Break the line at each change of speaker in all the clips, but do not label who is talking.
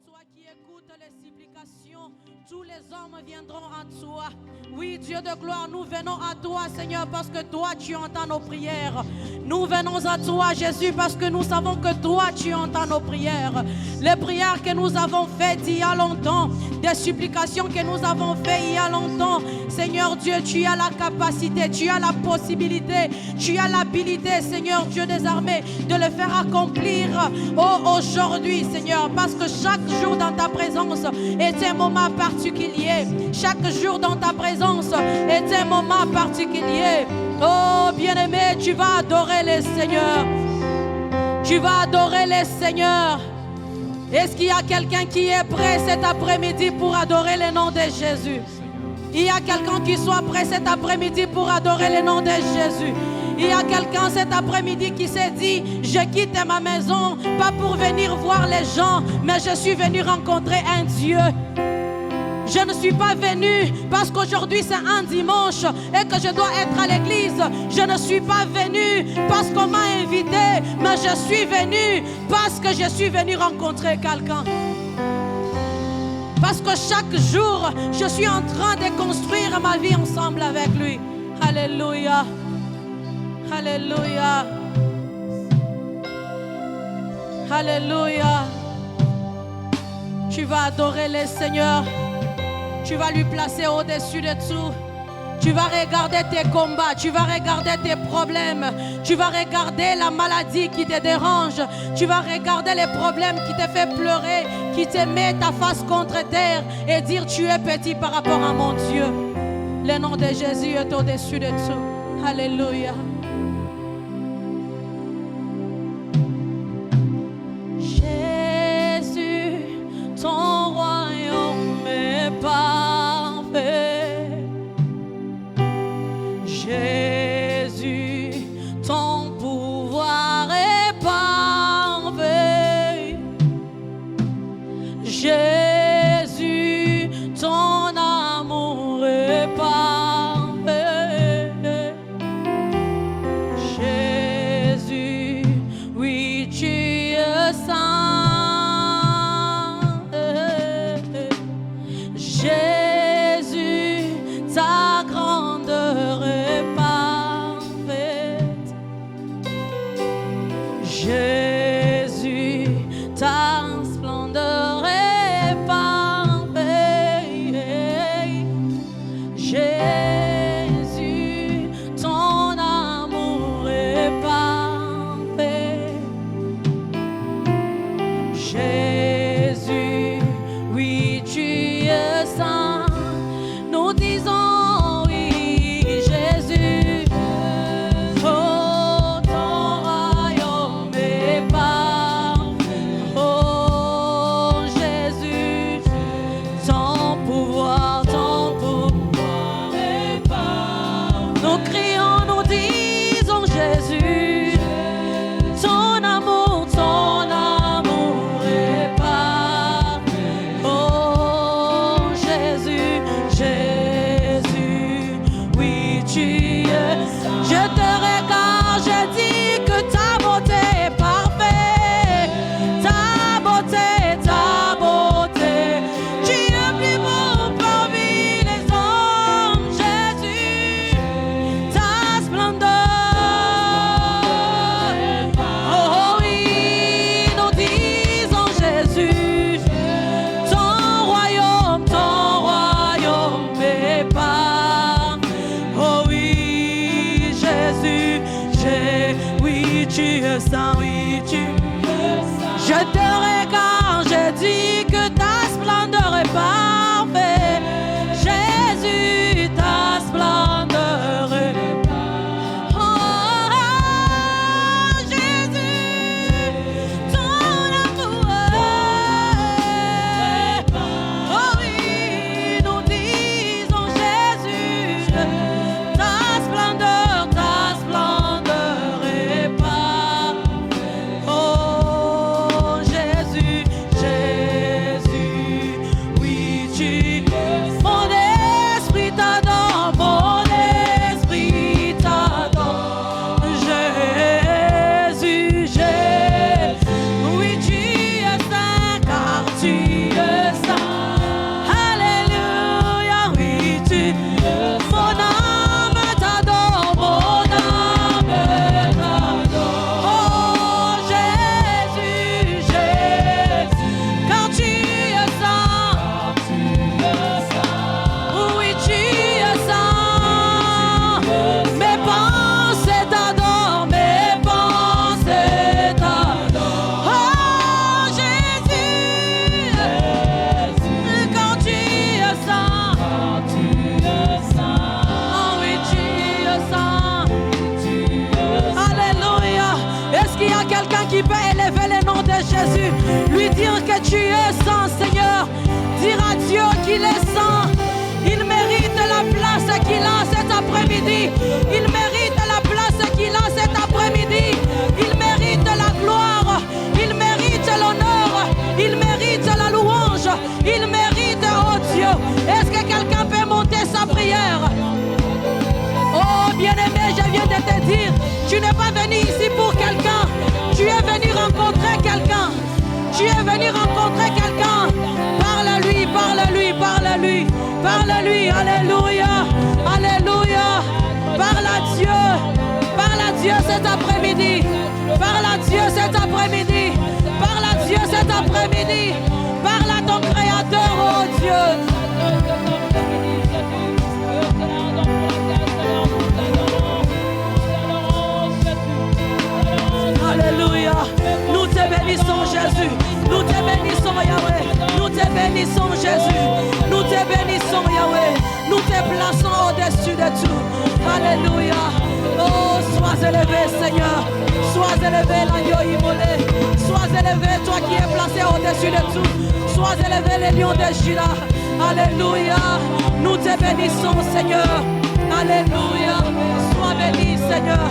toi qui écoutes les supplications, tous les hommes viendront à toi. Oui, Dieu de gloire, nous venons à toi, Seigneur, parce que toi, tu entends nos prières. Nous venons à toi, Jésus, parce que nous savons que toi, tu entends nos prières. Les prières que nous avons faites il y a longtemps, des supplications que nous avons faites il y a longtemps. Seigneur Dieu, tu as la capacité, tu as la possibilité, tu as l'habilité, Seigneur Dieu des armées, de le faire accomplir aujourd'hui, Seigneur, parce que chaque jour dans ta présence est un moment particulier. Chaque jour dans ta présence est un moment particulier. Oh, bien-aimé, tu vas adorer les seigneurs. Tu vas adorer les seigneurs. Est-ce qu'il y a quelqu'un qui est prêt cet après-midi pour adorer le nom de Jésus? Il y a quelqu'un qui soit prêt cet après-midi pour adorer le nom de Jésus. Il y a quelqu'un cet après-midi qui s'est dit, je quitte ma maison, pas pour venir voir les gens, mais je suis venu rencontrer un Dieu. Je ne suis pas venu parce qu'aujourd'hui c'est un dimanche et que je dois être à l'église. Je ne suis pas venu parce qu'on m'a invité, mais je suis venu parce que je suis venu rencontrer quelqu'un. Parce que chaque jour, je suis en train de construire ma vie ensemble avec lui. Alléluia. Alléluia. Alléluia. Tu vas adorer le Seigneur. Tu vas lui placer au-dessus de tout. Tu vas regarder tes combats, tu vas regarder tes problèmes, tu vas regarder la maladie qui te dérange, tu vas regarder les problèmes qui te fait pleurer, qui te met ta face contre terre et dire tu es petit par rapport à mon Dieu. Le nom de Jésus est au-dessus de tout. Alléluia. Jésus, ton royaume est parfait. Jésus, ton pouvoir est parfait. Jésus, ton amour est parfait. Jésus, oui, tu es saint. Jésus, ta grandeur est parfaite. Jésus, ta splendeur est parfaite. Jésus, ton amour est parfait. Jésus, oui, tu es saint. Nous disons oui, Jésus. Oh, ton royaume est parfait. Oh, Jésus, ton pouvoir est parfait. Nous crions, nous disons Jésus. Ton amour est parfait. Oh, Jésus, Jésus, oui, tu es. Je te regarde, je dis que ta beauté est parfaite. Ta beauté, tu es plus beau parmi les hommes, Jésus. Ta splendeur. Oh oui, nous disons Jésus. Ton royaume est parfait. Oh oui, Jésus, oui, tu es saint, oui, tu es saint. Je te regarde, je dis que ta splendeur est parfaite. Jésus, ta splendeur est parfaite. Oh, Jésus, ton amour est parfait. Oh oui, nous disons Jésus, ta splendeur est parfaite. Oh, Jésus. Jésus. Lui dire que tu es saint, Seigneur. Dire à Dieu qu'il est saint. Il mérite la place qu'il a cet après-midi. Il mérite la place qu'il a cet après-midi. Il mérite la gloire. Il mérite l'honneur. Il mérite la louange. Il mérite, oh Dieu. Est-ce que quelqu'un peut monter sa prière? Oh bien-aimé, je viens de te dire, tu n'es pas venu ici pour quelqu'un. Tu es venu rencontrer quelqu'un. Tu es venu rencontrer quelqu'un. Parle-lui, parle-lui, parle-lui. Parle-lui, alléluia, alléluia. Parle à Dieu. Parle à Dieu cet après-midi. Parle à Dieu cet après-midi. Parle à Dieu cet après-midi. Parle à ton Créateur, oh Dieu. Alléluia. Nous te bénissons, Jésus. Nous te bénissons, Yahweh. Nous te bénissons, Jésus. Nous te bénissons, Yahweh. Nous te plaçons au-dessus de tout. Alléluia. Oh, sois élevé, Seigneur. Sois élevé, l'agneau immolé. Sois élevé, toi qui es placé au-dessus de tout. Sois élevé, les lions de Juda. Alléluia. Nous te bénissons, Seigneur. Alléluia. Sois béni, Seigneur.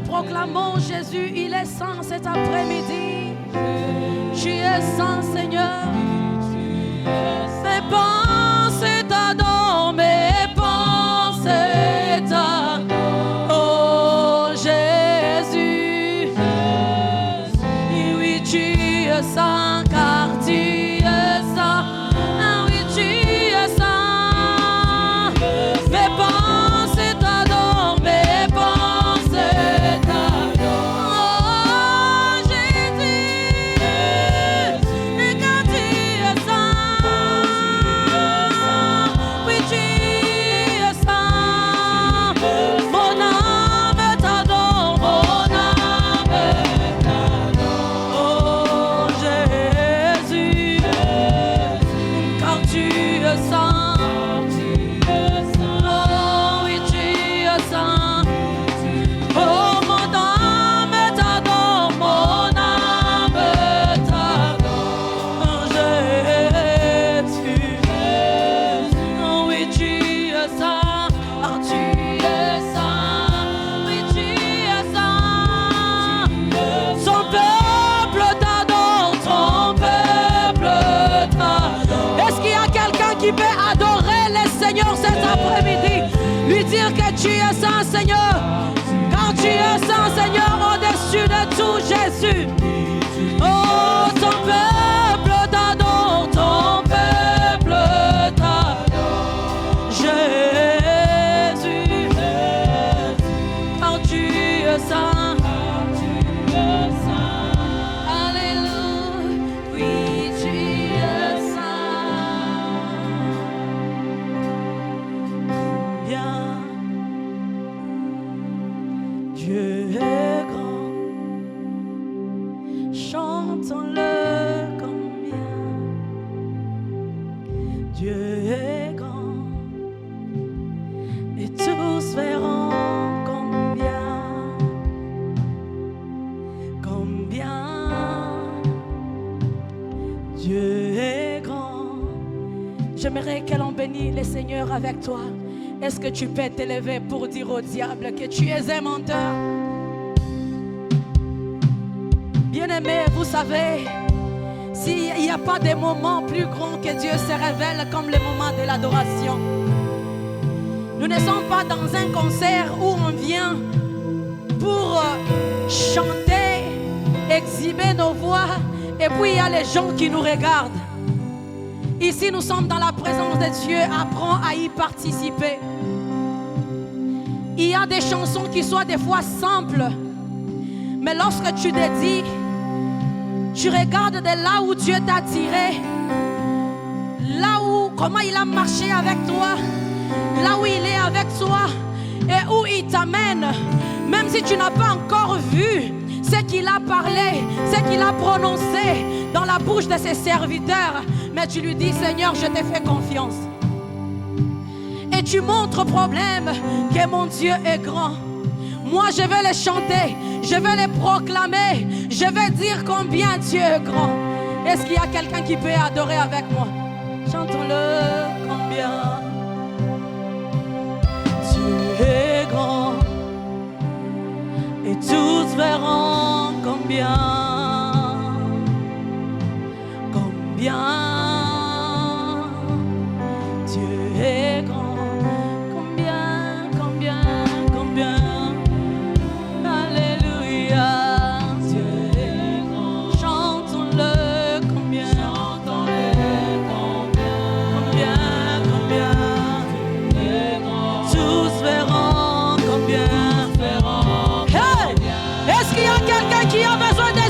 Proclamons Jésus, il est saint cet après-midi. Tu es saint, Seigneur. Mes pensées t'adorent, mes pensées t'adorent. Oh Jésus, oui tu es saint car tu es saint. Oui tu es saint. Mes pensées t'adorent, mes pensées. Dire que tu es saint, Seigneur, car tu es saint, Seigneur, au-dessus de tout, Jésus. Oh, ton peuple t'adore, ton peuple t'adore, Jésus, car tu es saint. combien Dieu est grand. Chantons-le combien Dieu est grand. Et tous verront combien Dieu est grand. J'aimerais qu'elle en bénisse les seigneurs avec toi. Est-ce que tu peux t'élever pour dire au diable que tu es un menteur? Bien-aimé, vous savez, s'il n'y a pas de moments plus grands que Dieu se révèle comme les moments de l'adoration. Nous ne sommes pas dans un concert où on vient pour chanter, exhiber nos voix, et puis il y a les gens qui nous regardent. Ici, nous sommes dans la présence de Dieu. Apprends à y participer. Il y a des chansons qui sont des fois simples, mais lorsque tu dédies, tu regardes de là où Dieu t'a tiré, là où, comment il a marché avec toi, là où il est avec toi et où il t'amène, même si tu n'as pas encore vu ce qu'il a parlé, ce qu'il a prononcé dans la bouche de ses serviteurs, mais tu lui dis: Seigneur, je te fais confiance. Et tu montres au problème que mon Dieu est grand. Moi, je vais les chanter, je vais les proclamer, je vais dire combien Dieu est grand. Est-ce qu'il y a quelqu'un qui peut adorer avec moi? Chantons-le combien Dieu est grand. Et tous verront combien Dieu est grand. Combien Alléluia. Dieu est grand. Chantons-le combien Dieu est grand. Tous verront combien. Hey! Est-ce qu'il y a quelqu'un qui a besoin de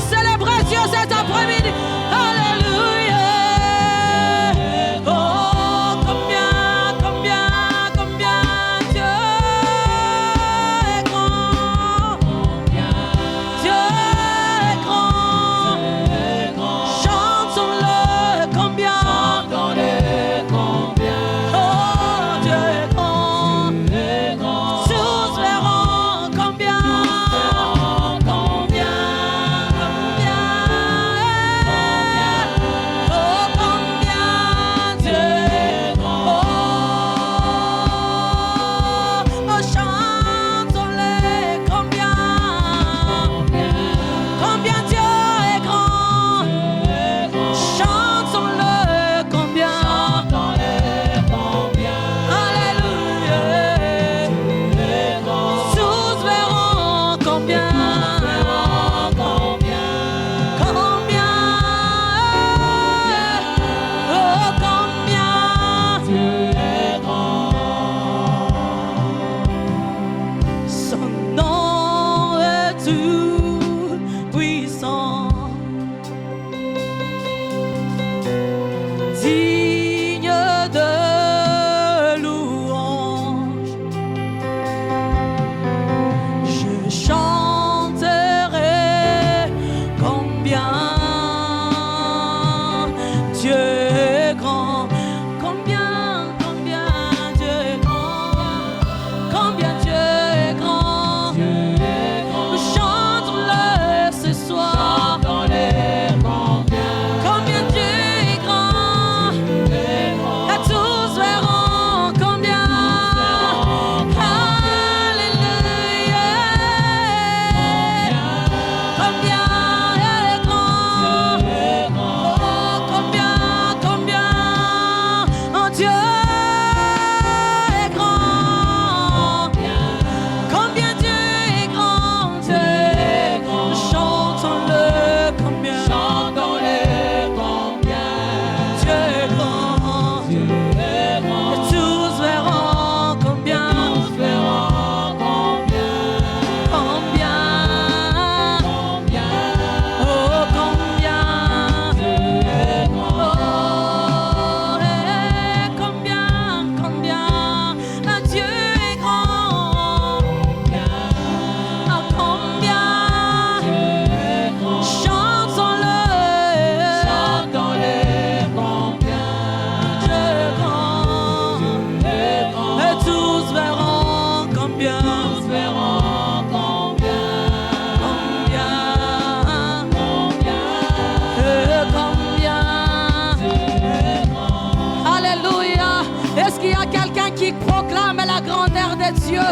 proclamer la grandeur de Dieu.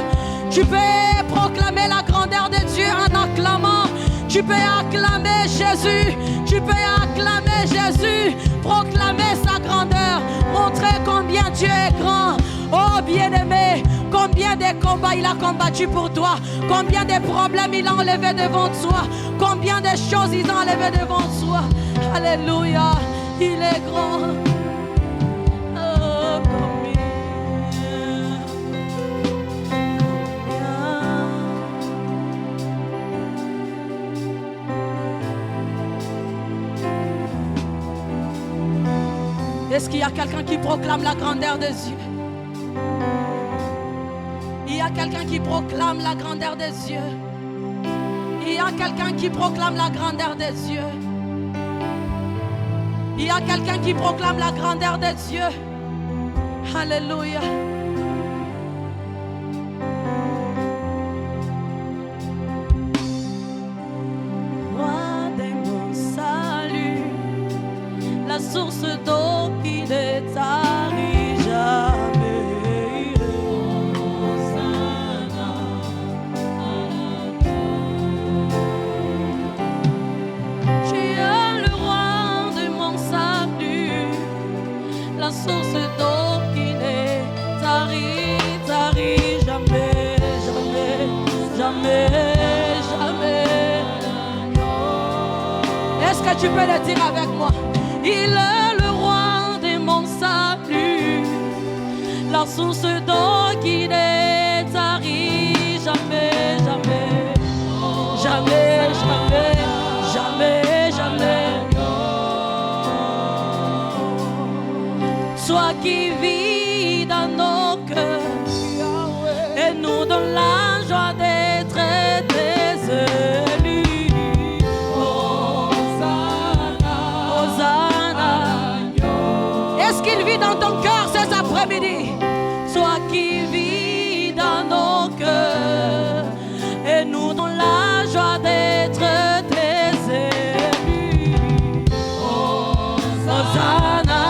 Tu peux proclamer la grandeur de Dieu en acclamant. Tu peux acclamer Jésus. Tu peux acclamer Jésus. Proclamer sa grandeur. Montrer combien Dieu est grand. Oh bien-aimé, combien de combats il a combattu pour toi. Combien de problèmes il a enlevé devant toi. Combien de choses il a enlevé devant toi. Alléluia, il est grand. Oh, combien. Est-ce qu'il y a quelqu'un qui proclame la grandeur de Dieu? Il y a quelqu'un qui proclame la grandeur de Dieu. Il y a quelqu'un qui proclame la grandeur de Dieu. Il y a quelqu'un qui proclame la grandeur de Dieu. Alléluia. Roi de mon salut, la source d'eau qui ne tarit jamais. La source d'eau qui ne tarit jamais, jamais, jamais, jamais. Est-ce que tu peux le dire avec moi? Il est le roi de mon salut, la source d'eau qui ne tarit jamais, jamais, jamais, jamais, jamais, jamais. Toi qui vis dans nos cœurs et nous donne la joie d'être tes élus. Hosanna, Hosanna. Est-ce qu'il vit dans ton cœur cet après-midi? Toi qui vis dans nos cœurs et nous donne la joie d'être tes élus. Hosanna.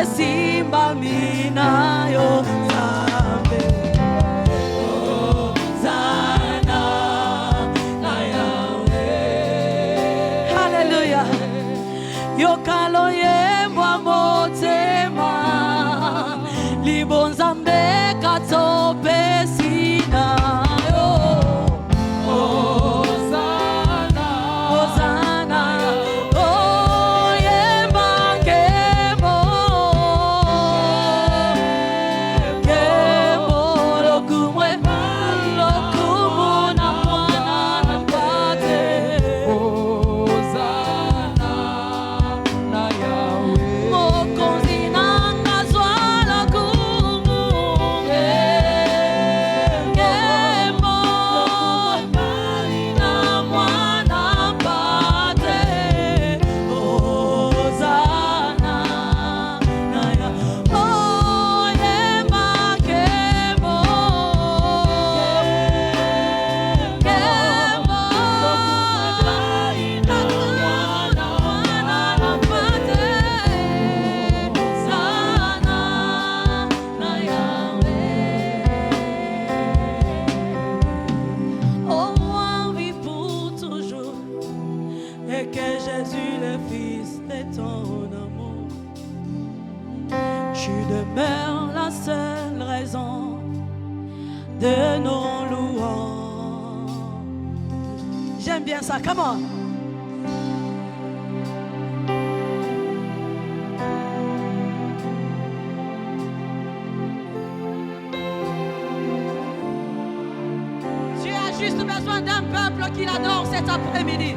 Simba mina yo zambe. Hosanna na Yahweh. Hallelujah. Yo kalo yembwa motema libonzambe katope sina yo. Hosanna, Hosanna. Oh yemba kemo.
Yeah.
de nos louanges. J'aime bien ça, comment? Tu as juste besoin d'un peuple qui l'adore cet après-midi.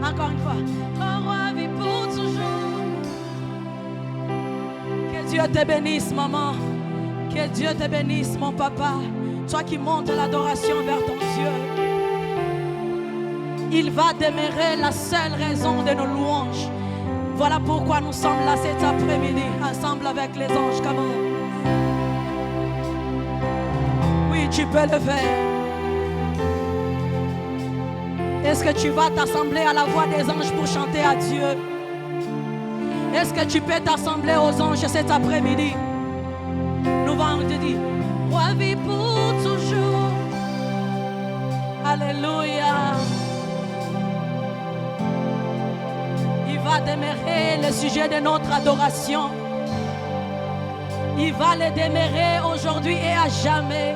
Encore une fois. Oh roi, vis pour toujours. Que Dieu te bénisse, maman. Que Dieu te bénisse, mon papa. Toi qui montes l'adoration vers ton Dieu. Il va demeurer la seule raison de nos louanges. Voilà pourquoi nous sommes là cet après-midi, ensemble avec les anges. Comment? Oui, tu peux le faire. Est-ce que tu vas t'assembler à la voix des anges pour chanter à Dieu? Est-ce que tu peux t'assembler aux anges cet après-midi? Nous allons te dire, roi vit pour toujours. Alléluia. Il va demeurer le sujet de notre adoration. Il va le demeurer aujourd'hui et à jamais.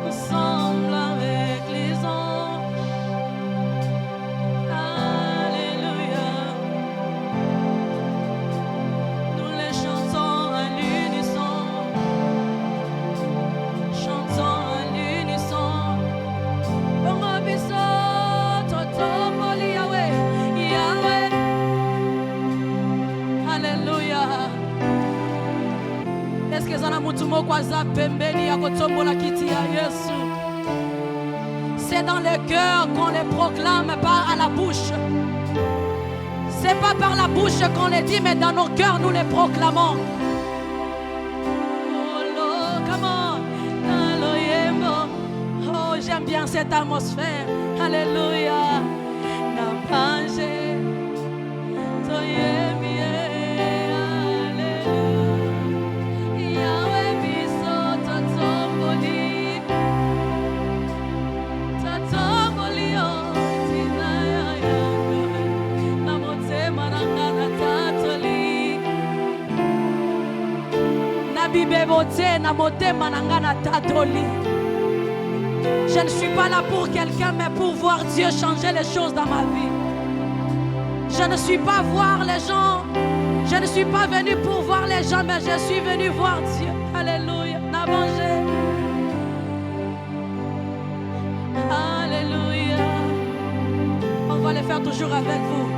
Ensemble avec les anges. Alléluia. Nous les chantons à l'unisson. Chantons à l'unisson. Yahweh. Alléluia. Est-ce que ça n'a mutumo kwa za pembeni ya kotombola kiti ya Yesu? C'est dans le cœur qu'on les proclame, pas à la bouche. C'est pas par la bouche qu'on les dit, mais dans nos cœurs nous les proclamons. Oh Lord, come on. Oh, j'aime bien cette atmosphère. Alléluia. Je ne suis pas là pour quelqu'un, mais pour voir Dieu changer les choses dans ma vie. Je ne suis pas voir les gens. Je ne suis pas venu pour voir les gens, mais je suis venu voir Dieu. Alléluia. Alléluia. On va le faire toujours avec vous.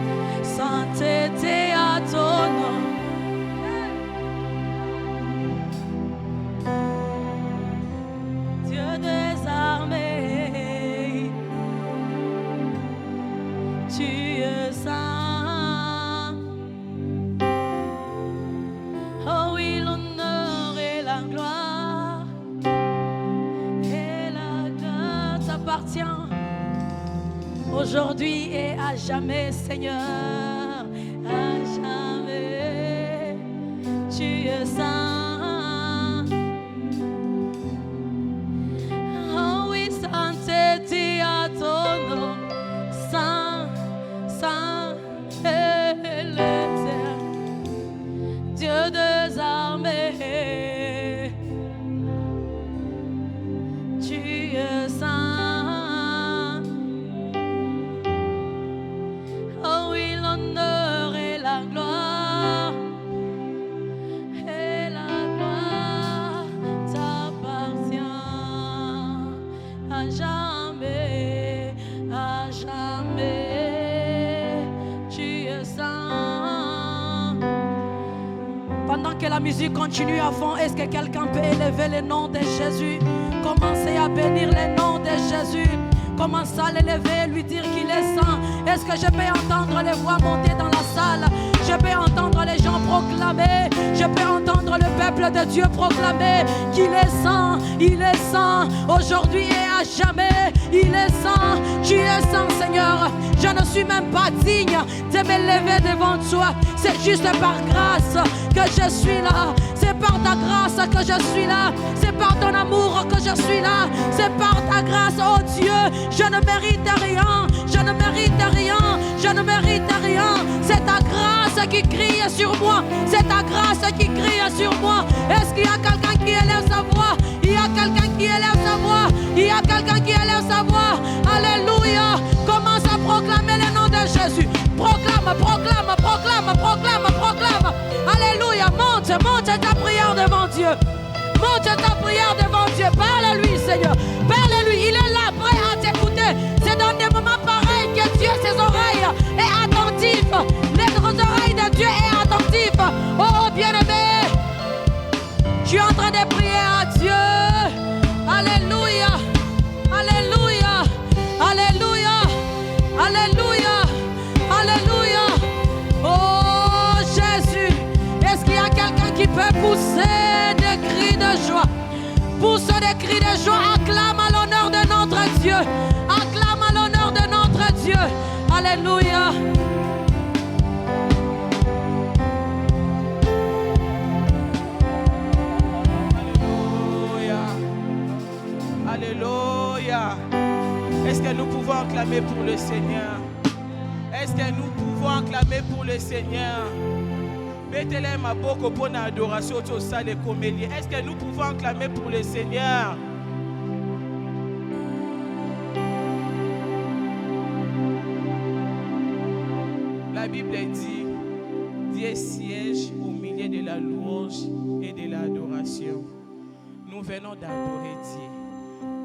Sainteté à ton nom. Aujourd'hui et à jamais, Seigneur, à jamais, tu es saint. Oh oui, sainteté à ton nom, saint, saint et l'éternel, Dieu des armées, tu es saint. Pendant que la musique continue à fond, est-ce que quelqu'un peut élever le nom de Jésus? Commencez à bénir le nom de Jésus. Commencez à l'élever, lui dire qu'il est saint. Est-ce que je peux entendre les voix monter dans la salle? Je peux entendre les gens proclamer. Je peux entendre le peuple de Dieu proclamer qu'il est saint. Il est saint aujourd'hui et à jamais. Il est saint. Tu es saint, Seigneur. Je ne suis même pas digne de me lever devant toi. C'est juste par grâce que je suis là. C'est par ta grâce que je suis là. C'est par ton amour que je suis là. C'est par ta grâce, oh Dieu. Je ne mérite rien. Je ne mérite rien. Je ne mérite rien. C'est ta grâce qui crie sur moi. C'est ta grâce qui crie sur moi. Est-ce qu'il y a quelqu'un qui élève sa voix? Il y a quelqu'un qui élève sa voix. Il y a quelqu'un qui élève sa voix. Alléluia. Commence à proclamer le nom de Jésus. Proclame, proclame, proclame, proclame, proclame. Alléluia. Monte, monte ta prière devant Dieu. Monte ta prière devant Dieu. Parle-lui, Seigneur. Parle-lui. Il est là, prêt à t'écouter. C'est dans des moments pareils que Dieu, ses oreilles, est attentif. Les oreilles de Dieu est attentif. Oh, bien-aimé, je suis en train de prier à Dieu. Alléluia. Alléluia. Alléluia. Alléluia. Alléluia. Oh, Jésus. Est-ce qu'il y a quelqu'un qui peut pousser des cris de joie? Pousse des cris de joie. Acclame à l'honneur de notre Dieu. Acclame à l'honneur de notre Dieu. Alléluia.
Alléluia. Est-ce que nous pouvons acclamer pour le Seigneur? Est-ce que nous pouvons acclamer pour le Seigneur? Mettez-les ma boko pour l'adoration au salle de comédie. Est-ce que nous pouvons acclamer pour le Seigneur? La Bible dit, Dieu siège au milieu de la louange et de l'adoration. Nous venons d'adorer Dieu.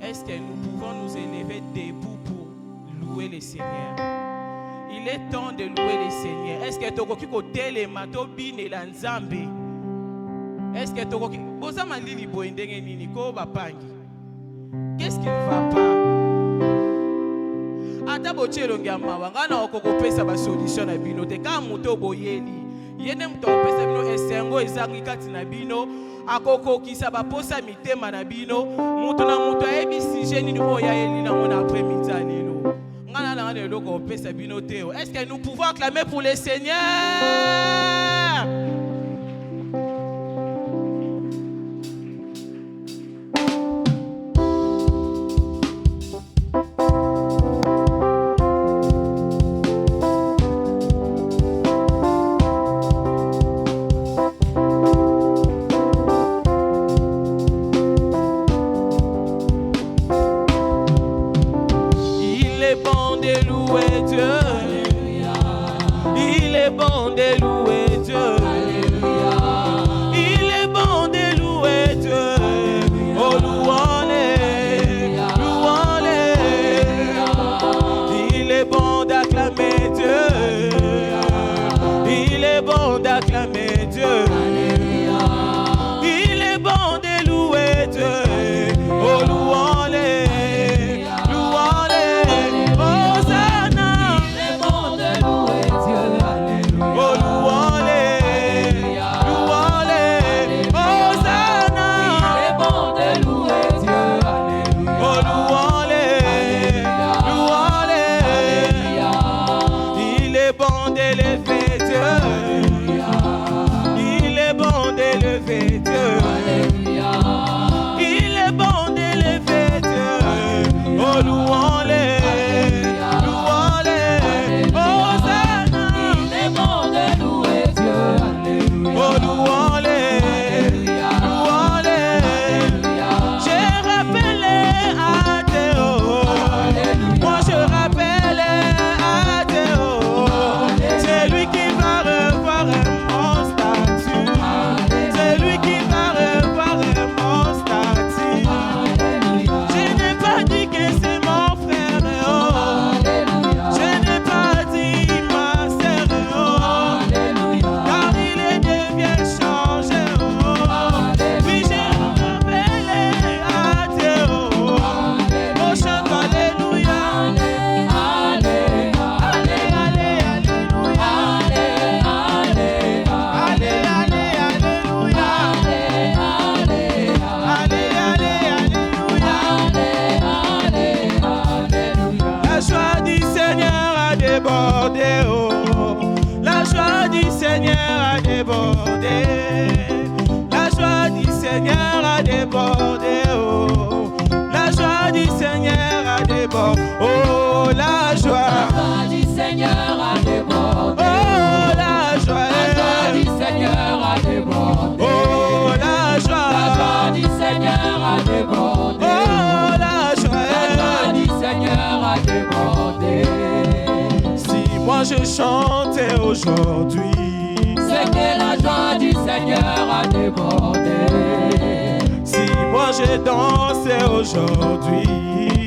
Est-ce que nous pouvons nous élever debout pour louer le Seigneur? Il est temps de louer le Seigneur. Est-ce que tu as télé mato bine la nzambe? Est-ce que tu as boza malili boendenge nini ko bapangi? Qu'est-ce qui ne va pas? Ata bochelo ngama wangana okokopesa ba solution na bino te ka muto boyeli. Yene muto opesa bino esengo ezangi kati na bino akokokisa ba posa mitema na bino muto na muto ayebi sije nini oya eli na mona après midi lelo. Est-ce que nous pouvons acclamer pour le Seigneur?
La joie du Seigneur a
chanté aujourd'hui,
c'est que la joie du Seigneur a débordé.
si moi j'ai dansé aujourd'hui,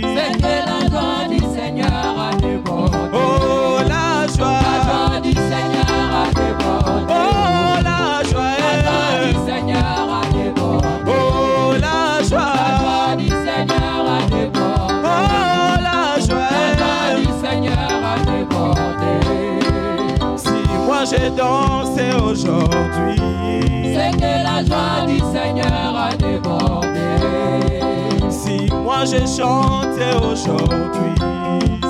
C'est que la joie du Seigneur a débordé.
oh la joie
du Seigneur a débordé.
oh la joie
du Seigneur a débordé.
oh la joie
du Seigneur a débordé.
oh la joie
du Seigneur a débordé.
si moi j'ai dansé aujourd'hui,
C'est que la joie du Seigneur a débordé.
si moi j'ai chanté aujourd'hui,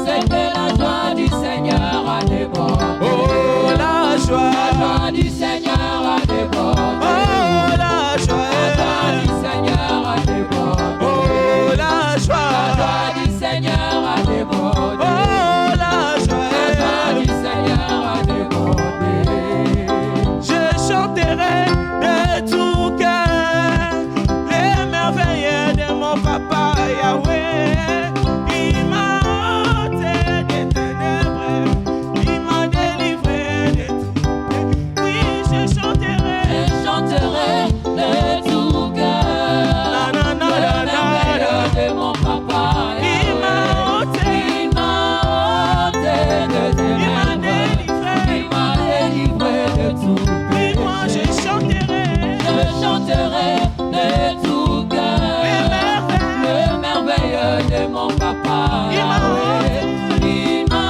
C'est que la joie du Seigneur a débordé.
oh la joie
du Seigneur a débordé.
oh la joie
du Seigneur a débordé.
oh la joie
du Seigneur a débordé.
oh la joie
du Seigneur a débordé.
je chanterai de tout cœur les merveilles de mon papa Yahweh. Il m'a ôté des ténèbres, il m'a délivré de tout. Oui, je chanterai
Je chanterai de tout cœur
na, na, na,
le
na, na.
merveilleux de mon papa.
Il m'a ôté,
Il m'a ôté de
il m'a
ténèbres.
délivré.
Il m'a délivré de tout
Oui, moi je
péché.
chanterai
Je chanterai de tout cœur le merveilleux de mon papa.
Il m'a ôté.
Il m'a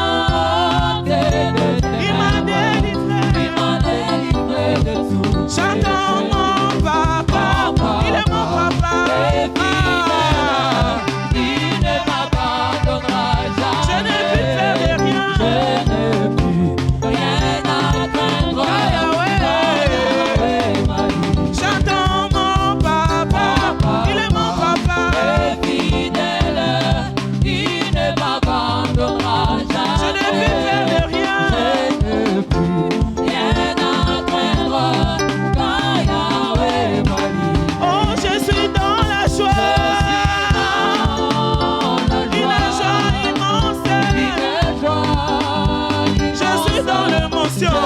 ôté de
il m'a
ténèbres.
délivré.
Il m'a délivré de tout
Chantons
péché.
mon papa, il est mon papa. Ah,
Il ne m'abandonnera jamais.
je n'ai pu faire de rien.
Je n'ai plus rien à craindre.
Yahweh. Chantons mon papa, il est mon papa.
Fidèle, il ne m'abandonnera jamais.
Je n'ai pu faire de rien.
Je n'ai plus rien à craindre. Car Yahweh m'a dit.
Oh, je suis dans la joie. Une joie immense. Je suis dans l'émotion.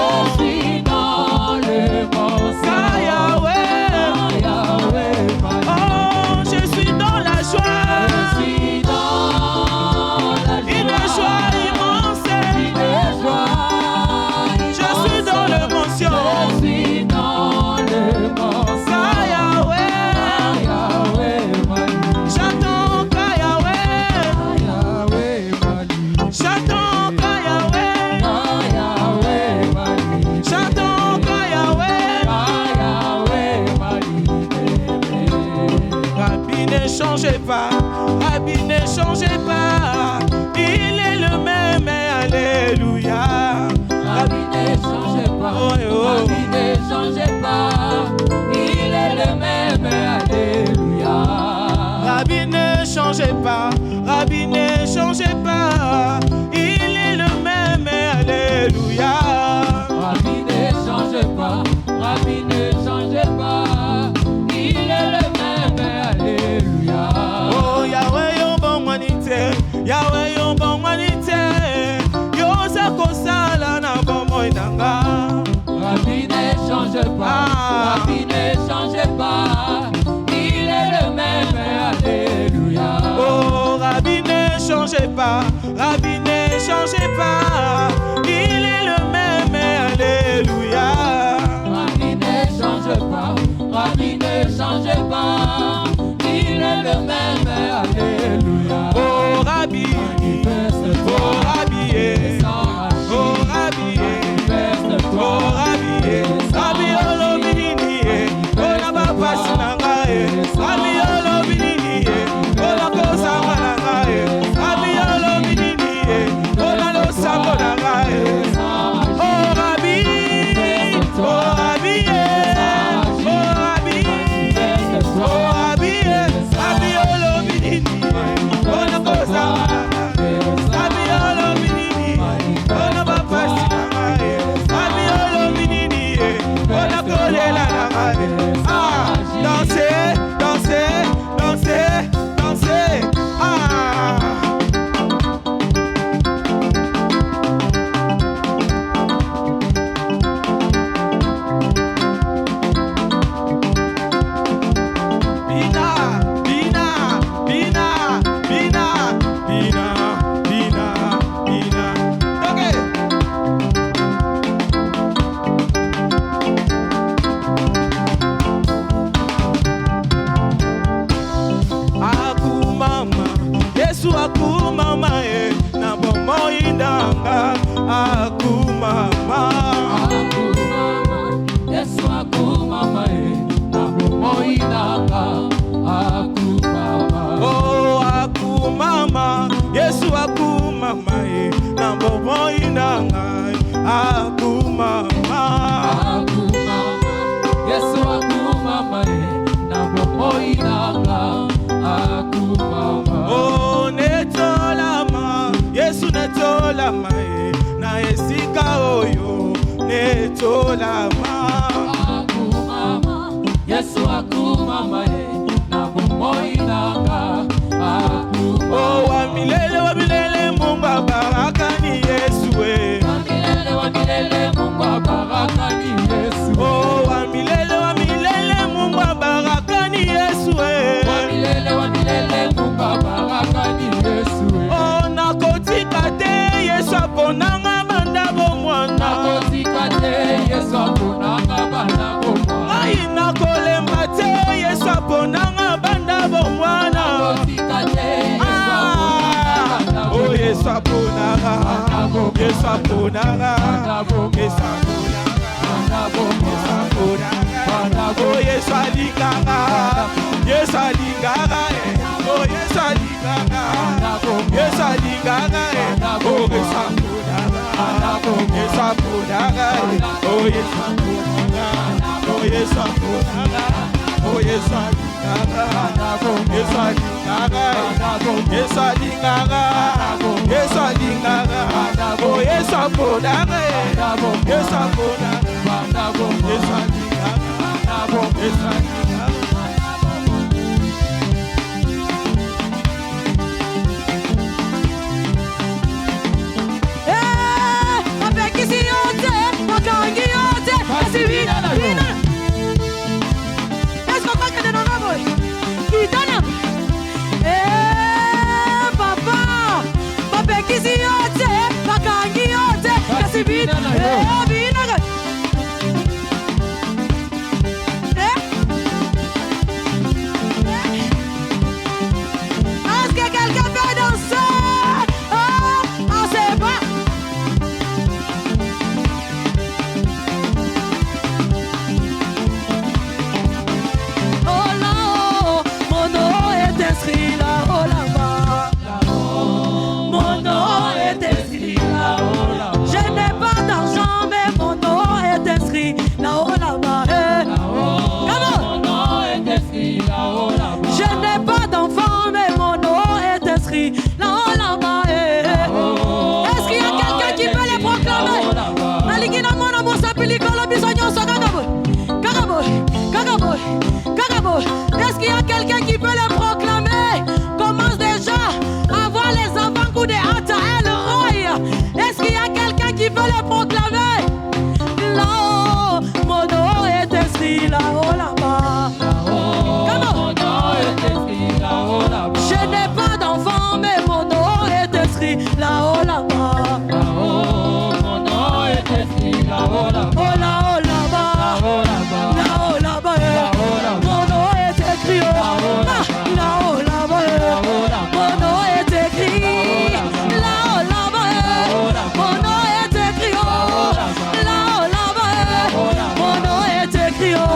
Car Yahweh. Oh, je suis dans la joie. Une joie immense. Je suis dans l'émotion. Car Yahweh. J'attends car Yahweh. J'attends car Yahweh. J'attends car Yahweh. Rabbi ne changez pas. Rabbi ne changez pas. Il est le même. Alléluia.
Rabbi ne changez pas,
Oh, oh.
Rabbi ne changez pas, il est le même, alléluia.
Rabbi ne changez pas. Rabbi ne changez pas. Il est le même. Alléluia.
Rabbi ne changez pas, Rabbi ne changez pas, il est le même, alléluia.
Oh Yahweh yo bon manite, Yahweh yo bon manite, yo zako sala na bomo inanga.
Rabbi ne changez pas,
Ah.
Rabbi ne changez pas, il est le même, alléluia.
Oh Rabbi ne changez pas, Rabbi ne changez pas, il est le même. Alléluia.
Rabbi ne change pas, Rabbi ne change pas, il est le même, alléluia.
Oh Rabbi, oh Rabbi, oh Rabbi, oh Rabbi, Rabbi olo binini, oh na baba sinangae, Rabbi olo binini, oh na kosa manangae, Rabbi olo binini, oh na lo sambo nangae. Oh Rabbi, oh Rabbi, oh Rabbi, oh Rabbi, Rabbi olo binini. Oh, akumama, Yesu akumama, na bobo inanga, akumama.
Yesu akumama, na bobo inanga, akumama.
Oh, netolama, Yesu netolama, na esika oyo, netolama.
Akumama, Yesu akumama, na bobo inanga, akumama.
Oh, wa milele Mungu baraka ni Yesu we.
Wa milele Mungu baraka ni Yesu.
Oh, wa milele Mungu baraka ni Yesu we.
Wa milele Mungu baraka ni Yesu.
Oh, nakotika te Yesu aponanga banda bomwana.
Nakotika te Yesu aponanga banda bomwana.
Ai nakolemba te Yesu aponanga banda bomwana.
Nakotika te Yesu aponanga banda bomwana.
Oh, Yesu aponanga. Yesu aponanga. Yesu aponanga. Oh, Yesu alinganga. Yesu alinganga. Oh, Yesu alinganga. Yesu alinganga. Oh, Yesu aponanga. Yesu aponanga. Oh, Yesu aponanga. Oh, Yesu aponanga. Oh, Yesu alinganga. Yesu alinganga. Yesu alinganga. Yesu alinganga. Oh, Yesu aponanga. Yesu aponanga. Yesu alinganga. Yesu alinganga.
Est-ce que quelqu'un peut danser? On sait pas. Oh là, oh, mon nom est inscrit là-haut là-bas. Mon nom est inscrit là-haut là-bas. Je n'ai pas d'argent, mais mon nom est inscrit là-haut là-bas.
Mon nom est inscrit là-haut là-bas.
Je n'ai pas d'enfant, mais mon nom est inscrit là-haut là-bas. Est-ce qu'il y a quelqu'un qui peut les proclamer? Est-ce qu'il y a quelqu'un qui peut les proclamer? Commence déjà à voir les avant-coups de Hata El Roy. Est-ce qu'il y a quelqu'un qui peut les proclamer? Là-haut, mon nom est inscrit là-haut là-bas.
Mon nom est inscrit là-haut là-bas.
Je n'ai pas d'enfant, mais mon nom est inscrit là-haut là-bas.
Mon nom est inscrit là-haut là-bas.
Oh là-haut là-bas. Là-haut là-bas. Mon nom est écrit. Là-haut là-bas. Mon nom est écrit. Là-haut là-bas. Mon nom est écrit. Là-haut là-bas. Mon nom est écrit. Oh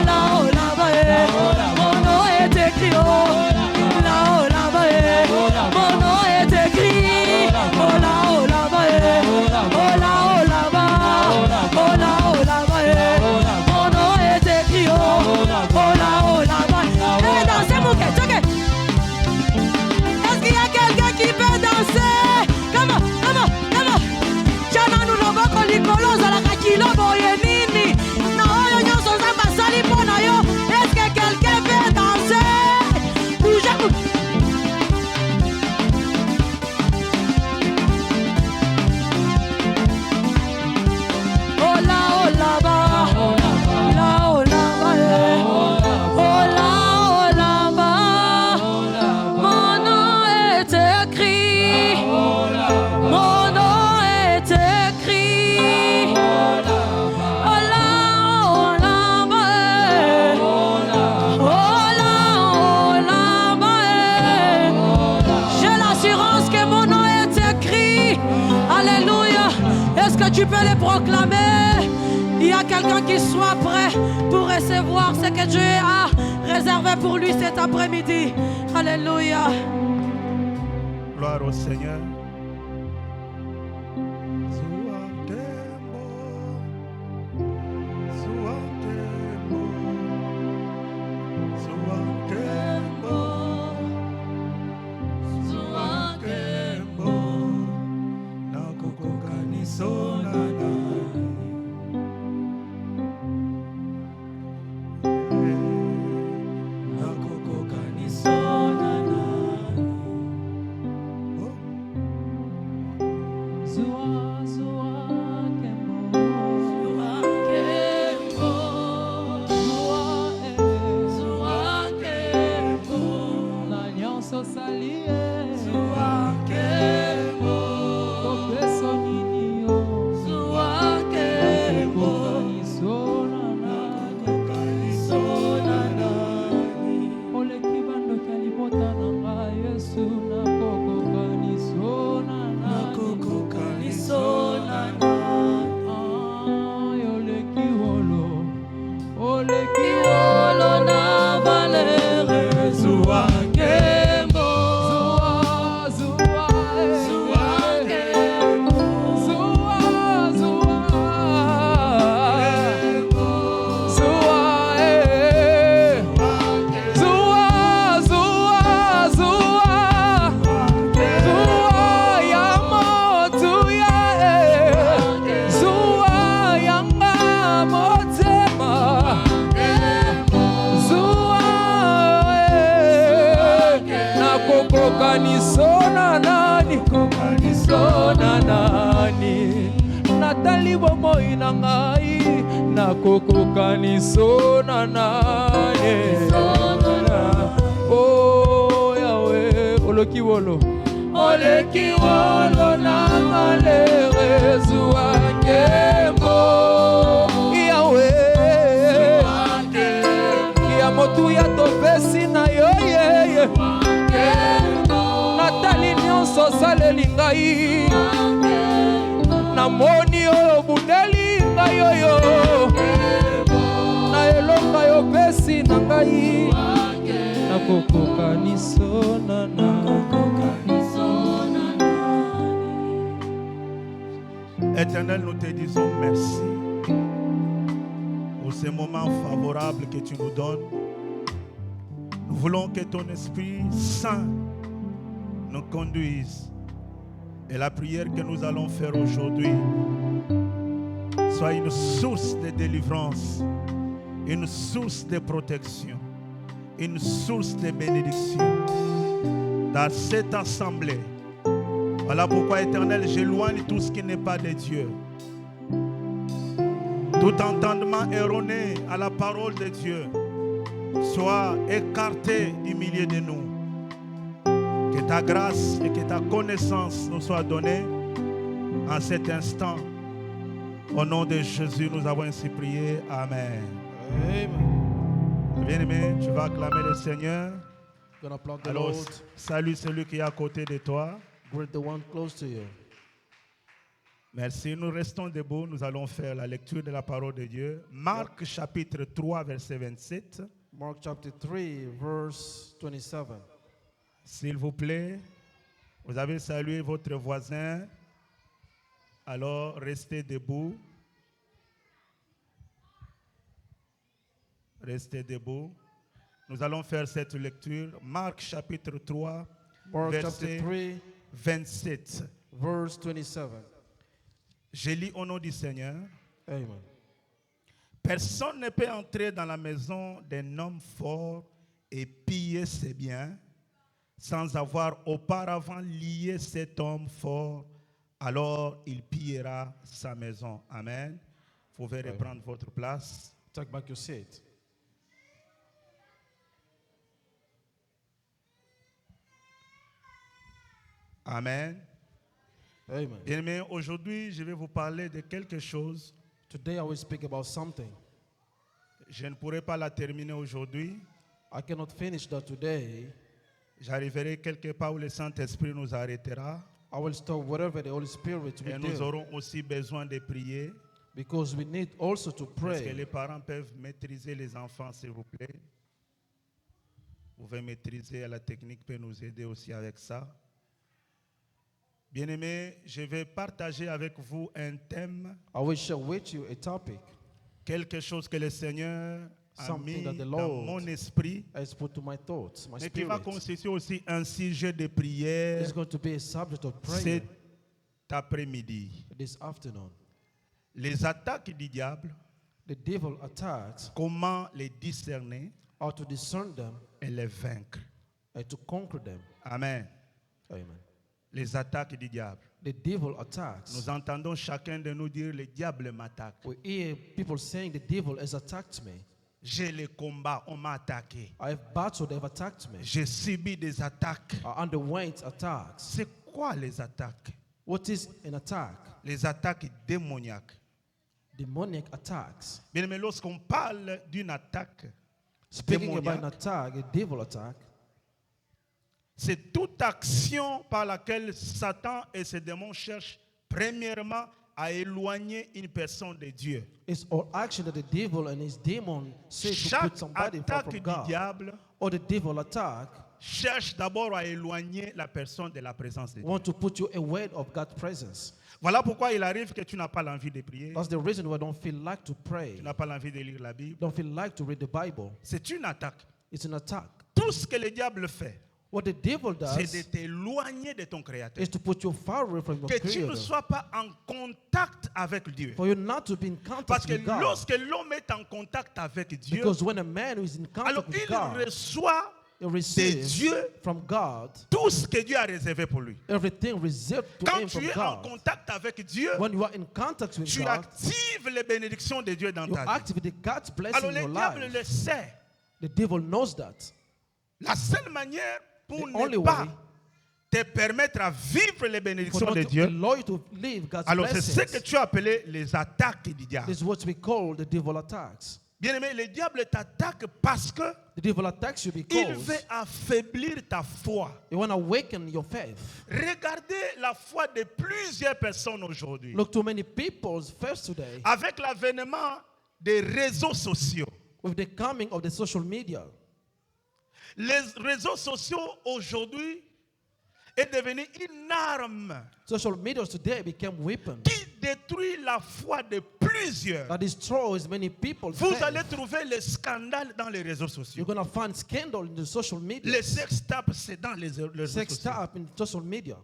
là-haut là-bas. Mon nom est écrit. Là-haut là-bas. Mon nom est écrit. Oh là-haut là-bas. Oh là-haut là-bas. Oh là-haut là-bas. Mon nom est écrit. Oh là-haut là-bas. Eh, dansez mon cœur, ok. Est-ce qu'il y a quelqu'un qui peut danser? Comment? Chana nous l'avons collé colosse à la kakilo boye nini. Na oyo nyonso nzamba sali pona yo. Est-ce que quelqu'un peut danser? Bougez. Oh là-haut là-bas. Là-haut là-bas. Oh là-haut là-bas. Mon nom est écrit. Mon nom est écrit. Oh là-haut là-bas. Oh là-haut là-bas. J'ai l'assurance que mon nom est écrit. Alléluia. Est-ce que tu peux les proclamer? y a quelqu'un qui soit prêt pour recevoir ce que Dieu a réservé pour lui cet après-midi? Alléluia.
Gloire au Seigneur.
Oh Yahweh, Olokiwolo na malerezu angemo Yahweh, Yamotu ya topesi na yo yeye Natali nyonso saleli ngai Namoni oyo bundeli ngai oyo Na elonga yo pesi na ngai Nakokoka nisona na
Éternel, nous te disons merci pour ces moments favorables que tu nous donnes. Nous voulons que ton Esprit Saint nous conduise. Et la prière que nous allons faire aujourd'hui soit une source de délivrance, une source de protection, une source de bénédiction dans cette assemblée. Voilà pourquoi, Éternel, j'éloigne tout ce qui n'est pas de Dieu. Tout entendement erroné à la parole de Dieu soit écarté du milieu de nous. Que ta grâce et que ta connaissance nous soient données en cet instant. Au nom de Jésus, nous avons ainsi prié. Amen. Bien-aimé, tu vas acclamer le Seigneur. Alors, salue celui qui est à côté de toi.
Greet the one close to you.
Merci. Nous restons debout. Nous allons faire la lecture de la parole de Dieu. Marc chapitre 3, verset 27.
Mark chapter 3, verse 27.
S'il vous plaît, vous avez salué votre voisin. Alors, restez debout. Restez debout. Nous allons faire cette lecture. Marc chapitre 3, verset 27.
Verse 27.
Je lis au nom du Seigneur.
Amen.
Personne ne peut entrer dans la maison d'un homme fort et piller ses biens sans avoir auparavant lié cet homme fort. Alors il pillera sa maison. Amen. Vous pouvez reprendre votre place.
Take back your seat.
Amen.
Amen.
Bien-aimés, aujourd'hui, je vais vous parler de quelque chose.
Today I will speak about something.
Je ne pourrai pas la terminer aujourd'hui.
I cannot finish that today.
J'arriverai quelque part où le Saint-Esprit nous arrêtera.
I will stop whatever the Holy Spirit
Et
will
nous
do.
aurons aussi besoin de prier.
Because we need also to
Est-ce que les
pray.
parents peuvent maîtriser les enfants, s'il vous plaît? Vous pouvez maîtriser, la technique peut nous aider aussi avec ça. Bien-aimés, je vais partager avec vous un thème,
I will share with you a topic,
quelque chose que le Seigneur a
Something
mis
that the
dans
Lord
mon esprit,
as put to my thoughts, my
mais qui va
spirit.
constituer aussi un sujet de prière
It's going to be a subject of prayer
cet après-midi.
this afternoon.
Les attaques du diable,
The devil attacks
comment les discerner
are to discern them
et les vaincre.
and to conquer them.
Amen.
Amen.
Les attaques du diable.
The devil attacks.
Nous entendons chacun de nous dire, le diable m'attaque.
We hear people saying the devil has attacked me.
J'ai le combat, on m'a attaqué.
I have battled, they have attacked me.
J'ai subi des attaques.
I underwent attacks.
C'est quoi les attaques?
What is an attack?
Les attaques démoniaques.
Demonic attacks.
Bien, mais lorsqu'on parle d'une attaque
Speaking about an
démoniaque,
attack, a devil attack,
c'est toute action par laquelle Satan et ses démons cherchent premièrement à éloigner une personne de Dieu.
it's all action that the devil and his demon say to
Chaque
put somebody far
attaque
from
du
God.
diable
Or the devil attack
cherche d'abord à éloigner la personne de la présence de Dieu.
want to put you away of God's presence.
Voilà pourquoi il arrive que tu n'as pas l'envie de prier,
That's the reason why I don't feel like to pray.
tu n'as pas l'envie de lire la Bible.
Don't feel like to read the Bible.
C'est une attaque.
It's an attack.
Tout ce que le diable fait,
What the devil
c'est
does
de t'éloigner de ton Créateur.
is to put you far away from your
Que tu ne
Creator.
sois pas en contact avec Dieu.
For you not to be in
Parce
contact
que
with God.
lorsque l'homme est en contact avec Dieu,
Because when a man who is in
alors
contact with
il
God,
reçoit
he
de
receives
Dieu
from God
tout ce que Dieu a réservé pour lui.
everything reserved to
Quand
him
tu
from
es en
God.
contact avec Dieu,
When you are in contact with
tu
God,
actives les bénédictions de Dieu dans
you
ta vie.
activate God's blessing
Alors
in
le
your
diable
life.
le sait.
The devil knows that.
La seule manière pour
The only
ne pas
way
te permettre à vivre les
for
bénédictions
not
de
to
Dieu,
allow you to live God's
alors c'est ce que
blessings.
tu as appelé les attaques du diable.
This is what we call the devil attacks.
Bien aimé, le diable t'attaque parce que
The devil attacks you
il
because
veut affaiblir ta foi.
he want to awaken your faith.
Regardez la foi de plusieurs personnes aujourd'hui.
Look, too many people's faith today,
Avec l'avènement des réseaux sociaux.
with the coming of the social media.
Les réseaux sociaux aujourd'hui est devenu une arme
Social media today became weapon
qui détruit la foi de plusieurs.
that destroys many people's
Vous
faith.
allez trouver les scandales dans les réseaux sociaux.
You're going to find scandal in the social media.
Les sex tapes, c'est dans les réseaux
Sex
sociaux.
tap in social media.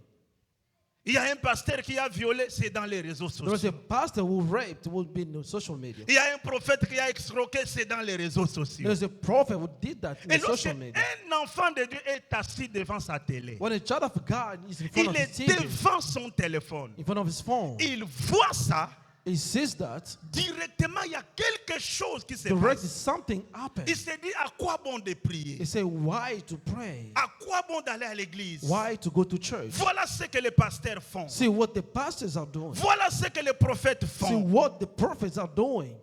Il y a un pasteur qui a violé, c'est dans les réseaux
There was
sociaux.
a pastor who raped, who would be in the social media.
Il y a un prophète qui a escroqué, c'est dans les réseaux sociaux.
There's a prophet who did that in
Et
the
lorsque
social media.
un enfant de Dieu est assis devant sa télé,
When a child of God is in front
il
of
est
his TV,
devant son téléphone,
in front of his phone,
il voit ça,
he sees that,
directement il y a quelque chose qui se
directly
passe.
something happens.
Il se dit à quoi bon de prier?
He say, why to pray?
À quoi bon d'aller à l'église?
Why to go to church?
Voilà ce que les pasteurs font.
See what the pastors are doing.
Voilà ce que les prophètes
See
font.
what the prophets are doing.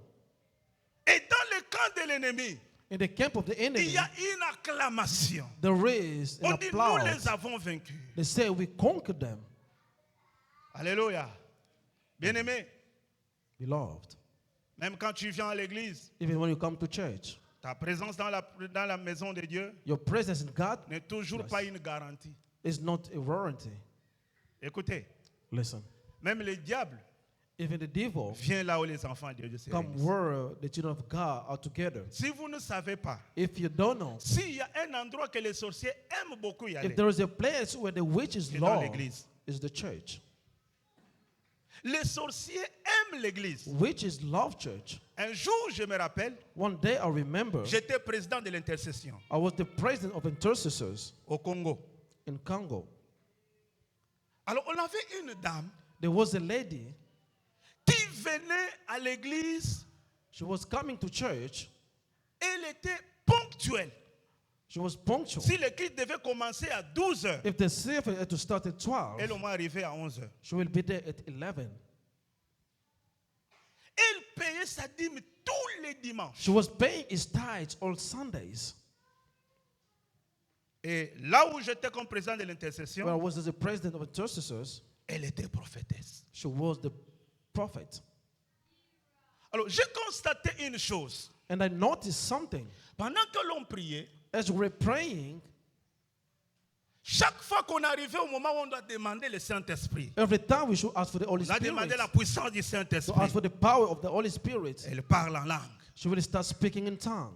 Et dans le camp de l'ennemi,
In the camp of the
il
enemy,
y a une acclamation.
there is an
On dit, nous
applause.
les avons vaincus.
They say we conquered them,
Alléluia. Bien-aimé,
beloved.
même quand tu viens à l'église,
Even when you come to church,
ta présence dans la maison de Dieu
your presence in God
n'est toujours
Yes.
pas une garantie.
is not a warranty.
Écoutez,
Listen,
même le diable
even the devil
vient là où les enfants de Dieu se
come
réunissent.
where the children of God are together.
Si vous ne savez pas,
If you don't know,
s'il y a un endroit que les sorciers aiment beaucoup y aller,
if there is a place where the witches
c'est dans
love,
l'église.
is the church.
Les sorciers aiment l'église.
Witches love church.
Un jour, je me rappelle,
One day I remember
j'étais président de l'intercession
I was the president of intercessors
au Congo.
in Congo.
Alors, on avait une dame
There was a lady,
qui venait à l'église.
she was coming to church,
Elle était ponctuelle.
she was punctual.
Si le culte devait commencer à 12 heures,
If the service had to start at 12,
elle au moins arrivait à 11 heures.
she will be there at 11.
Elle payait sa dîme tous les dimanches.
She was paying his tithes all Sundays.
Et là où j'étais comme président de
When I
l'intercession,
was as the president of intercessors,
elle était prophétesse.
she was the prophet.
Alors, j'ai constaté une chose.
And I noticed something.
Pendant que l'on priait,
As we were praying,
chaque fois qu'on arrivait au moment où on doit demander le Saint-Esprit,
every time we should ask for the Holy
on a
Spirit,
demandé la puissance du
to
Saint-Esprit.
ask for the power of the Holy Spirit,
Elle parle en langue.
she will start speaking in tongue.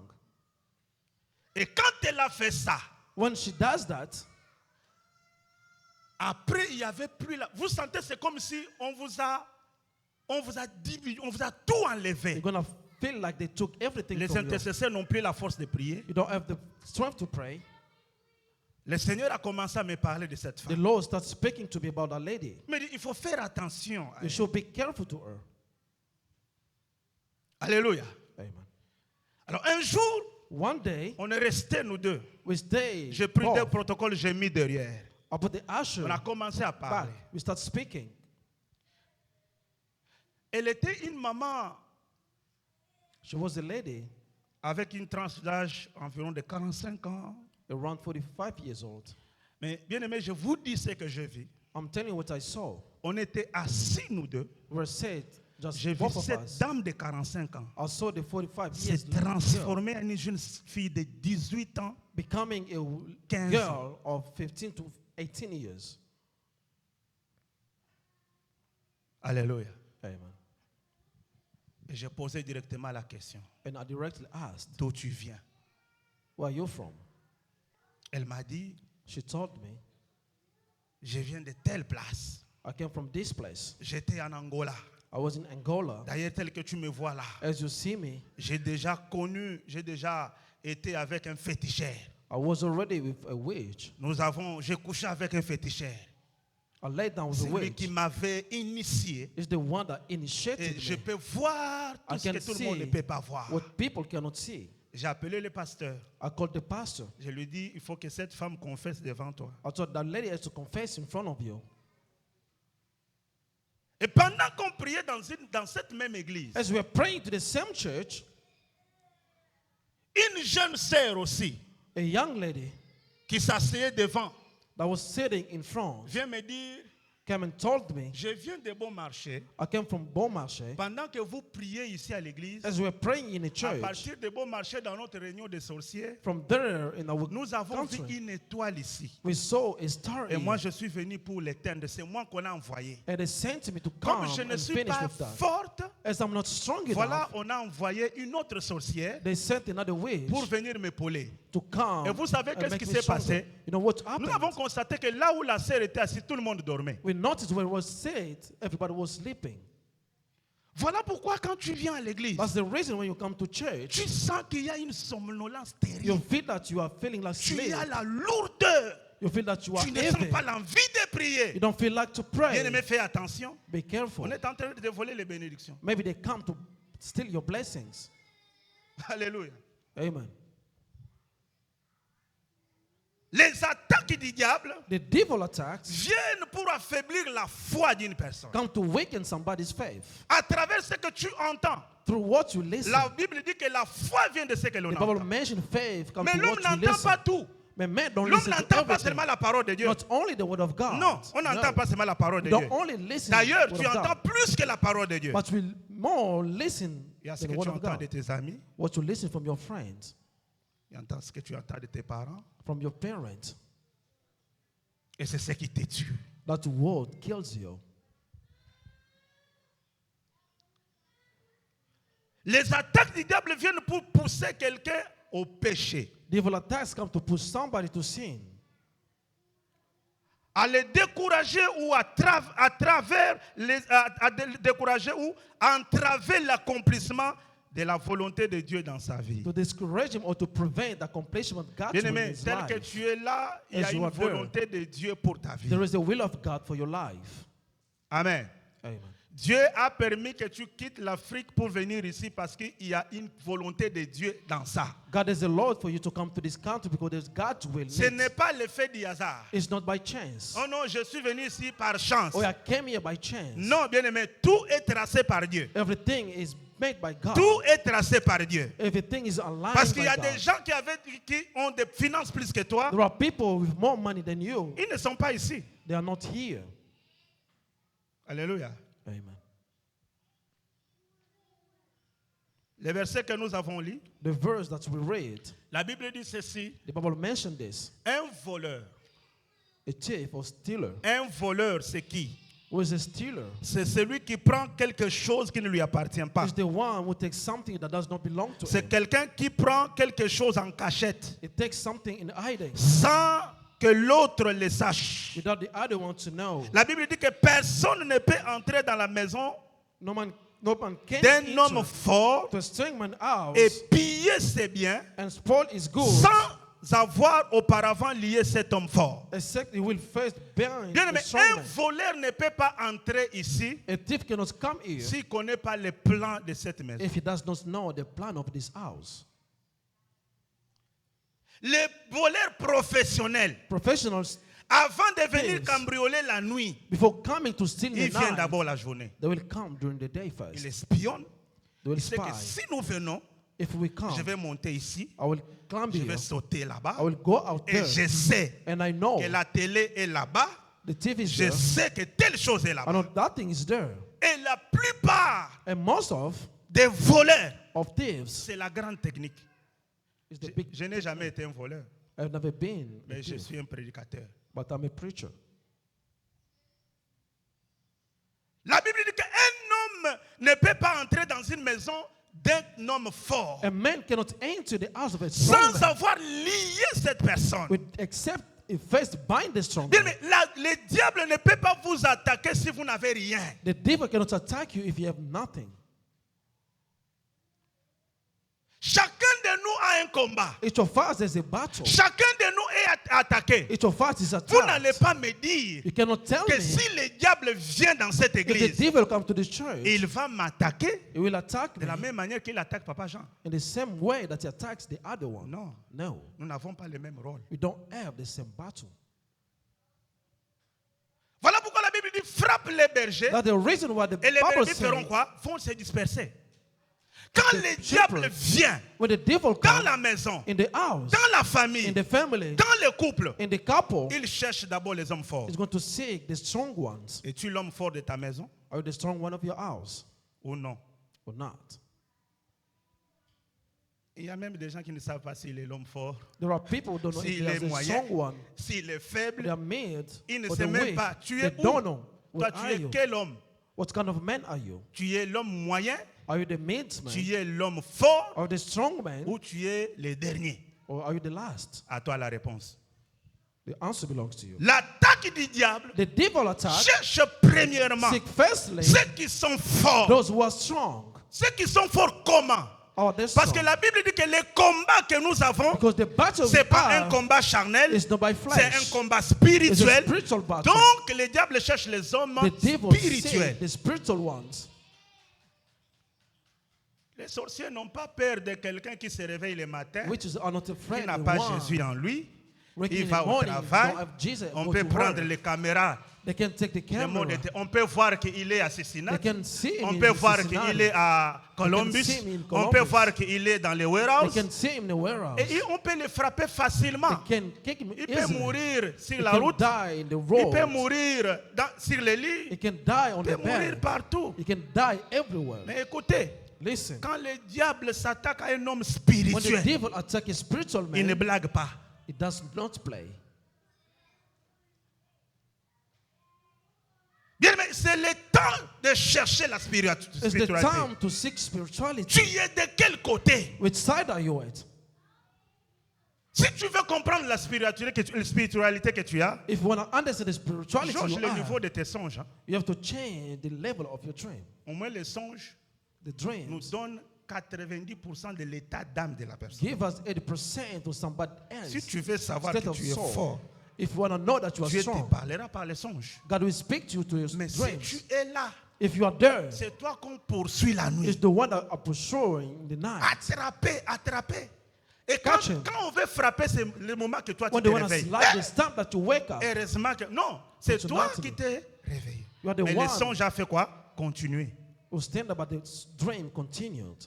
Et quand elle a fait ça,
When she does that,
après il y avait plus la... Vous sentez, c'est comme si on vous a divisé, on vous a tout enlevé.
you're going to feel like they took everything
Les
from you.
intercesseurs n'ont plus la force de prier.
You don't have the strength to pray.
Le Seigneur a commencé à me parler de cette
The
femme.
Lord starts speaking to me about that lady.
Il me dit, il faut faire attention. à
You
elle.
should be careful to her.
Alléluia.
Amen.
Alors un jour,
One day,
on est restés nous deux.
we stayed.
J'ai pris des
both.
protocoles, j'ai mis derrière.
I put the usher
On a commencé à
back.
parler.
We start speaking.
Elle était une maman
She was a lady
avec une tranche d'âge environ de 45 ans.
around 45 years old.
Mais bien aimé, je vous dis ce que je vis.
I'm telling you what I saw.
On était assis nous deux.
We were said, just
J'ai vu
both of
cette
us.
dame de 45 ans
I saw the 45
s'est
years girl
transformée en une jeune fille de 18 ans.
becoming a
15
girl of 15 to 18 years.
Alléluia.
Amen.
Et j'ai posé directement la question.
And I directly asked,
D'où tu viens?
where are you from?
Elle m'a dit,
She told me,
je viens de telle place.
I came from this place.
J'étais en Angola.
I was in Angola.
D'ailleurs, tel que tu me vois là,
As you see me,
j'ai déjà été avec un féticheur.
I was already with a witch.
J'ai couché avec un féticheur.
I laid down with
C'est
a
lui
witch.
qui m'avait initié.
It's the one that
Et
initiated
je
me.
peux voir tout
I
ce
can
que tout le monde ne
see
peut pas voir.
what people cannot see.
J'ai appelé le pasteur.
I called the pastor.
Je lui ai dit, il faut que cette femme confesse devant toi.
I told that lady has to confess in front of you.
Et pendant qu'on priait dans cette même église,
As we were praying to the same church,
une jeune sœur aussi,
a young lady
qui s'asseyait devant,
that was sitting in front
vient me dire,
came and told me,
je viens de Bon Marché.
I came from Bon Marché.
Pendant que vous priez ici à l'église,
As we were praying in a
à
church,
partir de Bon Marché, dans notre réunion des sorciers,
from there in our
nous avons vu
country,
une étoile ici.
we saw a star
Et
in,
moi, je suis venu pour l'éteindre. C'est moi qu'on a envoyé.
and they sent me to come
Comme je ne
and
suis
finish
pas
with that.
forte,
As I'm not strong
voilà,
enough,
on a envoyé une autre sorcière
they sent another witch
pour venir m'épauler.
to come
Et vous savez
and
qu'est-ce
make
qui
me
s'est
stronger.
passé?
You know what
Nous
happened?
avons constaté que là où la sœur était assise, tout le monde dormait.
We noticed when it was said, everybody was sleeping.
Voilà pourquoi quand tu viens à l'église,
That's the reason when you come to church,
tu sens qu'il y a une somnolence
you
terrible.
feel that you are feeling like
Tu
sleep.
as la lourdeur.
You feel that you are
Tu ne sens
heavy.
pas l'envie de prier.
You don't feel like to pray.
Bien-aimé, fais attention.
Be careful.
On est en train de voler les bénédictions.
Maybe they come to steal your blessings.
Alléluia.
Amen.
Les attaques du diable
The devil attacks
viennent pour affaiblir la foi d'une personne.
come to weaken somebody's faith.
À travers ce que tu entends,
Through what you listen.
la Bible dit que la foi vient de ce que l'on
The Bible
entend.
mentions faith comes
Mais
to
l'homme
what you
n'entend
listen.
pas tout.
But men don't
L'homme
listen to
n'entend pas
everything.
seulement la parole de Dieu.
Not only the word of God.
Non, on n'entend pas seulement la parole de
You
Dieu.
don't only listen
D'ailleurs,
to the
tu
word of
entends
God,
plus que la parole de Dieu.
but will more listen
Il y a ce
than
que
the word
tu
of
entends de
God.
tes amis,
What you listen from your friends,
il y a ce que tu entends de tes parents,
from your parents.
et c'est ce qui te tue.
That word kills you.
Les attaques du diable viennent pour pousser quelqu'un au péché,
Devil attacks come to push somebody to sin,
à le décourager ou à décourager ou à entraver l'accomplissement de la volonté de Dieu dans sa vie.
to discourage him or to prevent the completion of God's will in
Bien-aimé,
his
tel que
life.
tu es là, il y a
As you
une
are there,
volonté de Dieu pour ta vie.
There is the will of God for your life.
Amen.
Amen.
Dieu a permis que tu quittes l'Afrique pour venir ici parce qu'il y a une volonté de Dieu dans ça.
God is the Lord for you to come to this country because there's God's will. in
Ce
it.
n'est pas l'effet du hasard.
It's not by chance.
Oh non, je suis venu ici par chance.
Oh, I came here by chance.
Non, bien-aimé, tout est tracé par Dieu.
Everything is made by God.
Tout est tracé par Dieu.
Everything is aligned
Parce qu'il
by
y a
God.
des gens qui ont des finances plus que toi.
There are people with more money than you.
Ils ne sont pas ici.
They are not here.
Alléluia.
Amen.
Le verset que nous avons lu,
The verse that we read,
la Bible dit ceci,
the Bible mentioned this.
un voleur.
A thief or stealer.
Un voleur, c'est qui?
Who is a stealer?
C'est celui qui prend quelque chose qui ne lui appartient pas.
It's the one who takes something that does not belong to
C'est
him.
quelqu'un qui prend quelque chose en cachette
It takes something in hiding
sans que l'autre le sache.
without the other one to know.
La Bible dit que personne ne peut entrer dans la maison
No man can
d'un homme
enter
fort
to a strong man's house
et piller ses biens
and spoil his goods
sans avoir auparavant lié cet homme fort.
except he will first bind
Bien
the
aimé,
strong
un
man.
voleur ne peut pas entrer ici
A thief cannot come here
s'il ne connaît pas les plans de cette maison.
if he does not know the plan of this house.
Les voleurs professionnels,
Professionals,
avant de venir
Yes.
cambrioler la nuit,
before coming to steal in
ils
the
viennent
night,
d'abord la journée.
they will come during the day
Ils
first.
espionnent.
They will
Ils savent que
spy.
si nous venons,
If we come,
je vais monter ici,
I will climb
je
here.
vais sauter là-bas,
I will go out
et
there.
je sais
And I know
que la télé est là-bas,
the thief is
je
there.
sais que telle chose est
I
là-bas.
know that thing is there.
Et la plupart
And most of
des voleurs,
thieves
c'est la grande technique.
is the big.
Je n'ai jamais été un voleur,
I've never been a
mais je
thief,
suis un prédicateur.
but I'm a preacher.
La Bible dit qu'un homme ne peut pas entrer dans une maison d'un homme fort
A man cannot enter the house of a strong
sans
man
avoir lié cette personne.
except he first bind the strong
Bien,
man.
mais le diable ne peut pas vous attaquer si vous n'avez rien.
The devil cannot attack you if you have nothing.
Chacun de nous a un combat.
Each of us is a battle.
Chacun de nous est attaqué.
Each of us is
Vous n'allez
attacked.
pas me dire
You cannot tell
que
me
si le diable vient dans cette
if the
église,
devil come to this church,
il va m'attaquer
he will attack
de la
me
même manière qu'il attaque Papa Jean.
in the same way that he attacks the other one.
Non,
No,
nous n'avons pas le même rôle.
we don't have the same battle.
Voilà pourquoi la Bible dit frappe les bergers
That's the reason why the
et les
Bible
bergers feront
says
quoi? Vont se disperser. Quand
The
le diable
children,
vient
when the devil
dans
comes
la maison,
in the house,
dans la famille,
in the family,
dans le couple,
in the couple,
il cherche d'abord les hommes forts.
is going to seek the strong ones.
Es-tu l'homme fort de ta maison
Are you the strong one of your house
ou non?
or not?
Il y a même des gens qui ne savent pas s'il est l'homme fort,
There are people who don't know if
s'il
they
est
are the
moyen,
strong one,
s'il est
or
faible.
they are made,
Il ne
or
sait
the
même
weak.
pas. Tu
They
es
don't
où?
know.
Toi,
What
tu
are
es
you?
quel homme?
What kind of man are you?
Tu es l'homme moyen,
Are you the midman?
tu es l'homme fort
Are you the strong man?
ou tu es le dernier?
Or are you the last?
À toi la réponse.
The answer belongs to you.
L'attaque du diable
The devil attack
cherche premièrement
seek firstly
ceux qui sont forts.
those who are strong.
Ceux qui sont forts comment?
Are they
Parce
strong?
que la Bible dit que le combat que nous avons,
Because the battle
c'est
we
pas un
have
combat charnel,
is not by
c'est un
flesh.
combat
It's a
spirituel.
spiritual battle.
Donc le diable cherche les hommes
The devil
spirituels.
seek the spiritual ones.
Les sorciers n'ont pas peur de quelqu'un qui se réveille le matin,
Which are not
qui
afraid
n'a
of
pas
one.
Jésus en lui.
Waking
Il
in
va
the
au
morning,
travail.
don't have Jesus,
On
go
peut
to
prendre
work.
les caméras.
They can take the
Le monde
camera.
était- On peut voir qu'il est assassinat.
They can see him
On
in
peut
the
voir
Cincinnati.
qu'il est à Columbus.
see him in
On peut
Columbus.
voir qu'il est dans les
They
warehouses.
can see him in the warehouse.
Et on peut le frapper facilement.
They can kick him
Il peut
easily.
mourir sur
He
la
can
route.
die in the
Il peut
road.
mourir sur les lits.
He can die on
Il
the
peut mourir
bed.
partout.
He can die everywhere.
Mais écoutez,
Listen,
quand le diable s'attaque à un homme
when the
spirituel,
devil attacks a spiritual
il ne
man,
blague pas.
he does not play.
Bien, mais c'est le temps de chercher la
It's the
spiritualité.
time to seek
Tu
spirituality.
es de quel côté?
Which side are you at?
Si tu veux comprendre la spiritualité que tu as,
If you want to understand the spirituality
change
you
le niveau
are,
de tes songes. Hein.
you have to change the level of your dream.
Au moins, les songes
The
nous
dreams
donnent 90% de l'état d'âme de la personne.
give us 80% to somebody else.
Si tu veux savoir
State
que
of
tu es
soul.
fort,
If you want to know that you are
Dieu te
strong,
parlera par les songes.
God will speak to you to your
Mais si
dreams.
tu es là,
If you are there,
c'est toi qu'on poursuit la nuit.
it's the one that are pursuing the night.
Attraper, attraper. Et quand,
Catch him.
quand on veut frapper, c'est le moment que toi tu
When
te
they want to
réveilles.
slide the stamp that you wake up,
Heureusement que non, c'est
It's
toi
not
qui
me.
t'es réveillé.
You are the
Mais le
one.
songe a fait quoi? Continuer.
will stand up, but the dream continued.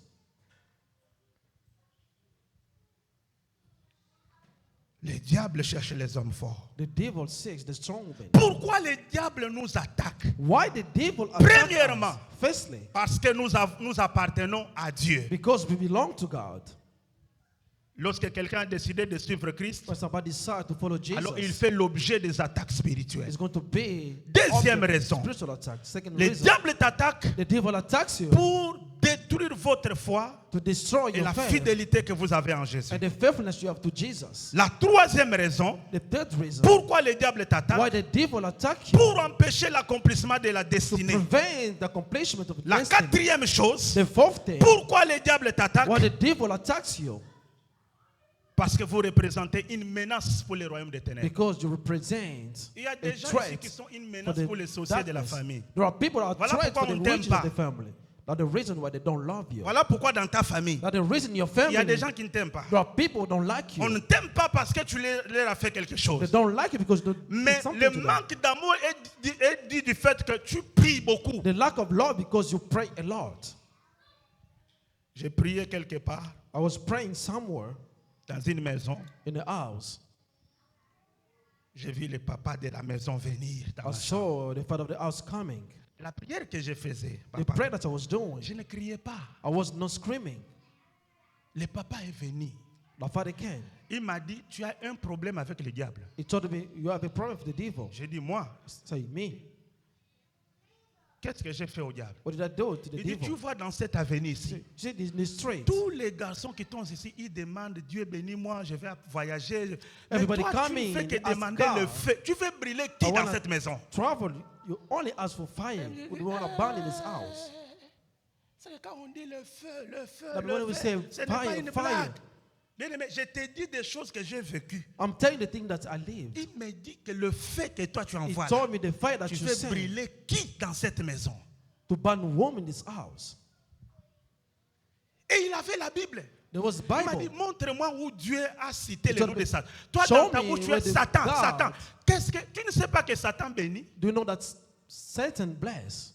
Le diable cherche les hommes forts.
The devil seeks the strong men.
Pourquoi le diable nous attaque?
Why the devil attacks
Premièrement,
us? Firstly,
parce que nous appartenons à Dieu.
because we belong to God.
Lorsque quelqu'un a décidé de suivre Christ,
When somebody decides to follow Jesus,
alors il fait l'objet des attaques spirituelles.
it's going to be
Deuxième
object of
raison.
spiritual attack. Second
Le
reason,
diable t'attaque
the devil attacks you
pour détruire votre foi
to destroy
et
your
la
faith
fidélité que vous avez en Jésus.
and the faithfulness you have to Jesus.
La troisième raison,
The third reason
pourquoi le diable
why
t'attaque,
the devil attacks you,
pour empêcher l'accomplissement de la
to
destinée.
prevent the accomplishment of
La
destiny.
quatrième chose,
The fourth thing,
pourquoi le diable t'attaque,
why the devil attacks you,
parce que vous représentez une menace pour le royaume des ténèbres.
because you represent
Il y a
a
des gens ici
threat
qui sont une
for
menace
the
pour les sociétés de la
darkness.
famille.
There are people that are
Voilà
threats
pourquoi
for the
on t'aime
riches
pas.
of the family. That's the reason why they don't love you.
Voilà pourquoi dans ta famille,
That's the reason in your
il y a
family,
des gens qui ne t'aiment pas.
there are people who don't like
On ne
you.
t'aime pas parce que tu leur as fait quelque
They
chose.
don't like you because they
Mais
did something
le
to them.
manque d'amour est dû du fait que tu pries beaucoup.
The lack of love because you pray a lot.
J'ai prié quelque part
I was praying somewhere
dans une maison.
in the house.
J'ai vu le papa de la maison venir dans
I
ma chambre.
saw the father of the house coming.
La prière que je faisais,
The
papa,
prayer that I was doing,
je ne criais pas.
I was not screaming.
Le papa est venu.
My father came.
Il m'a dit, tu as un problème avec le diable.
He told me, you have a problem with the devil.
J'ai dit, moi,
Say, me.
qu'est-ce que j'ai fait au diable?
What did I do to the
Il dit, tu
devil?
vois dans cette avenue ici,
See, in the street,
tous les garçons qui tombent ici, ils demandent, Dieu bénis-moi, je vais voyager. Mais
Everybody
toi, tu ne
coming,
fais que
ask
demander
God.
le feu. Tu veux brûler qui
I
dans
wanna
cette maison?
travel, you only ask for fire. We don't want to burn in this house.
C'est que quand on dit le feu,
That when we say
ce n'est pas
fire,
une
fire.
blague. Bien-aimé, je te dis des choses que j'ai vécues.
I'm telling you the thing that I lived.
Il me dit que le feu que toi tu
He
envoies, là,
told me the fire that
tu
you
veux
send
brûler qui dans cette maison?
to burn warm in this house.
Et il avait la Bible.
There was
Il m'a dit,
Bible.
montre-moi où Dieu a cité
He
le
told
nom
me,
de Satan. Toi,
show
dans ta
me
bouche, tu es
where the
Satan,
God-
Satan. Qu'est-ce que tu ne sais pas que Satan bénit?
Do you know that Satan bless?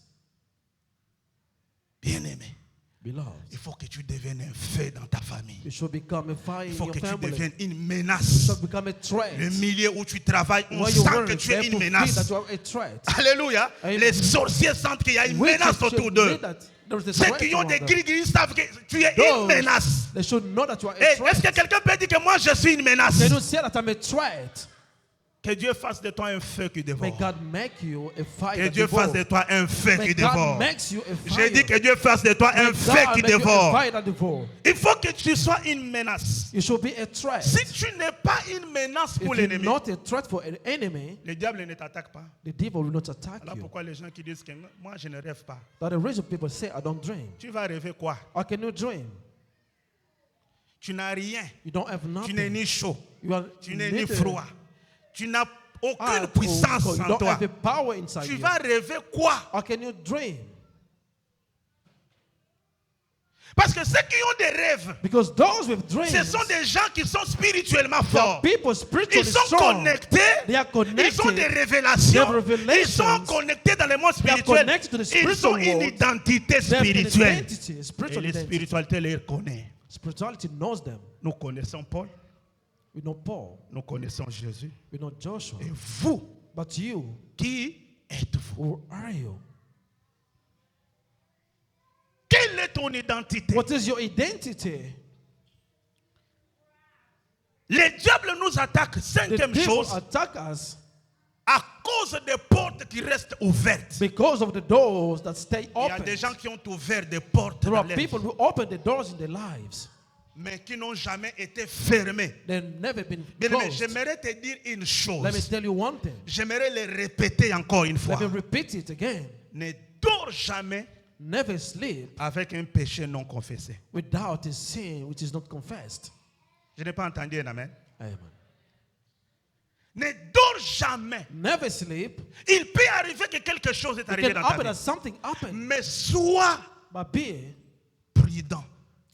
Bien-aimé,
Beloved,
il faut que tu deviennes un feu dans ta famille.
you should become a fire
Il
in
faut
your
que tu
family.
deviennes une
You
menace.
should become a threat.
Le milieu où tu travailles, on
Where you
sent
work,
que tu es
people
une
feel
menace.
that you are a threat.
Alléluia.
Amen.
Les sorciers sentent qu'il y a une
Witches
menace
should
autour
know
d'eux.
that there is a
Ceux
threat
qui ont
around
des
them.
gris-gris savent que tu es
Those,
une menace.
they should know that you are a
Et est-ce que
threat.
quelqu'un peut dire que moi je suis une menace?
They don't say that I'm a threat.
Que Dieu fasse de toi un feu qui
May
dévore.
God make you a fire
Que
that
Dieu fasse de
devours.
toi un feu
May
qui
God
dévore.
makes you a fire.
J'ai dit que Dieu fasse de toi un
May
feu
God
qui
make you a
dévore.
fire that devours.
Il faut que tu sois une menace.
You should be a threat.
Si tu n'es pas une menace pour
If you're
l'ennemi,
not a threat for an enemy,
le diable ne t'attaque pas.
the devil will not attack
Voilà
you.
pourquoi les gens qui disent que moi je ne rêve pas.
That's the reason people say, I don't dream.
Tu vas rêver quoi?
How can you dream?
Tu n'as rien.
You don't have
Tu n'es
nothing.
ni chaud.
You are
Tu n'es ni
neither
froid. Tu n'as aucune
hot or
puissance
cold. You
en
don't
toi.
have a power inside
Tu
you.
vas rêver quoi?
How can you dream?
Parce que ceux qui ont des rêves,
Because those with dreams,
ce sont des gens qui sont spirituellement
they are
forts.
people spiritually
Ils sont
strong.
connectés.
They are connected.
Ils ont des révélations.
They have revelations.
Ils sont connectés dans le monde
They are
spirituel.
connected to the
Ils
spiritual
ont une
world.
identité
They have an
spirituelle.
identity,
Et
spiritual
la
identity.
spiritualité les connaît.
Spirituality knows them.
Nous connaissons Paul.
We know Paul.
Nous connaissons Jésus.
We know Joshua.
Et vous,
But you,
qui êtes-vous?
who are you?
Quelle est ton identité?
What is your identity?
Le diable nous attaque.
The
Cinquième
devil
chose,
attack us
à cause des portes qui restent ouvertes.
because of the doors that stay
Il y a
open.
des gens qui ont ouvert des portes
There
dans
are
leur
people
vie,
who open the doors in their lives.
mais qui n'ont jamais été fermées.
They've never been
Bien-aimé,
closed.
j'aimerais te dire une
Let me
chose.
tell you one thing.
J'aimerais le répéter encore une fois.
Let me repeat it again.
Ne dors jamais
Never sleep
avec un péché non confessé.
without a sin which is not confessed.
Je n'ai pas entendu un amen.
Amen.
Ne dors jamais.
Never sleep.
Il peut arriver que quelque chose est
It
arrivé
can
dans ta
happen that
vie.
something happened.
Mais sois
But be
prudent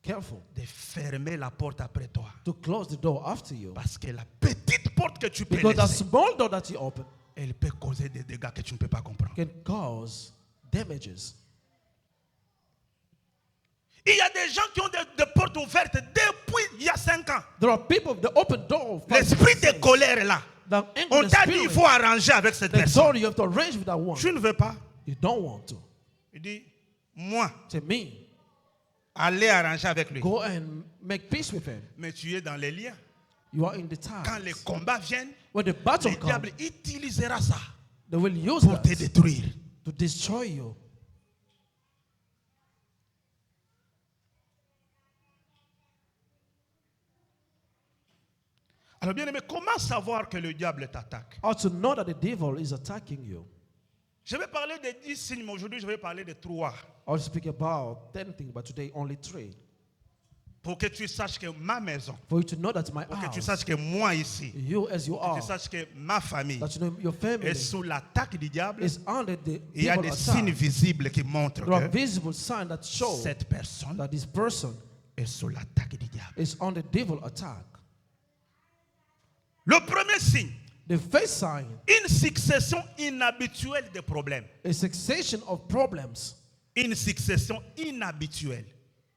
careful
de fermer la porte après toi.
to close the door after you.
Parce que la petite porte que tu peux
Because that
laisser,
small door that you open
elle peut causer des dégâts que tu ne peux pas comprendre.
can cause damages.
Il y a des gens qui ont des portes ouvertes depuis il y a 5 ans.
There are people, the open door.
L'esprit de colère est là. On t'a dit il faut arranger avec cette
They
personne.
told you you have to arrange with that one.
Tu ne veux pas.
You don't want to.
Il dit, moi,
To me,
allez arranger avec lui.
go and make peace with him.
Mais tu es dans les liens.
You are in the
Quand
time.
les combats viennent,
When the battle
le
comes,
diable utilisera ça
they will use
pour te
that
détruire.
to destroy you.
Alors bien aimé, comment savoir que le diable t'attaque?
Or to know that the devil is attacking you.
Je vais parler de 10 signes, mais aujourd'hui je vais parler de 3.
I'll speak about 10 things, but today only 3.
Pour que tu saches que ma maison,
For you to know that my
pour que tu
house,
saches que moi ici,
you as you
que
are,
tu saches que ma famille
that you know your family
est sous l'attaque du diable.
is under the
Il y a
devil
des signes
attack.
visibles qui montrent
There are
que
visible signs that show
cette personne
that this person
est sous l'attaque du diable.
is under devil attack.
Le premier signe,
The first sign
une succession inhabituelle de problèmes.
is succession of problems.
Une succession inhabituelle.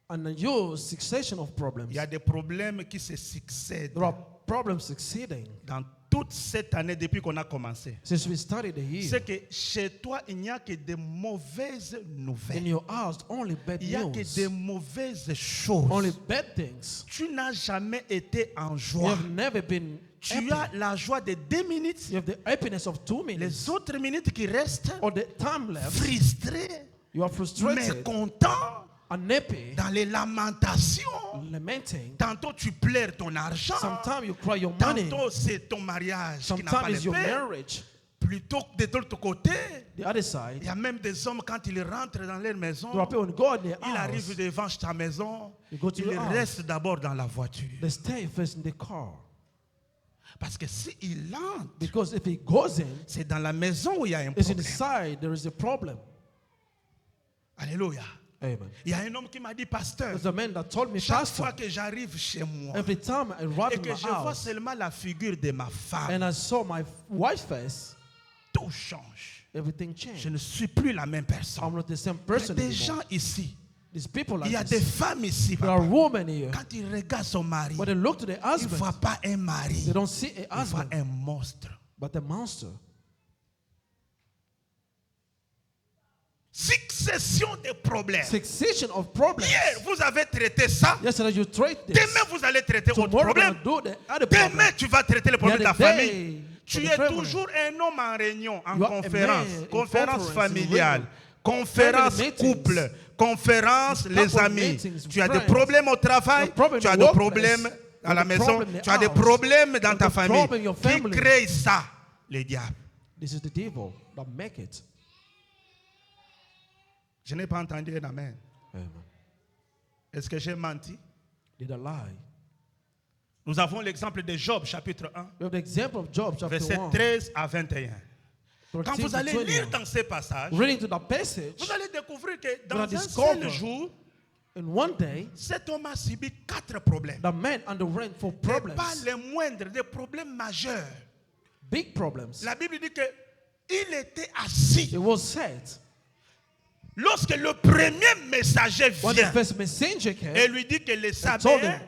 And a huge succession of problems.
Il y a des problèmes qui se succèdent
There are problems succeeding.
dans toute cette année depuis qu'on a commencé.
Since we started the year,
C'est que chez toi, il n'y a que de mauvaises
in
nouvelles.
your house, only bad
Il n'y a que
news,
de mauvaises choses.
only bad things.
Tu n'as jamais été en
You
joie.
have never been
Tu
happy.
as la joie de 2 minutes.
You have the happiness of 2 minutes.
Les autres minutes qui restent,
Or the time left,
frustré,
you are frustrated,
mécontent,
unhappy,
dans les lamentations.
lamenting.
Tantôt tu pleures ton argent.
Sometimes you cry your money.
Tantôt c'est ton mariage qui n'a pas
Sometimes
le
it's your
paix.
marriage.
Plutôt que de l'autre côté,
The other side,
il y a même des hommes quand ils rentrent dans leur maison,
there are people when go in their
ils arrivent
house,
devant ta maison,
You go to
ils
your house.
restent d'abord dans la voiture.
they stay first in the car.
Parce que s'ils entrent,
Because if he goes in,
c'est dans la maison où il y a un
it's
problème.
inside, there is a problem.
Alléluia.
Amen.
Il y a un homme qui m'a dit, pasteur,
There's a man that told me,
chaque
Pastor,
fois que j'arrive chez moi
every time I arrive
et
in
que
my
je vois
house
seulement la figure de ma femme,
and I saw my wife's face,
tout change.
everything
Je
changed.
ne suis plus la même
I'm
personne.
not the same
Il y a
person
des
anymore.
gens ici,
These people
il
like
y a des
this.
femmes ici,
There are
papa.
women here.
Quand ils regardent son mari,
When they look to their
il ne voit
husband,
pas un mari,
they don't see a
il voit
husband,
un monstre.
but a monster.
Succession de problèmes.
Succession of problems.
Hier, vous avez traité ça.
Yesterday you tried this.
Demain, vous allez traiter votre
Tomorrow
problème.
we're gonna do the other problem.
Demain, tu vas traiter le problème de ta
The other
famille.
day,
Tu
for the
es
family.
toujours un homme en réunion, en
You are a
conférence,
man in
conférence
conference,
familiale,
in
conférence
family meetings,
couple, conférence les
couple
amis.
meetings,
Tu as des
friends.
problèmes au travail,
You have problem
tu
in
as
the
des
workplace,
problèmes à la
you have
maison,
problem in the
tu as des
house,
problèmes dans
you have
ta
the
famille.
problem in your
Qui
family.
crée ça? Le diable.
This is the devil that make it.
Je n'ai pas entendu un amen.
Amen.
Est-ce que j'ai menti?
Did I lie?
Nous avons l'exemple de Job, chapitre 1,
We have the example of Job chapter
versets
1.
13 à 21. Quand
13
vous
to
allez
21.
lire dans ces passages,
Reading to the passage,
vous allez découvrir que dans
gonna
un
discover
seul jour,
in one day,
cet homme a subi 4 problèmes.
the man underwent 4
Et pas
problems,
les moindres, des problèmes majeurs.
big problems.
La Bible dit que il était assis.
It was said,
Lorsque le premier messager
when the
vient
first messenger came,
et lui dit que
told him.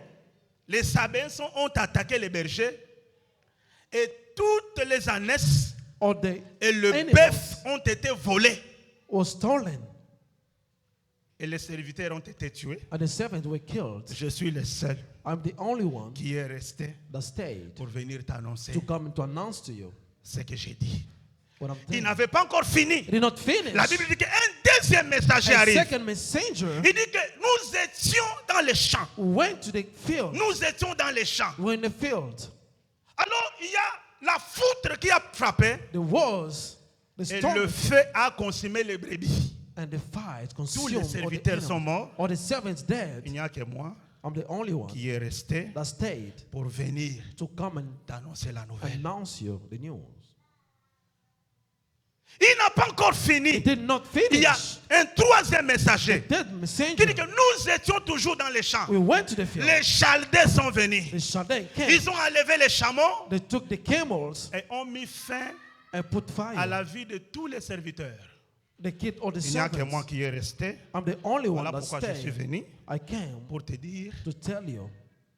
les Sabins ont attaqué les bergers et toutes les ânesses
or the
et le
animals
bœuf ont été volés
was stolen,
et les serviteurs ont été tués.
and the servants were killed.
Je suis le seul
I'm the only one
qui est resté
that stayed
pour venir t'annoncer
to come to announce to you
ce que j'ai dit.
what I'm
Il
telling you.
n'avait pas encore fini.
He did not finish.
La Bible dit qu'un deuxième messager
A
arrive.
second messenger
Il dit que nous étions dans les champs.
went to the field.
Nous étions dans les champs.
We're in the field.
Alors il y a la foudre qui a frappé
There was the
et
storm,
le feu a consumé les brebis.
and the fire
Tous
consumed
les
all the
serviteurs sont
animals.
morts.
All the servants dead.
Il n'y a que moi
I'm the only one
qui est resté
that stayed
pour venir
to come and
t'annoncer la nouvelle.
announce you the news.
Il n'a pas encore
He
fini.
did not
Il y a
finish.
un troisième messager
That
qui dit
messenger,
que nous étions toujours dans les champs.
we went to the field.
Les Chaldais sont venus.
The Shaddai came.
Ils ont enlevé les chameaux
They took the camels
et ont mis fin
and put
à
fire
la vie de tous les serviteurs.
They killed all the
Il n'y a que moi
servants.
qui est resté.
I'm the only one
Voilà
that
pourquoi je suis
stayed.
venu
I came
pour te dire
to tell you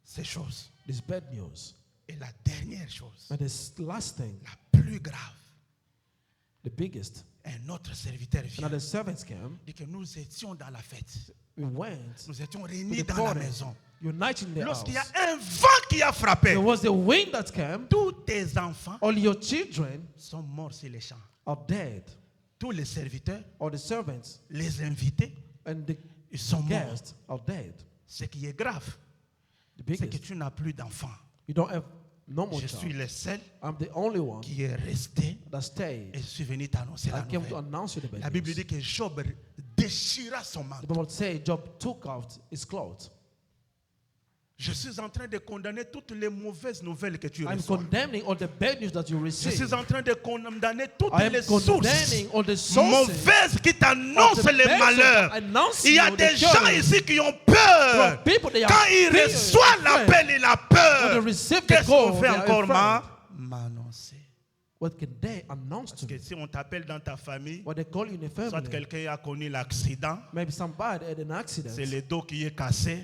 ces choses.
this bad news.
Et la dernière chose,
And this last thing,
la plus grave,
the biggest.
un autre serviteur vient.
Another servants came.
Dit que nous étions dans la fête.
We went
Nous étions
to
réunis
the
dans la
party,
maison.
united in the house.
Lorsqu'il y a un vent qui a frappé,
There was the wind that came.
tous tes enfants
All your children
sont morts sur les champs.
are dead.
Tous les serviteurs,
All the servants
les invités,
and the
ils sont morts.
guests are dead.
Ce qui est grave,
The
c'est que
biggest.
tu n'as plus d'enfants.
You don't have no more
Je suis
child.
le seul
I'm the only one
qui est resté
that stayed.
et je suis venu t'annoncer
I
la
came to
nouvelle.
announce you the
La
bad
Bible
news.
dit que Job déchira son
The
manteau.
Bible says Job took out his clothes.
Je suis en train de condamner toutes les mauvaises nouvelles que tu
I'm
reçois.
condemning all the bad news that you
Je
receive.
suis en train de condamner toutes
I am
les sources
condemning all the sources
mauvaises qui
of
t'annoncent
the
les
bad
malheurs.
that announce
Il y a
you
des
the
gens
curse.
ici qui ont
There
peur.
are people, they are
Quand ils
fear,
reçoivent l'appel, il a
When
peur.
they receive the
Qu'est-ce qu'on
call,
fait
they are
encore
afraid.
m'annoncer?
What can they announce
Parce
to
que
me?
si on t'appelle dans ta famille,
What they call you in a
soit
family.
quelqu'un a connu l'accident,
Maybe somebody had an accident.
c'est le dos qui est cassé,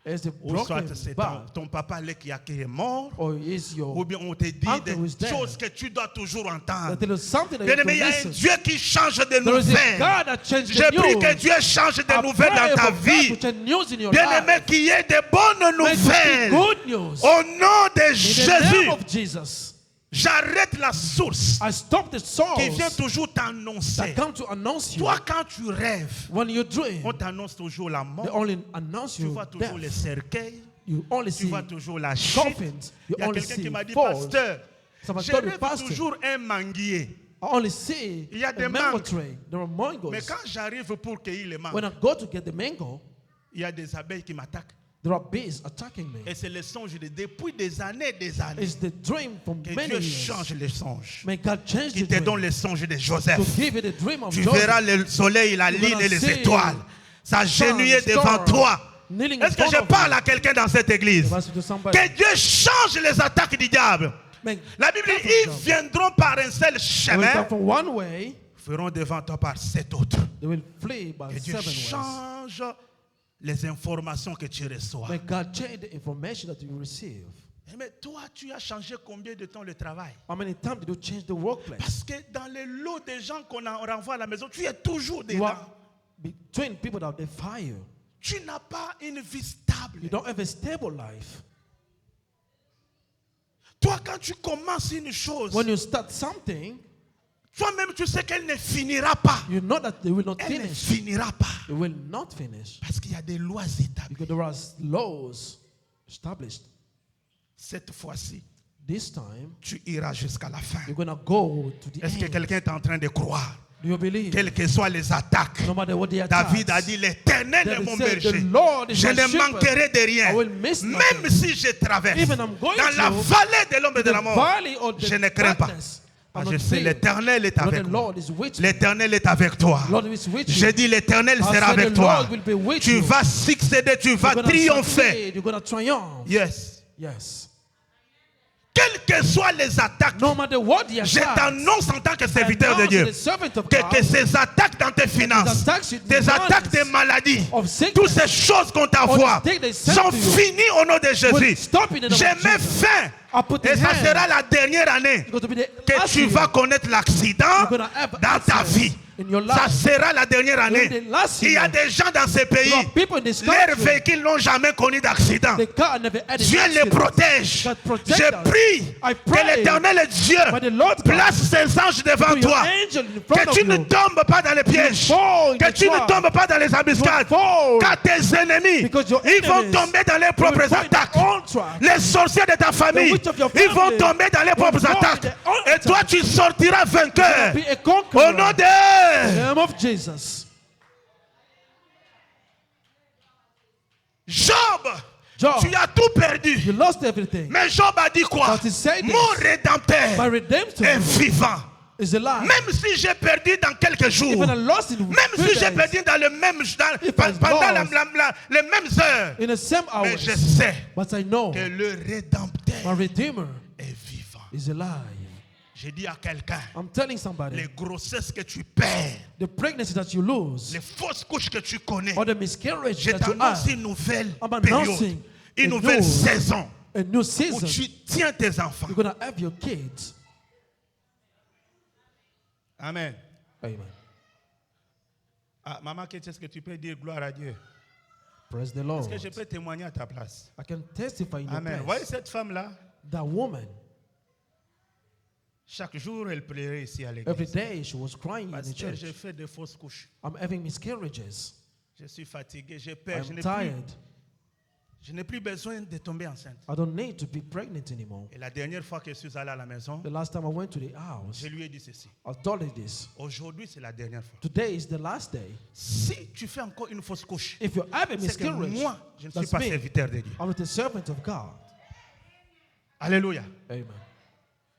It's the
ou soit
broken
c'est
back.
ton papa là qui est mort,
Or is
ou
your
bien on te dit
uncle
des
who is dead.
choses que tu dois toujours entendre.
that there is something that you
Bien-aimé, il y a
have
un
to listen.
Dieu qui change de
There is a
nouvelles.
God that changed
J'ai
the
pris
news.
que Dieu change de
I
nouvelles
pray
dans ta
for God
vie.
to change news in your
Bien-aimé,
life.
qu'il y ait de bonnes
May it be
nouvelles.
good news.
Au nom de
In the
Jésus,
name of Jesus,
j'arrête la source
I stop the
qui vient
source
toujours t'annoncer.
that come to announce you.
Toi, quand tu rêves,
When you dream,
on t'annonce toujours la
they
mort.
only announce
Tu
you
vois toujours les
death.
cercueils.
You only
Tu
see
vois toujours la chute.
coffins. You
Il y a
only
quelqu'un qui
see
m'a dit,
falls.
pasteur,
Somebody
je
told me,
rêve
pastor,
toujours un manguier.
I only see
Il y a des
a mango
mangues.
tray. There are mangoes.
Mais quand j'arrive pour cueillir les
When
mangues,
I go to get the mango,
il y a des abeilles qui m'attaquent.
there are bees attacking me.
Et c'est le songe depuis des années
It's the dream from
que
many
Dieu
years.
change les songes.
May God change
Qui
the
te
dream
donne les songes de
to
Joseph.
give you the dream of
Tu
Joseph.
verras le soleil, la
You're
lune
gonna
et les
see
étoiles s'agenouiller
sun,
devant
star,
toi.
kneeling in
Est-ce que
front
je
of
parle
you.
à quelqu'un dans cette église?
Pass it to somebody.
Que Dieu change les attaques du diable.
May
La Bible dit,
God
ils
come.
viendront par un seul
They will
chemin,
come from one way,
feront devant toi par sept autres.
they will flee by
Que Dieu
7 ways.
change les informations que tu reçois.
May God change the information that you receive.
Mais toi, tu as changé combien de temps le travail?
How many times did you change the workplace?
Parce que dans les lots des gens qu'on renvoie à la maison, tu es toujours
You
dedans.
are between people that they fire.
Tu n'as pas une vie stable.
You don't have a stable life.
Toi, quand tu commences une chose,
When you start something,
toi-même, tu sais qu'elle ne finira pas.
you know that they will not
Elle ne
finish.
finira pas.
They will not finish.
Parce qu'il y a des lois établies.
Because there are laws established.
Cette fois-ci,
This time,
tu iras jusqu'à la fin.
you're going to go to the
Est-ce que
end.
quelqu'un est en train de croire?
Do you believe?
Quelles que soient les attaques,
No matter what the attacks,
David a dit, l'Éternel est
David
mon
said,
berger.
"The Lord is
Je
my
ne
shepherd.
manquerai de rien.
I will miss
Même
nothing.
si je traverse
Even I'm going
dans la
through
vallée de l'ombre de
the
la mort,
valley of the
je ne crains pas.
darkness,
Parce
I'm
que je
not
sais,
feared.
l'Éternel est
Because
avec
the
moi.
Lord is with you.
L'Éternel est avec toi.
Lord is with you.
J'ai dit, l'Éternel
I
sera
said
avec
the
toi.
Lord will be with
Tu
you.
vas succéder, tu vas
You're gonna
triompher.
succeed. You're going to triumph.
Yes.
Yes.
Quelles que soient les attaques,
No matter what the
je
attacks,
t'annonce en tant que serviteur de
announce
Dieu
to the servant of
que
God,
ces attaques dans tes finances,
attacks in
tes attaques
finances,
de maladies,
of sickness,
toutes ces choses qu'on t'envoie
all the things they send
sont
to you
finies au nom de
will
Jésus.
stop in the name
Je
of
mets
Jesus.
fin.
I put
Et
the
ça
hand.
sera la dernière année
It's going to be the
que
last
tu
year.
vas connaître l'accident
You're gonna have
dans ta
accidents
vie.
in your
Ça
life.
sera la dernière année.
the last
Il y a
year.
des gens dans ces pays,
There are people in this
leurs
country,
véhicules n'ont jamais connu d'accident.
the car never had an
Dieu les
accident.
protège.
God protect
Je
us.
prie
I
que
pray
l'Éternel Dieu
by the Lord God,
place ses anges devant
to your
toi.
angel in front
Que
of
tu ne
you.
tombes pas dans les pièges.
fall in
Que
the
tu ne
trap.
tombes pas dans les embuscades.
fall.
Car tes ennemis,
Because your
ils vont
enemies
tomber dans leurs propres
will fall in their
attaques.
own trap.
Les sorciers de ta famille,
witch of your
ils vont
family
tomber dans leurs propres
fall in
attaques.
their own
Et toi, tu sortiras vainqueur.
Be a
Au
conqueror.
nom
In the
de
name of Jesus.
Job,
Job,
tu as tout perdu.
you lost everything.
Mais Job a dit quoi?
But he said this.
Mon rédempteur
My
est
redemption
vivant.
is alive.
Même si j'ai perdu dans quelques jours,
Even I lost in
même
few
si j'ai
days,
perdu dans le même
If I
pendant
lost
les mêmes heures,
in the same
mais
hours,
je sais
but I know
que le
my
rédempteur
Redeemer
est vivant.
is alive.
J'ai dit à quelqu'un,
I'm telling somebody,
les grossesses que tu perds,
the pregnancy that you lose,
les fausses couches que tu connais,
or the miscarriage
je
that you
t'annonce
have,
une nouvelle
I'm
période,
announcing
une
a
nouvelle
new-
saison
a new
où
season.
tu tiens tes enfants.
You're going to have your kids.
Amen.
Amen.
Ah, maman, qu'est-ce que tu peux dire? Gloire à Dieu.
Praise the Lord.
Est-ce que je peux témoigner à ta place?
I can testify in your
Amen.
place.
Voyez cette femme-là,
That woman,
chaque jour, elle pleurait ici à
every
l'église.
day she was crying in the
Pasteur,
church.
j'ai fait de fausses couches.
I'm having miscarriages.
Je suis fatigué, j'ai peur.
I'm tired.
Je n'ai plus besoin de tomber enceinte.
I don't need to be pregnant anymore.
Et la dernière fois que je suis allé à la maison,
The last time I went to the house,
je lui ai dit ceci.
I told her this.
Aujourd'hui, c'est la dernière fois.
Today is the last day.
Si tu fais encore une fausse couche,
If you have a
c'est que
miscarriage,
moi, je ne suis
that's
pas
me.
serviteur de Dieu.
I'm not a servant of God.
Alléluia.
Amen.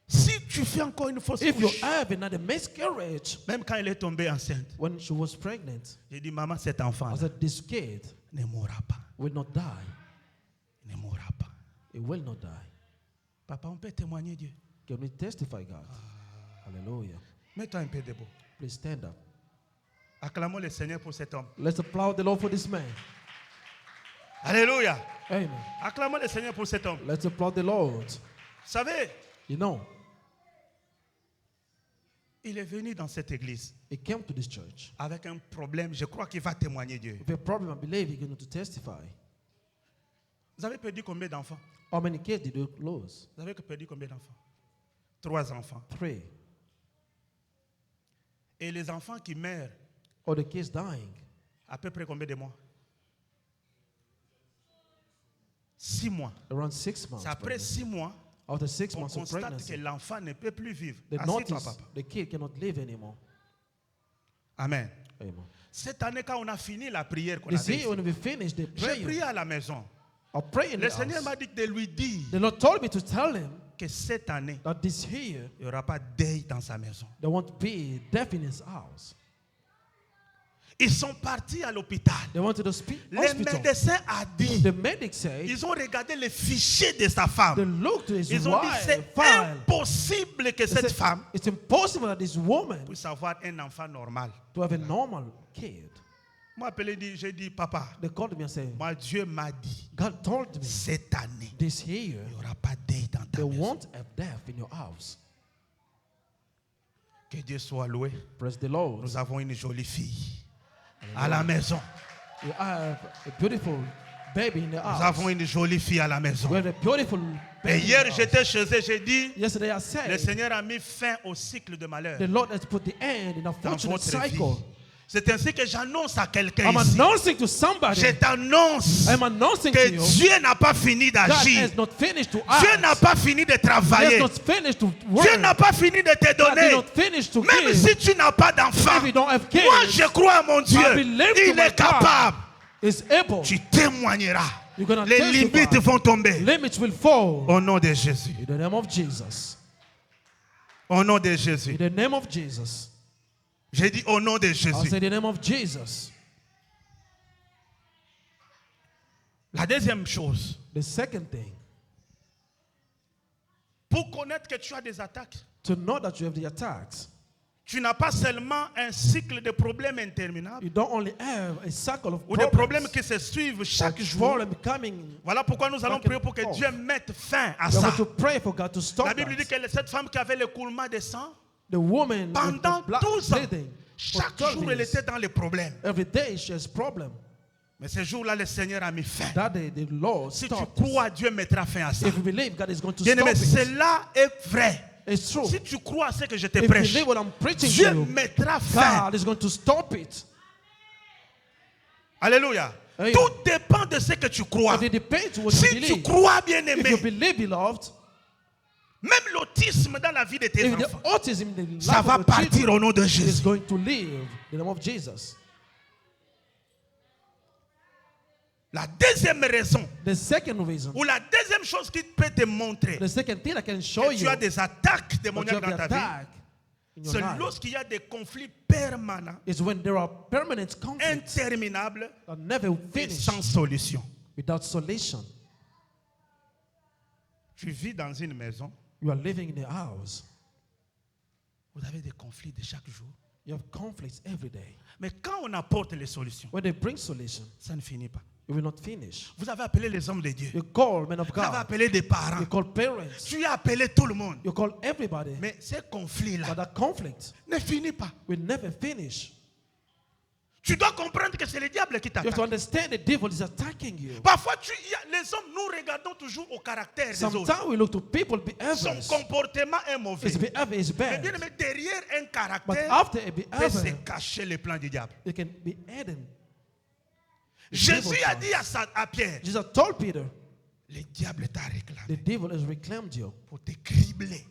Si tu fais encore une fausse
If you
couche,
have another miscarriage,
même quand elle est tombée enceinte,
when she was pregnant,
j'ai dit, maman, cet enfant
I said, this kid
ne mourra pas.
will not die.
Ne mourra pas.
It will not die.
Papa, on peut témoigner Dieu.
Can we testify God? Hallelujah.
Mets-toi un peu debout.
Please stand up.
Acclamons le Seigneur pour cet homme.
Let's applaud the Lord for this man.
Alléluia.
Amen.
Acclamons le Seigneur pour cet homme.
Let's applaud the Lord.
Vous savez,
You know,
il est venu dans cette église
he came to this church
avec un problème. Je crois qu'il va témoigner Dieu.
with a problem. I believe he's going to testify.
Vous avez perdu combien d'enfants?
How many kids did you lose?
Vous avez perdu combien d'enfants? 3 enfants.
3.
Et les enfants qui meurent,
Or the kids dying?
à peu près combien de mois? 6 mois.
Around 6 months.
C'est après
pregnant.
6 mois
After 6
qu'on
months of
constate que
pregnancy,
l'enfant ne peut plus vivre.
they
Assieds-toi,
notice
papa.
the kid cannot live anymore.
Amen.
Amen.
Cette année, quand on a fini la prière qu'on
You
a
see,
fait,
when we finish the
j'ai prié
prayer,
à la maison.
I pray in
Le
the
Seigneur
house.
m'a dit de lui dire
The Lord told me to tell him
que cette année,
that this year,
il n'y aura pas de deuil dans sa maison.
there won't be death in his house.
Ils sont partis à l'hôpital.
They went to the
Les
hospital.
médecins ont dit,
The medic said,
ils ont regardé les fichiers de sa
they
femme.
looked to his
Ils ont dit,
wife
c'est
file.
impossible que
They
cette
said,
femme
it's impossible that this woman
puisse avoir un enfant normal.
to have a normal kid.
Moi, j'ai dit, papa,
They called me and said,
moi, Dieu m'a dit,
God told me
cette année,
this year
il n'y aura pas de deuil dans ta
they
maison.
won't have death in your house.
Que Dieu soit loué.
Praise the Lord.
Nous avons une jolie fille à la maison.
We have a beautiful baby in the
Nous
house.
avons une jolie fille à la
We
maison.
have a beautiful
Et
baby.
hier,
in the house.
j'étais chez eux, j'ai dit,
Yesterday I
le
said,
Seigneur a mis fin au cycle de malheur
the Lord has put the end in a
dans
fortunate
votre vie.
cycle.
C'est ainsi que j'annonce à quelqu'un
I'm
ici.
announcing to somebody,
Je t'annonce
I'm announcing to
que
you,
Dieu n'a pas fini
God
d'agir.
has not finished to
Dieu n'a
act.
pas fini de
He has
travailler.
not finished to work.
Dieu n'a pas fini de te
God did
donner.
not finish to
Même
give.
si tu n'as pas d'enfant,
If you don't have kids,
moi je crois à mon Dieu.
I believe to
Il
my
est capable.
is able.
Tu témoigneras.
You're gonna
Les
testify.
limites vont tomber.
Limits will fall.
Au nom de Jésus.
In the name of Jesus.
Au nom de Jésus.
In the name of Jesus.
J'ai dit au nom de
I
Jésus.
say the name of Jesus.
La deuxième chose,
The second thing,
pour connaître que tu as des attaques,
to know that you have the attacks,
tu n'as pas seulement un cycle de problèmes interminables
you don't only have a cycle of
ou des problèmes
problems,
qui se suivent chaque
but
jour.
problem coming.
Voilà pourquoi nous allons
Back and
prier pour que
forth.
Dieu mette fin à
We
ça.
have to pray for God to stop
La Bible dit
that.
que cette femme qui avait le coulement de sang,
The woman with
pendant
the blood
12 ans,
bleeding, for
chaque
12
jour elle
years,
était dans les problèmes.
every day she has problem.
Mais ce jour-là, le Seigneur a mis fin.
That day the Lord
Si tu
stopped.
crois, Dieu mettra fin à ça.
If you believe God is going to
Bien-aimé,
stop it,
cela est vrai.
it's true.
Si tu crois à ce que je te
If you
prêche,
believe what I'm preaching
Dieu
to you,
mettra fin.
God is going to stop it.
Alléluia.
Amen.
Tout dépend de ce que tu crois.
But it depends what you
Si tu
believe.
crois,
If
bien-aimé,
you believe, beloved,
même l'autisme dans la vie de tes
if the
enfants,
autism in the
ça
life
va
of the
partir
children
au nom de
is
Jésus.
going to live in the name of Jesus.
La deuxième raison,
The second reason,
ou la deuxième chose qui peut te montrer
the second thing I can show
que
you
tu as des attaques
that you
démoniaques
have
dans
the
ta vie,
attack in your
c'est
life
lorsqu'il y a des conflits permanents,
is when there are permanent conflicts
interminables
that never
et
finish
sans solution.
without solution.
Tu vis dans une maison,
You are living in a house.
Vous avez des conflits de chaque jour.
You have conflicts every day.
Mais quand on apporte les solutions,
When they bring solution,
ça ne finit pas.
it will not finish.
Vous avez appelé les hommes de Dieu.
You call men of
Vous avez
God.
appelé des parents.
You call parents.
Tu as appelé tout le monde.
You call everybody.
Mais ces conflits-là
But that conflict
ne finit pas.
will never finish.
Tu dois comprendre que c'est le diable qui
You have to
t'attaque.
understand the devil is attacking you.
Parfois, les hommes, nous regardons toujours au caractère des autres.
Sometimes we look to people
Son
behaviors.
comportement est mauvais.
His behavior is
Mais bien
bad.
aimé, derrière un
But
caractère,
after a
peut se
behavior,
cacher les plans du diable.
it can be hidden.
Jésus a dit à Pierre,
Jesus told Peter,
le diable t'a
the
réclamé
devil has reclaimed you
pour te cribler.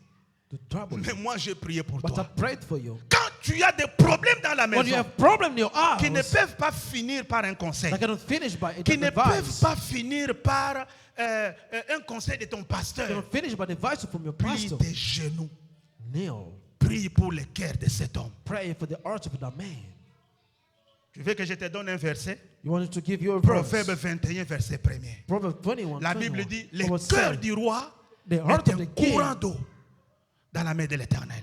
to trouble
Mais
you.
moi, j'ai prié pour
But I
toi.
prayed for you.
Quand tu as des problèmes dans la
When you
maison
have problem in your
qui ne
house,
peuvent pas finir par un conseil,
that cannot finish by a
qui ne peuvent
device,
pas finir par un conseil de ton pasteur,
cannot finish by device from your
plie
pastor,
tes genoux.
kneel.
Prie pour le cœur de cet homme.
Pray for the heart of that man.
Tu veux que je te donne un verset?
You wanted to give you a
Proverbe
verse.
21, verset 1er.
Proverbs 21,
La Bible
21.
dit,
It
le
was
cœur
said,
du roi
the heart
est
of
un
the king
courant d'eau dans la main de l'Éternel.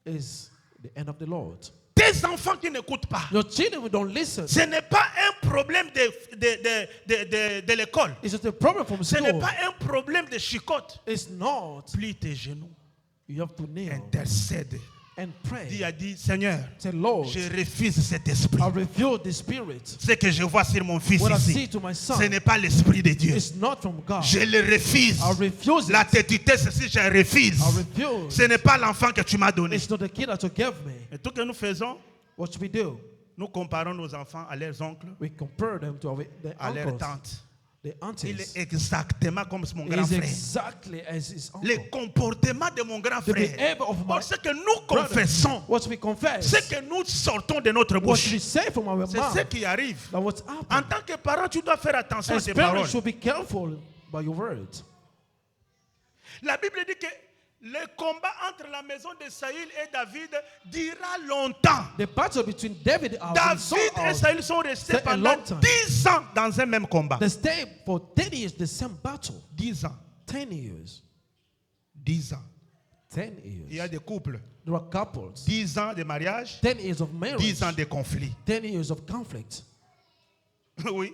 is the end of the Lord.
Tes enfants qui n'écoutent pas,
Your children who don't listen,
ce n'est pas un problème de l'école.
it's just a problem from
Ce n'est
school.
pas un problème de chicotte.
It's not.
Plie tes genoux,
You have to kneel
intercède.
and pray.
Dit, Seigneur,
Say, Lord,
je refuse cet esprit.
I reveal the spirit.
Ce que je vois sur mon fils
What I see
ici,
to my
ce
son
n'est pas l'esprit de Dieu.
is not from God.
Je le refuse.
I refuse
La
it.
tétité, ceci, je refuse.
I refuse.
Ce n'est pas l'enfant que tu m'as donné.
It's not the kid that you gave me.
Et tout que nous faisons,
What should we do?
nous comparons nos enfants à leurs oncles,
We compare them to their
à leurs
uncles,
tantes.
their
Il
aunties.
est exactement comme mon grand
Is
frère.
exactly as his
Le
uncle.
comportement de mon grand
The
frère.
behavior of my
Or, ce que nous
brother.
confessons,
What we confess,
ce que nous sortons de notre
what
bouche,
we say from our
c'est ce
mouth,
qui arrive.
that what's
En
happening.
tant que parent, tu dois faire attention à
As
tes
parents
paroles.
should be careful by your words.
La Bible dit que le combat entre la maison de Saül et David dira longtemps.
The battle between David and Saul,
David et Saül sont restés
c'est a
pendant
long time.
10 ans dans un même combat.
they stayed for 10 years the same battle.
10 ans.
10 years.
10 ans.
10
Il y a
years.
des couples.
There are couples.
10 ans de mariage,
10 years of marriage.
10 ans de conflit.
10 years of conflict.
Oui.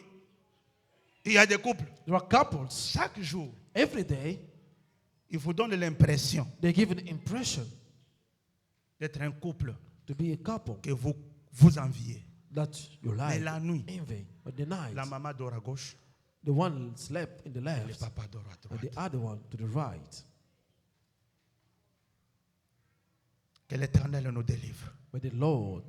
Il y a des couples.
There are couples.
Chaque jour,
Every day,
il vous donne l'impression
they give an impression
d'être un couple
to be a couple
que vous enviez.
that you
Mais
like,
la nuit,
envy. But the night,
la maman dort à gauche,
the one slept in the
le
left
papa dort à
and
droite.
the other one to the right.
Que l'Éternel nous délivre.
But the Lord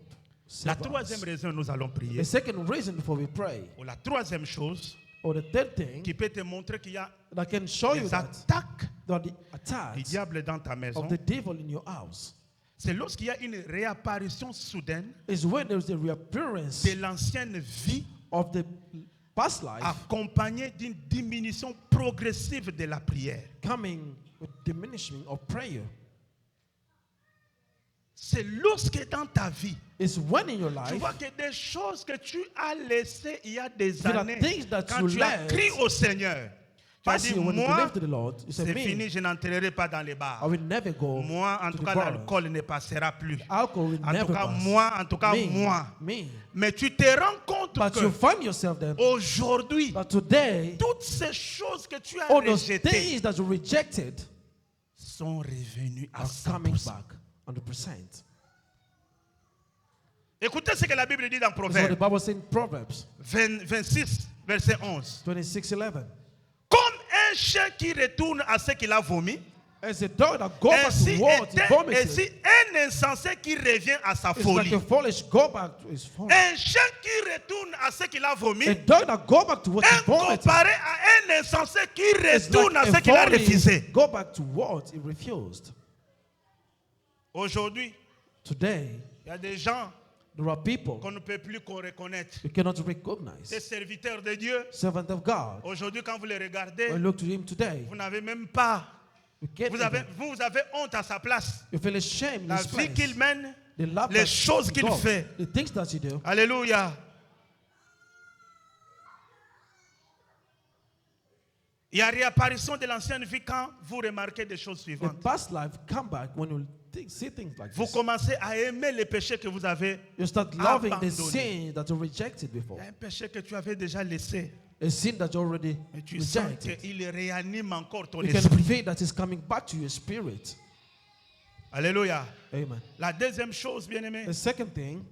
La
save
troisième
us.
raison, nous allons prier.
The second reason before we pray,
Ou la troisième chose
or the third thing
qui peut te montrer qu'il y a
that can show you
des
that
attaques
the
du
attacks
diable dans ta maison,
of the devil in your house
c'est lorsqu'il y a une réapparition soudaine
is when there's a reappearance
de l'ancienne vie
of the past life
accompagnée d'une diminution progressive de la prière.
coming with diminishing of prayer.
C'est lorsque dans ta vie,
It's when in your
tu
life
vois que des choses que tu as laissées il y a des
there are
années,
things that
quand
you
tu as
left
crié au Seigneur, tu as
past
dit,
you when you
moi,
believe to the Lord. You say,
c'est
me,
fini, je n'entrerai pas dans les
I
bars.
will never go
Moi, en
to
tout
the
cas,
bars.
l'alcool ne passera plus.
Alcohol will
En
never
tout cas,
pass.
moi, en tout cas,
me,
moi.
me.
Mais tu te rends compte
But
que
you find yourself there.
aujourd'hui,
But today,
toutes ces choses que tu as
all those
rejetées
things that you rejected
sont revenues à
are coming
100%.
back 100%.
Écoutez ce que la Bible dit dans
That's what the
Proverbe
Bible says in Proverbs
26, verset 11.
26:11.
Comme un chien qui retourne à ce qu'il a vomi,
As a dog that goes back
ainsi,
to what he vomited,
ainsi un insensé qui revient à sa
it's like
folie.
a foolish go back to his folly.
Un chien qui retourne à ce qu'il a vomi,
A dog that go back to what he vomited
comparé à un insensé qui
is
retourne à
like
ce qu'il a
a
refusé.
foolish go back to what he refused.
Aujourd'hui,
Today,
il y a des gens
there are people
qu'on ne peut plus qu'on reconnaître.
you cannot
Des
recognize.
serviteurs de Dieu.
Servant of God.
Aujourd'hui, quand vous les regardez,
When you look to him today,
vous n'avez même pas.
you can't
Vous avez,
even-
vous avez honte à sa place.
you feel ashamed in
La
his
vie
place.
qu'il mène,
The love
les
that
choses
he
qu'il
does,
fait.
the things that you do.
Alléluia. Il y a réapparition de l'ancienne vie quand vous remarquez des choses
The
suivantes.
past life come back when you see things like
vous
this,
commencez à aimer les péchés que vous avez.
you start loving the
abandonné.
sin that you rejected
Il y
before.
a un péché que tu avais déjà laissé.
A sin that you already
Mais tu sens
rejected.
qu'il réanime encore ton
You can
esprit.
feel that it's coming back to your spirit.
Alléluia.
Amen.
La deuxième chose, bien-aimé,
The second thing,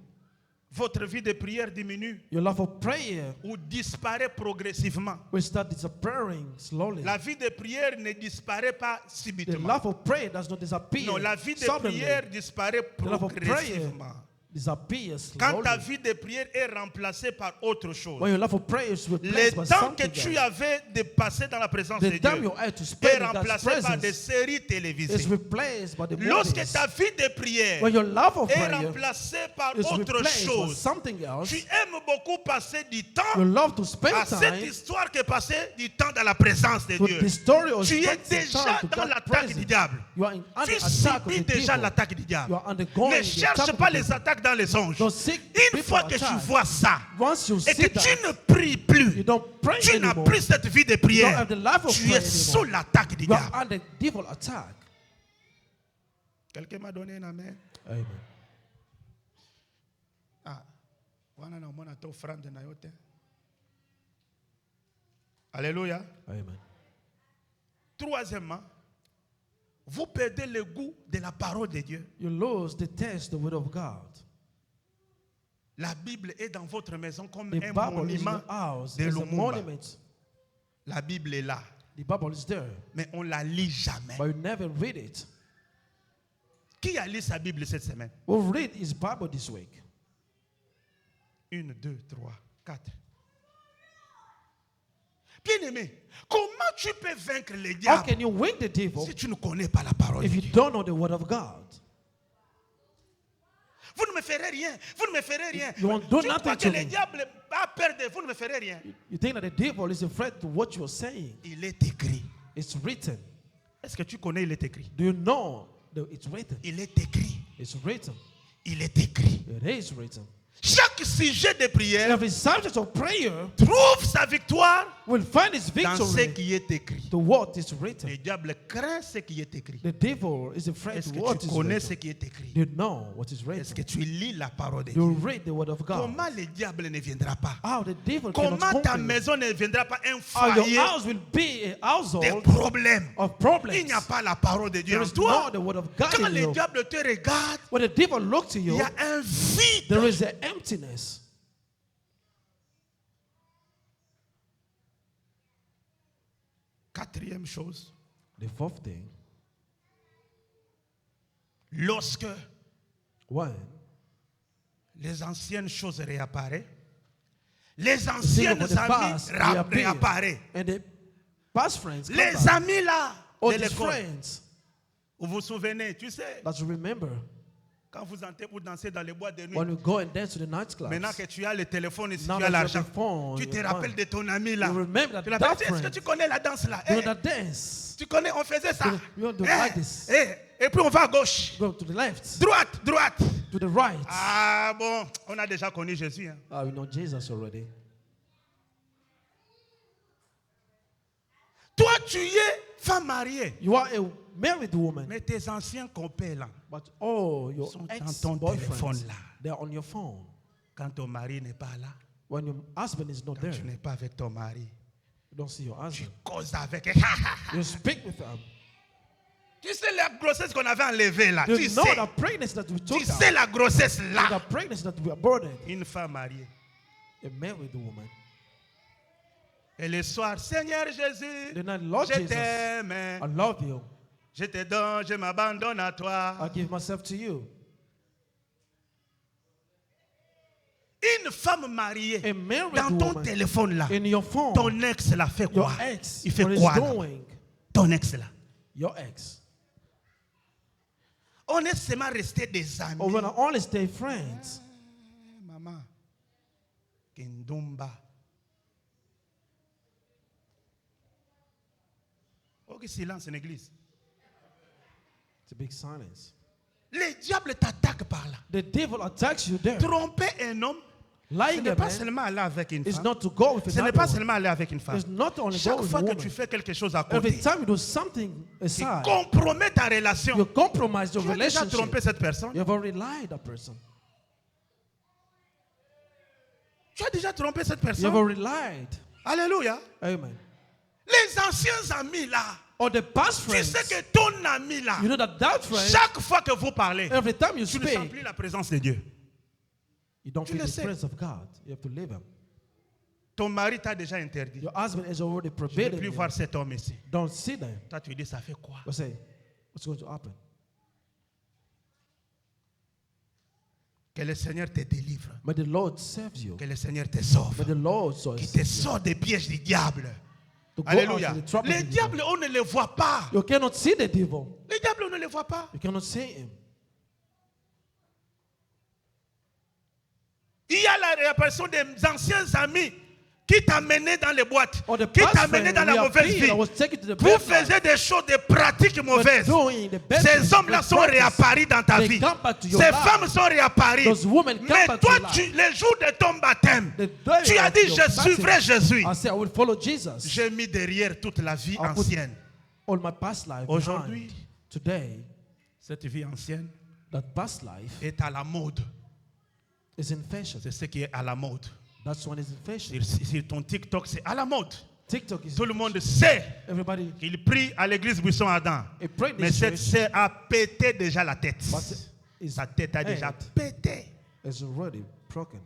votre vie de prière diminue
your love for prayer
ou disparaît progressivement.
will start disappearing slowly.
La vie de prière ne disparaît pas
The
subitement.
love of prayer does not disappear
Non, la vie de
suddenly.
prière disparaît
The love of prayer
progressivement.
disappears
Quand ta
slowly.
vie de prière est remplacée par autre chose,
When your love for prayer is
le
replaced by
temps que
something
tu
else,
avais de passer dans la présence de
the time
Dieu
you had to
est
spend in God's
remplacé par des
presence
séries
is
télévisées.
replaced by the
Lorsque
movies.
ta vie de prière
When your love of
est
prayer
remplacée par
is
autre
replaced by
chose,
something else,
tu aimes beaucoup passer du temps
you love to spend
à cette
time
histoire que passer du temps dans la présence de
with
Dieu.
the story of
Tu es
spending
déjà
time to
dans
God's
l'attaque du
presence.
diable.
You are under
Tu
attack of
subis
the
déjà
devil.
l'attaque du diable.
You are undergoing
Ne
the
cherche
attack of
pas
the
les
devil.
attaques dans les songes.
Don't seek
Une
people
fois que tu
attack.
vois ça
Once you
et
see
que tu
that,
ne pries plus,
you don't pray
tu n'as
anymore.
plus cette vie de
You don't
prière,
have the life of
tu
prayer
es sous
anymore.
l'attaque du
You are
diable.
under devil attack.
Quelqu'un m'a donné un amen.
Amen.
Ah, wana na mwana to offrande na yote. Alléluia.
Amen.
Troisièmement, vous perdez le goût de la parole de Dieu.
You lose the taste, the word of God.
La Bible est dans votre maison comme
The
un
Bible is in
monument
your house
de
as a
Lumumba.
monument.
La Bible est là,
The Bible is there,
mais on la lit jamais.
but you never read it.
Qui a lu sa Bible cette semaine?
We'll read his Bible this week.
1, 2, 3, 4. Bien-aimé, comment tu peux vaincre le
How
diable
can you win the devil
si tu ne connais pas la parole
if
de
you
Dieu?
don't know the word of God?
Vous ne me ferez rien. Vous ne me ferez rien.
You won't do
Tu
nothing
crois que
to
le
me.
diable a peur de vous, ne me ferez rien.
You think that the devil is afraid to what you're saying?
Il est écrit.
It's written.
Est-ce que tu connais, il est écrit?
Do you know that it's written?
Il est écrit.
It's written.
Il est écrit.
It is written.
Chaque sujet de prière
Every subject of prayer
trouve sa victoire
will find its
dans ce
victory
qui est écrit.
to what is written.
Le diable craint ce qui est écrit.
The devil is afraid
Est-ce
to
que
what
tu
is
connais ce
written.
qui est écrit?
Do you know what is
Est-ce que
written?
tu lis la parole de
You
Dieu?
read the word of God.
Comment le diable ne viendra pas?
How the devil cannot
Comment ta
conquer you.
maison ne viendra pas un
How your
foyer
house will be a
de
household
problèmes?
of problems.
Il n'y a pas la parole de Dieu
There
en
is
toi.
not the word of God
Quand
in
le
you.
diable te regarde,
When the devil looks to
il
you,
y a un vide.
there is an emptiness.
Quatrième chose,
The fourth thing,
lorsque
when
les anciennes choses réapparaissent, les
the thing
anciennes
of the
amies
past reappear,
réapparaissent.
and the past friends come
Les
back.
amis là,
All
de
these
l'école,
friends
vous vous souvenez, tu sais,
that you remember
quand vous entrez pour danser dans les boîtes de nuit,
when you go and dance to the nightclubs.
maintenant que tu as le téléphone et si
Now
tu as
that you have
l'argent,
the phone,
tu te
your
rappelles
phone,
de ton ami là.
you remember that
Tu l'appelles,
that
est-ce que
friend.
tu connais la danse là?
You know
Eh,
that dance.
tu connais, on faisait ça.
You do
Eh,
like this.
et puis on va à gauche.
Go to the left,
Droite, droite.
to the right.
Ah bon, on a déjà connu Jésus. Hein.
We know Jesus already.
Toi, tu es femme mariée.
You are a married woman,
Mais tes anciens copains là,
but all your
sont dans ton téléphone
ex-boyfriends,
là.
they're on your phone.
Quand ton mari n'est pas là,
When your husband is not
quand
there,
tu n'es pas avec ton mari,
you don't see your
tu
husband.
causes avec.
You speak with them.
Tu sais la grossesse qu'on avait enlevée là.
You
Tu
know
sais,
the pregnancy that we took
tu sais
out,
la grossesse là.
the pregnancy that we aborted.
Une femme mariée.
A married woman.
Et le soir, Seigneur Jésus,
The night, Lord
je
Jesus,
t'aime.
I love you.
Je te donne, je m'abandonne à toi.
I give myself to you.
Une femme mariée
A married
dans ton
woman
téléphone là.
in your phone.
Ton ex là fait quoi?
Your ex,
Il fait
what is
quoi là?
doing?
Ton ex là.
Your ex.
On est seulement resté des amis.
Or when I only stay friends.
Maman. Kindumba. Ok, silence en église.
It's a big silence.
Le diable t'attaque par là.
The devil attacks you there.
Tromper un homme Ce
Lying
n'est
a
pas
man
seulement aller avec une
is
femme.
not to go with
Ce n'est
another
pas
one.
seulement aller avec une femme.
It's not only go
Chaque
with a
fois que
woman.
tu fais quelque chose à
Every
côté,
time you do something
qui
aside,
compromet ta relation,
you compromise your
tu as déjà
relationship.
trompé cette personne.
You have already lied that person.
Tu as déjà trompé cette
You have
personne.
already lied.
Alléluia.
Amen.
Les anciens amis là,
Or the past
tu
friends,
sais que ton ami là,
you know that friend,
chaque fois que vous parlez,
every time you
tu ne sens
speak,
plus la présence de Dieu.
you don't
Tu
feel
le
the
sais.
presence of God. You have to leave him.
Ton mari t'a déjà interdit.
Your husband is already
Je ne veux
forbidden
plus
you.
voir cet homme ici.
Don't see them.
Toi, tu dis, ça fait quoi?
But say, what's going to happen?
Que le Seigneur te délivre.
May the Lord save you.
Que le Seigneur te sauve.
May the Lord
Qui
save
te
you.
sort des pièges du diable.
To go
Alléluia.
out of the trouble
Les
of the devil.
diables, on ne les voit pas.
You cannot see the devil.
Les diables, on ne les voit pas.
You cannot see him.
Il y a la réapparition des anciens amis qui t'amenaient dans les boîtes,
Or the
qui
past
t'amenaient
friend
dans la
we
mauvaise
appeal, I
vie.
was taken to the
Vous
bed
faisiez des choses, des pratiques mauvaises.
doing the bad
Ces
things,
hommes-là
the
sont
practice.
réapparus dans ta
They
vie.
come back to your
Ces
life.
femmes sont réapparues.
Those women come
Mais
back
toi,
to your life.
le jour de ton baptême,
The day
tu as
of
dit,
your
je
baptism,
suivrai Jésus.
I said, I will follow Jesus.
J'ai mis derrière toute la vie
I'll put
ancienne.
all my past life
Aujourd'hui,
behind. Today,
cette vie ancienne
that past life
est à la mode.
is in fashion.
C'est ce qui est à la mode.
That's one is in fashion.
Sur ton TikTok, c'est à la mode.
TikTok is
Tout le monde sait
everybody.
qu'il prie à l'église Buisson-Adam.
He prayed
Mais
this
cette
church,
sœur a pété déjà la tête.
but his
Sa tête a déjà
head
pété.
is already broken.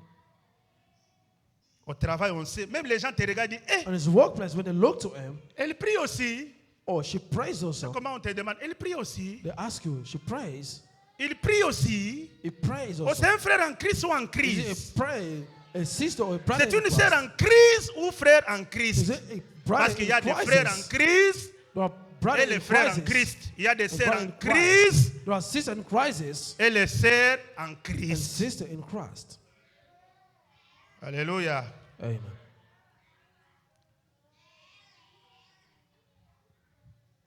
Au travail, on sait. Même les gens te regardent et disent,
On his workplace, when they look to him,
elle prie aussi.
oh, she prays also.
Comment on te demande? Elle prie aussi.
They ask you, she prays.
Il prie aussi.
He prays
Oh,
also.
c'est un frère en crise ou en
Is
crise?
it a pray, a sister or a brother?
C'est
in
une
Christ?
sœur en crise ou frère en
Is
Christ?
it a brother
Parce qu'il y a
in
des
crisis?
frères en crise
There are brothers
et
in
les frères en
crisis.
Christ. Il y a des
And
sœurs
brother
en
in
crise
Christ. There are sisters in crisis
et les sœurs en
and
Christ.
sisters in Christ.
Alléluia.
Amen.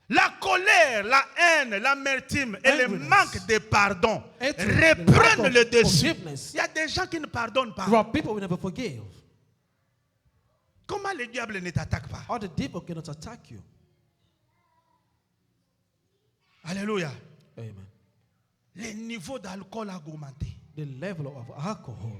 La colère, la haine, l'amertume et le
Angriness.
manque de pardon
Hatred, the lack
reprennent
of
le dessus.
forgiveness.
Il y a des gens qui ne pardonnent pas.
There are people who never forgive.
Comment le diable ne t'attaque pas?
Or the devil cannot attack you.
Alléluia.
Amen.
Le niveau d'alcool a augmenté.
The level of alcohol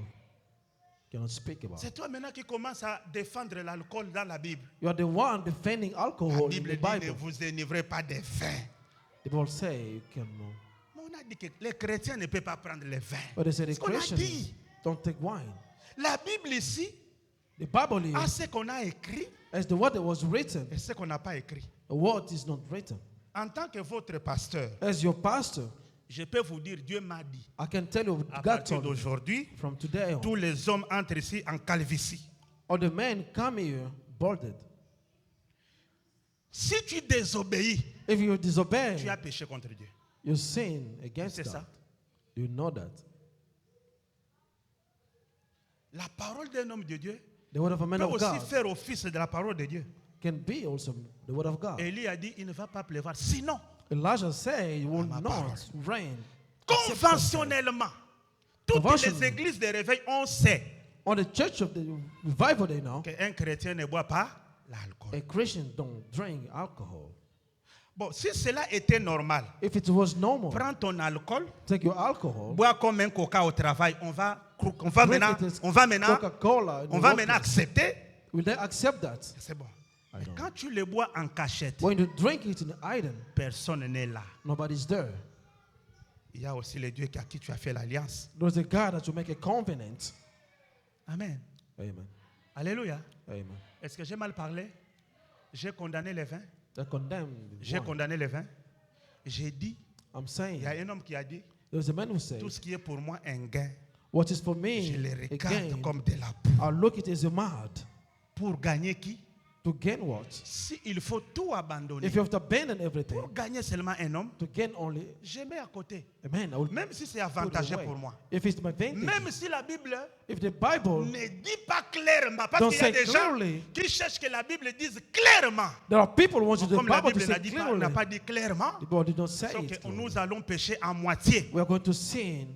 cannot speak about.
C'est toi maintenant qui commences à défendre l'alcool dans la Bible.
You are the one defending
La
alcohol in
Bible
the
dit ne
Bible.
vous enivrez pas de vin.
The Bible say you can.
Mais on a dit que les chrétiens ne peuvent pas prendre le vin.
But they say the
C'est ce qu'on a
Christians
dit.
don't take wine.
La Bible ici
The Bible
a
is
ce qu'on a écrit
as the word that was written,
et ce qu'on n'a pas écrit.
a word is not written.
En tant que votre pasteur,
As your pastor,
je peux vous dire, Dieu m'a dit,
I can tell you
à
God
partir
told me
d'aujourd'hui,
from today on.
tous les hommes entrent ici en calvitie.
Or the men come here boarded.
Si tu désobéis,
If you
tu
disobey,
as péché contre Dieu.
you sin against
C'est
God.
ça.
You know that.
La parole d'un homme de Dieu
The word of a man
peut
of
aussi
God
faire office de la parole de Dieu.
can be also the word of God.
Élie a dit, il ne va pas pleuvoir. Sinon,
Elijah said, "You will
ma
not
parole.
rain."
conventionnellement, toutes les
Conventionally.
églises de réveil, on sait
On the church of the revival, they know
qu'un chrétien ne boit pas l'alcool.
a Christian don't drink alcohol.
Bon, si cela était normal,
If it was normal,
prends ton alcool,
take your alcohol.
bois comme un coca au travail. On va maintenant
Coca-Cola. in the workplace.
accepter.
Will they accept that?
C'est bon.
I
Mais
don't.
quand tu le bois en cachette,
When you drink it in hidden,
personne n'est là.
nobody's there.
Il y a aussi le Dieu à qui tu as fait l'alliance.
There's a God that you make a covenant.
Amen.
Amen.
Alléluia.
Amen.
Est-ce que j'ai mal parlé? J'ai condamné les vins.
They condemned.
J'ai
wine.
condamné les vins. J'ai dit,
I'm
il
saying,
y a un homme qui a dit,
there's a man who said,
tout ce qui est pour moi un gain,
what is for
je
me
le regarde
again,
comme de la boue.
I'll look it as a mad.
Pour gagner qui?
To gain what?
Si il faut tout abandonner
If you have to abandon everything
pour gagner seulement un homme,
to gain only
je mets à côté.
a man, I will
Même si c'est
put it
avantageux
away.
pour moi.
If it's my advantage,
Même si la Bible
if the Bible,
ne dit pas clairement, parce
Don't
qu'il y a
say
des gens
clearly.
qui cherchent que la Bible dise clairement.
there are people who want you the
Comme la
Bible to
Bible n'a
say
dit
clearly.
n'a pas dit clairement,
The Bible did not say
sauf
it
que
clearly.
nous allons pécher à moitié.
We are going to sin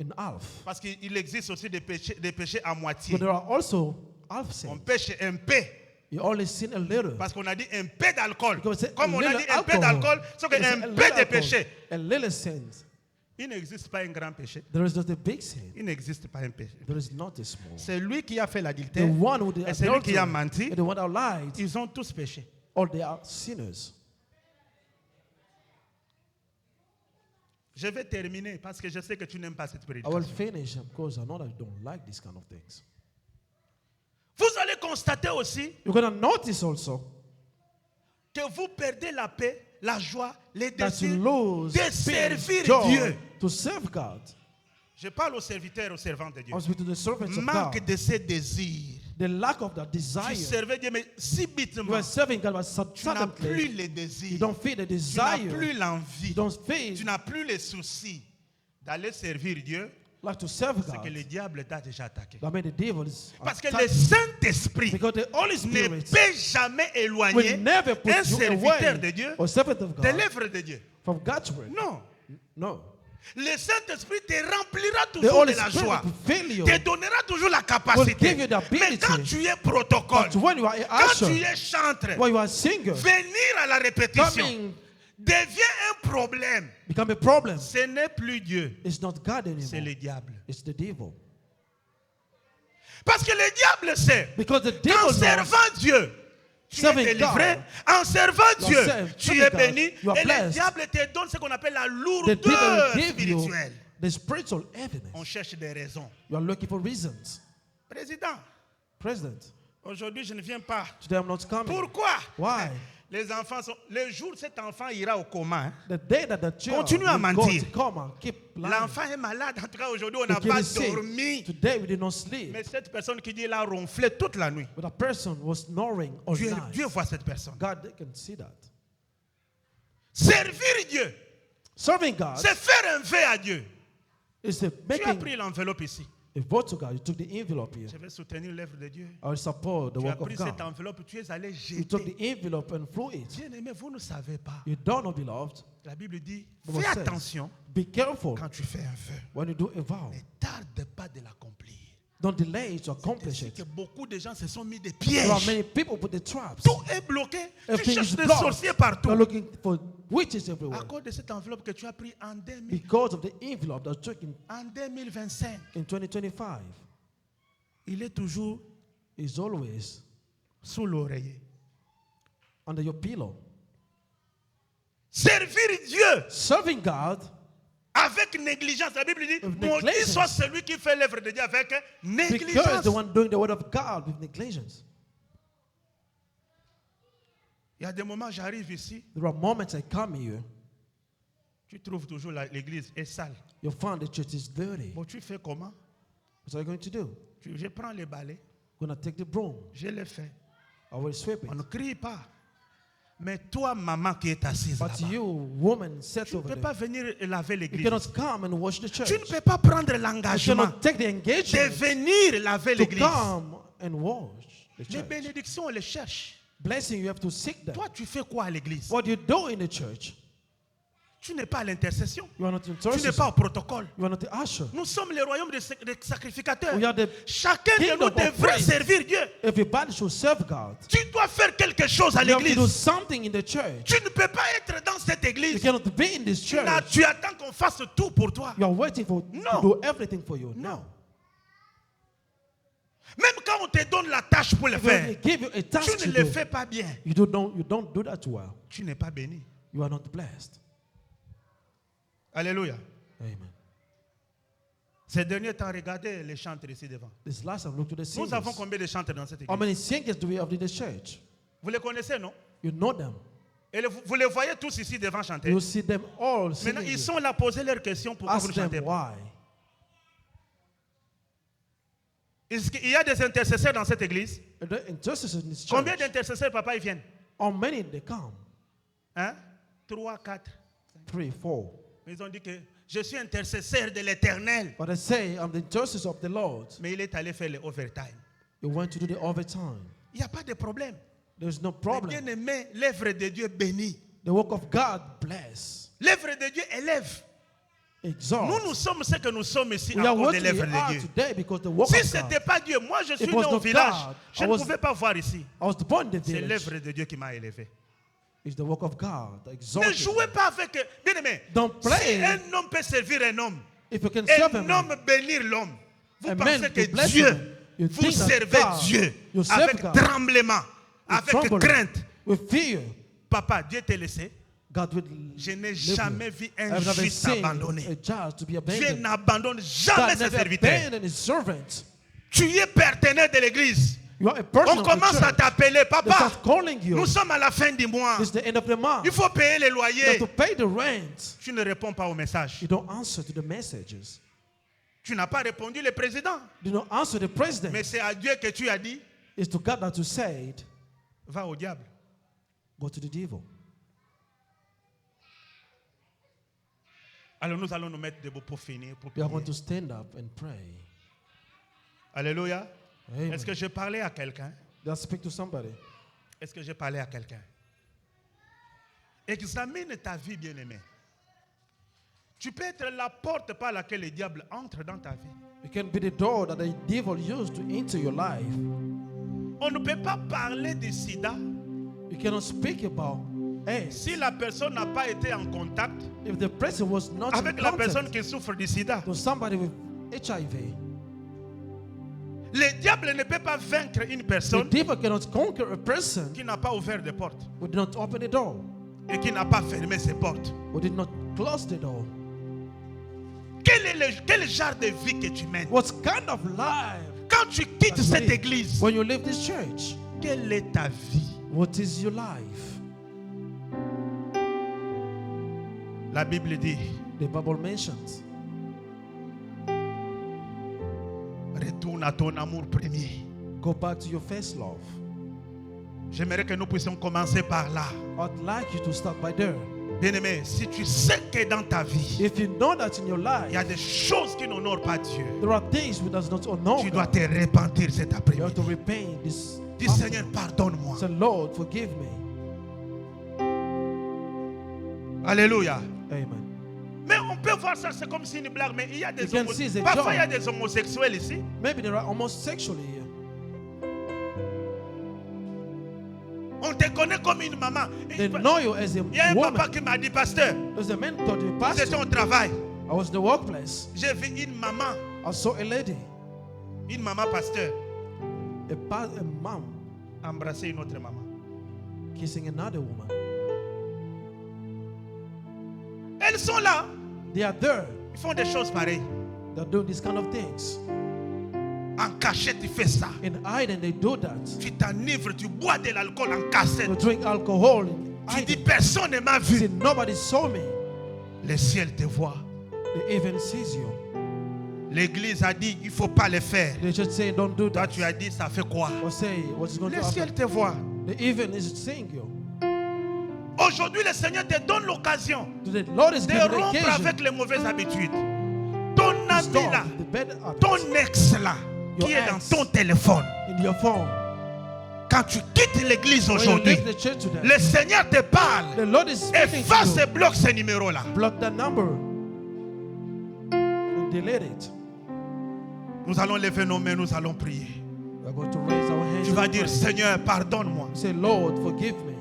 in half.
Parce qu'il existe aussi des péchés à moitié.
But there are also half
On
sins.
pêche un peu.
You only sin a little.
Parce qu'on a dit un peu d'alcool.
Because it's
Comme
a
on a
little
dit un peu
alcohol.
d'alcool, c'est
It's a
un
little
peu de
alcohol,
péché.
a little sins.
Il n'existe pas un grand péché.
There is not a big sin.
Il n'existe pas un péché.
There is not a small.
C'est lui qui a fait
The
l'adultère
one who did
et celui qui a
adultery
menti.
and the one that lied,
Ils ont tous péché.
all they are sinners.
Je vais terminer parce que je sais que tu n'aimes pas cette
I will
prédication.
finish because I know that you don't like this kind of things.
Vous allez constater aussi
You're going to notice also
que vous perdez la paix, la joie, les
that you
désirs
lose
de
peace,
servir
joy
Dieu.
to serve God.
Je parle aux serviteurs et aux servantes de Dieu.
I speak to the servants of
Manque
God.
de ces désirs.
The lack of that
Tu
desire.
servais Dieu, mais
You
subitement,
are serving God, but
tu n'as plus
suddenly
les
you
désirs.
don't feel the
Tu n'as
desire.
plus
You
l'envie.
don't feel
Tu n'as plus les soucis d'aller servir Dieu.
like to serve
C'est que
God.
le diable t'a déjà attaqué.
That means the devil is
Parce que le
attacking.
Saint-Esprit
Because the Holy
ne
Spirit
peut jamais éloigner
will never put
un
you
serviteur de
away
Dieu
or servant of
de
God
l'œuvre de Dieu.
from God's word.
Non.
No.
Le Saint-Esprit te remplira
The
toujours
Holy
de la
Spirit
joie.
will fill you.
Te donnera toujours la
Will
capacité.
give you the ability.
Mais quand tu es protocole,
But when you are a
quand
usher,
tu es chantre,
when you are a singer,
venir à la répétition
coming
devient un problème.
become a problem.
Ce n'est plus Dieu,
It's not God
c'est
anymore.
le diable.
It's the devil.
Parce que le diable sait
Because the
qu'en
devil knows
servant Dieu, tu es
Serving
délivré.
God.
En servant
You
Dieu,
serve-
tu
serving
es
God.
béni.
You are
Et le
blessed.
diable te donne ce qu'on appelle la
the devil
lourdeur
will give you
spirituelle.
the spiritual
On
evidence.
cherche des raisons.
You are looking for reasons.
Président,
President,
aujourd'hui je ne viens pas.
today I'm not coming.
Pourquoi?
Why?
Les enfants sont. Le jour où cet enfant ira au coma, hein,
The day that the child
Continue à
will go
mentir.
to coma, keep lying.
l'enfant est malade. En tout cas, aujourd'hui, on
The
n'a
kid
pas
is sick.
dormi.
Today we did not sleep.
Mais cette personne qui dit il a ronflé toute la nuit.
But a person was snoring all
Dieu,
night.
Dieu voit cette personne.
God can see that.
Servir Dieu,
Serving God
c'est faire un vœu à Dieu.
is
Tu as
making
pris l'enveloppe ici.
a vote to God. You took the envelope here.
Je vais soutenir l'œuvre de Dieu.
I will support the
Tu as
work of
pris cette
God.
enveloppe, tu es allé
You took
jeter.
the envelope and threw it.
Bien-aimé, vous ne savez pas.
You don't know, beloved.
La Bible dit,
Bible
fais
says,
attention
Be careful
quand tu fais un vœu.
when you do a vow.
Ne tarde pas de l'accomplir.
Don't delay to accomplish
C'est
it.
que beaucoup de gens se sont mis des
There are
pièges.
many people put the traps.
Tout est bloqué. Tu
Everything
cherches
is
des
blocked.
sorciers partout.
They're looking for witches
À
everywhere.
cause de cette enveloppe que tu as pris en,
Because of the envelope that's taken
en 2025,
in 2025
il est toujours
is always
sous l'oreiller.
under your pillow.
Servir Dieu
Serving God
avec négligence. La Bible dit,
With
maudit
negligence.
soit celui qui fait l'œuvre de Dieu avec
because
négligence.
the one doing the word of God with negligence.
Il y a des moments, j'arrive ici,
There are moments I come here,
tu trouves toujours l'église est sale.
you find the church is dirty.
Bon, tu fais comment?
What are you going to do?
Je prends les balais,
You're going to take the broom.
je le fais.
I will sweep
On
it.
ne crie pas. Mais toi, maman qui est assise
But
là-bas,
you, woman, set
tu ne
over
peux
there,
pas venir laver
you
l'église.
cannot come and wash the church.
Tu ne peux pas prendre
You
l'engagement
cannot take the
de
engagement
venir laver
to
l'église.
come and wash the
Les
church.
bénédictions, on les cherche.
Blessing, you have to seek them.
Toi, tu fais quoi à l'église?
What do you do in the church?
Tu n'es pas à l'intercession.
You are not
Tu n'es
intercessor.
pas au protocole.
You are not the usher.
Nous sommes le royaume des sacrificateurs.
We are the
Chacun de
kingdom
nous
of
devrait
praise.
servir Dieu.
Everybody should serve God.
Tu dois faire quelque chose à
You have to do
l'église.
something in the church.
Tu ne peux pas être dans cette
You
église.
cannot be in this
Là,
church.
tu attends qu'on fasse tout pour toi.
You are waiting for
No.
to do everything for you.
Non.
No.
Même quand on te donne la tâche pour le
When they
faire,
give you a task
tu ne
to
le
do,
fais pas bien.
you don't do that well.
Tu n'es pas béni.
You are not blessed.
Alléluia.
Amen.
Ces derniers temps, regardez les chantres ici devant.
This last time, look to the
Nous avons
singers.
combien de chantres dans cette
How
église?
many singers do we have in the church?
Vous les connaissez, non?
You know them.
Et vous les voyez tous ici devant chanter.
You see them all
Maintenant,
singing.
ils sont là à poser leurs questions pour que vous
Ask
ne
them
chantez pas.
why.
Est-ce qu'il y a des intercesseurs dans cette église?
The intercessors in this church.
Combien d'intercesseurs, papa, ils viennent?
How many they come?
Hein? 3, 4.
3, 4.
Ils ont dit que je suis intercesseur de l'éternel.
But I say, I'm the intercessor of the Lord.
Mais il est allé faire le overtime.
You want to do the overtime.
Il n'y a pas de problème.
There's no
Mais
problem.
bien aimé, l'œuvre de Dieu bénit.
The work of God bless.
L'œuvre de Dieu élève.
exalt.
Nous sommes ce que nous sommes ici
We
à
are
cause
what
des
we
lèvres de
are
Dieu.
today because the work
Si
of
ce
God.
n'était pas Dieu, moi je suis
It
né
was
au
not
village.
God.
Je
I
ne
was-
pouvais pas voir ici.
I was born in the
C'est
village.
l'œuvre de Dieu qui m'a élevé.
It's the work of God.
Ne
Exalted.
jouez pas avec. Bien aimé,
Don't
si
play.
un homme peut servir un homme,
If you can serve
un
a
homme
man,
bénir l'homme, vous
a
pensez
man
que
to bless
Dieu,
him, you
vous
think that
servez
God,
Dieu
you serve
avec
God
tremblement, avec
tremble
crainte.
with fear.
Papa, Dieu t'a laissé.
God will
Je n'ai
live
jamais
you.
vu un
I've never
juste
seen
abandonné.
a judge to be
Dieu
abandoned.
n'abandonne jamais
God
ses
never
serviteurs.
abandoned his servants.
Tu es partenaire de l'église.
You are a person
On
of
commence
the
à
church.
t'appeler,
They
papa.
start calling you.
Nous sommes à la fin du mois.
It's the end of the month.
Il faut payer les
You have
loyers.
to pay the rent.
Tu ne réponds pas au message.
You don't answer to the messages.
Tu n'as pas répondu le président.
You don't answer the president.
Mais c'est à Dieu que tu as dit,
It's to God that you said,
va au diable.
go to the devil.
Alors nous allons nous mettre debout pour finir. Pour
We are
prier.
going to stand up and pray.
Alléluia.
Amen.
Est-ce que je parlais à quelqu'un?
Let's speak to somebody.
Est-ce que j'ai parlé à quelqu'un? Examine ta vie, bien-aimé. Tu peux être la porte par laquelle le diable entre dans ta vie.
You can be the door that the devil used to enter your life.
On ne peut pas parler du sida
You cannot speak about AIDS
si la personne n'a pas été en contact
if the person was not
avec
in
la
contact
personne qui souffre du sida.
with somebody with HIV.
Le diable ne peut pas vaincre une
The
personne
devil cannot conquer a person
qui n'a pas ouvert de porte
who did not open the door,
et qui n'a pas fermé ses portes.
who did not close the door.
Quel genre de vie que tu mènes?
What kind of life?
Quand tu quittes cette église,
When you leave this church,
quelle est ta vie?
what is your life?
La Bible dit,
The Bible mentions,
retourne à ton amour premier.
go back to your first love.
J'aimerais que nous puissions commencer par là.
I'd like you to start by there.
Bien-aimé, si tu sais que dans ta vie,
If you know that in your
il y a
life,
des choses qui n'honorent pas Dieu,
there are things which does not honor
tu dois
God,
te repentir cet
you have to
après-midi.
repent this.
Dis, Seigneur, pardonne-moi.
Say, Lord, forgive me.
Alléluia.
Amen.
Mais on peut voir ça, c'est comme si une blague, mais il y a des
You can see the
parfois il y a
joy.
des homosexuels ici.
Maybe there are homosexuals here.
On te connaît comme une maman.
They know you as a
Il y a un papa
woman.
qui m'a dit, pasteur,
There's a man told you,
c'était
pastor.
au travail.
I was in the workplace.
J'ai vu une maman,
I saw a lady,
pasteur,
a mom,
embrasser une autre maman.
kissing another woman.
Elles sont là,
They are there.
ils font des choses pareilles.
They're doing these kind of things.
En cachette, tu fais ça.
In hiding, they do that.
Tu t'enivres, tu bois de l'alcool en
They
cassette.
drink alcohol. In
Tu dis,
hiding.
personne ne m'a
Say,
vu.
nobody saw me.
Le ciel te voit.
The even sees you.
L'église a dit, il ne faut pas le faire.
They just say, don't do
Toi,
that.
tu as dit, ça fait quoi?
Or say, what's going to
Le ciel
happen?
te voit.
The even is seeing you.
Aujourd'hui, le Seigneur te donne l'occasion
The Lord is
de
giving the
rompre
occasion
avec les mauvaises habitudes. Ton
to
ami
stop
là,
the bad habits
ton ex là,
Your
qui est dans
ex.
ton téléphone.
in your phone.
Quand tu quittes l'église
When you
aujourd'hui,
leave the church today,
le Seigneur te parle.
the Lord is speaking
Efface
to
et
you.
bloque ce numéro là.
Block that number and delete it.
Nous allons lever nos mains, nous allons prier.
We are going to raise our hands.
Tu vas
and
dire,
pray.
Seigneur, pardonne-moi.
Say, Lord, forgive me.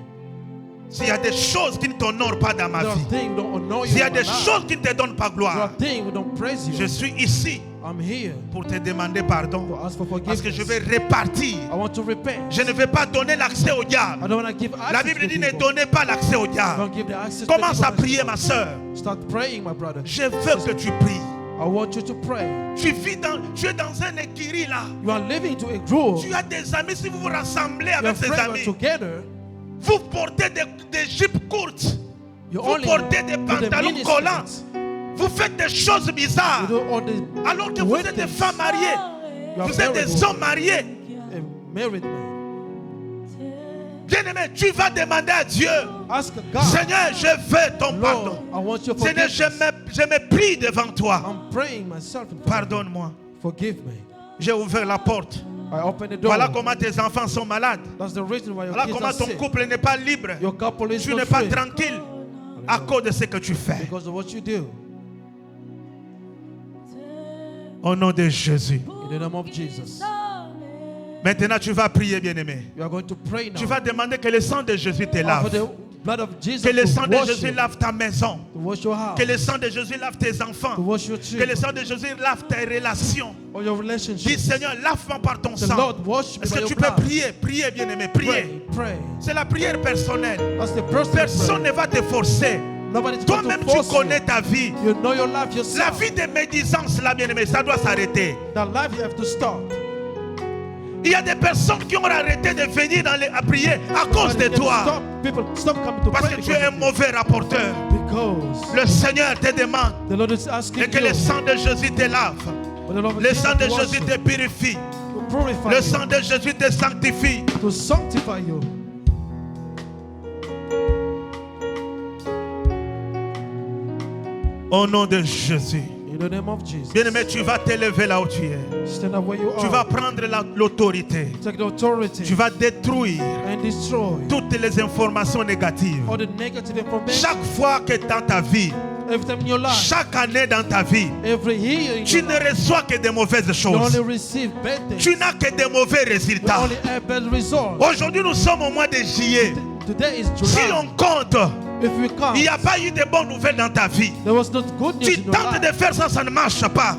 S'il y a des choses qui ne t'honorent pas dans ma
There are
vie,
things we don't honor you.
s'il y a
in
des
my life.
choses qui ne te donnent pas
There are
gloire,
things we don't praise
je
you.
suis ici
I'm here
pour te demander
to
pardon.
ask for
Parce que je
forgiveness.
vais repartir.
I want to repent.
Je ne vais pas donner l'accès au
I
diable.
don't want to give access
La
to
Bible
the
dit ne
people.
donnez pas l'accès au diable.
Don't give the access to
Commence
the
à
people.
prier, ma soeur.
Start praying, my brother.
Je veux que tu pries.
I want you to pray.
Tu es dans un écurie là.
You are living to a group.
Tu as des amis, si vous vous rassemblez
Your
avec tes
friends are
amis,
together.
vous portez des jupes courtes.
You
Vous
only
portez des
do the
pantalons
ministry.
collants. Vous faites des choses
You
bizarres.
do all the
Alors que vous êtes des femmes mariées.
You are
Vous êtes
married
des
woman,
hommes mariés.
a married man.
Bien-aimé, tu vas demander à Dieu,
Ask God,
Seigneur, je veux ton
Lord,
pardon.
I want your
Seigneur,
forgiveness.
je me prie devant toi.
I'm praying myself. In
Pardonne-moi.
Forgive me.
J'ai ouvert la porte.
I open the door.
Voilà comment tes enfants sont malades.
That's the reason why your
Voilà
kids
comment
are
ton
sick.
couple n'est pas libre.
Your couple is
Tu
not
n'es pas
free
tranquille à cause de ce que tu fais.
because of what you do.
Au nom de Jésus.
In the name of Jesus.
Maintenant, tu vas prier, bien-aimé.
You are going to pray now.
Tu vas demander que le sang de Jésus te
For
lave.
the blood of Jesus
Que le
to
sang de
wash
Jésus
you,
lave ta maison.
to wash your house,
Que le sang de Jésus lave tes
to
enfants.
wash your
Que le
children,
sang de Jésus lave tes relations.
or your
Dis
relationships.
Seigneur, lave-moi par ton
The
sang.
Lord wash me
Est-ce
by
que
your
tu peux
blood.
prier? Prier, bien-aimé, prier.
Pray.
C'est la prière personnelle.
That's the personal
Personne
prayer.
ne va te forcer.
Nobody's going to
Toi-même, tu
force
connais
you.
ta vie.
You know your life
La
yourself.
vie de médisance, là, bien-aimé, ça doit s'arrêter.
That life you have to start.
Il y a des personnes qui ont arrêté de venir à prier à cause de toi.
People stop coming to
Parce
pray
que tu es un mauvais rapporteur.
because
Le Seigneur te demande
the Lord is asking
et que
you.
le sang de Jésus te lave.
But the Lord
Le
is
sang de
to wash
Jésus
you,
te purifie.
to purify
Le
you,
sang de Jésus te sanctifie.
to sanctify you.
Au nom de Jésus.
In the name of Jesus.
Bien-aimé, tu vas t'élever là où tu es.
Stand up where you
Tu
are.
vas prendre l'autorité.
Take the authority
Tu vas détruire
and destroy
toutes les informations négatives.
all the negative information.
Chaque fois que dans ta vie,
Every time in your life,
chaque année dans ta vie,
every year in
tu
your
ne
life,
reçois que de mauvaises
you
choses.
only receive bad things.
Tu n'as que de mauvais
You
résultats.
only have bad results.
Aujourd'hui, nous sommes au mois de juillet.
Today is
Si
July.
on compte,
If we count,
il n'y a pas eu de bonnes nouvelles dans ta vie.
there was not good news
Tu
in your
tentes
life.
de faire ça, ça ne marche pas.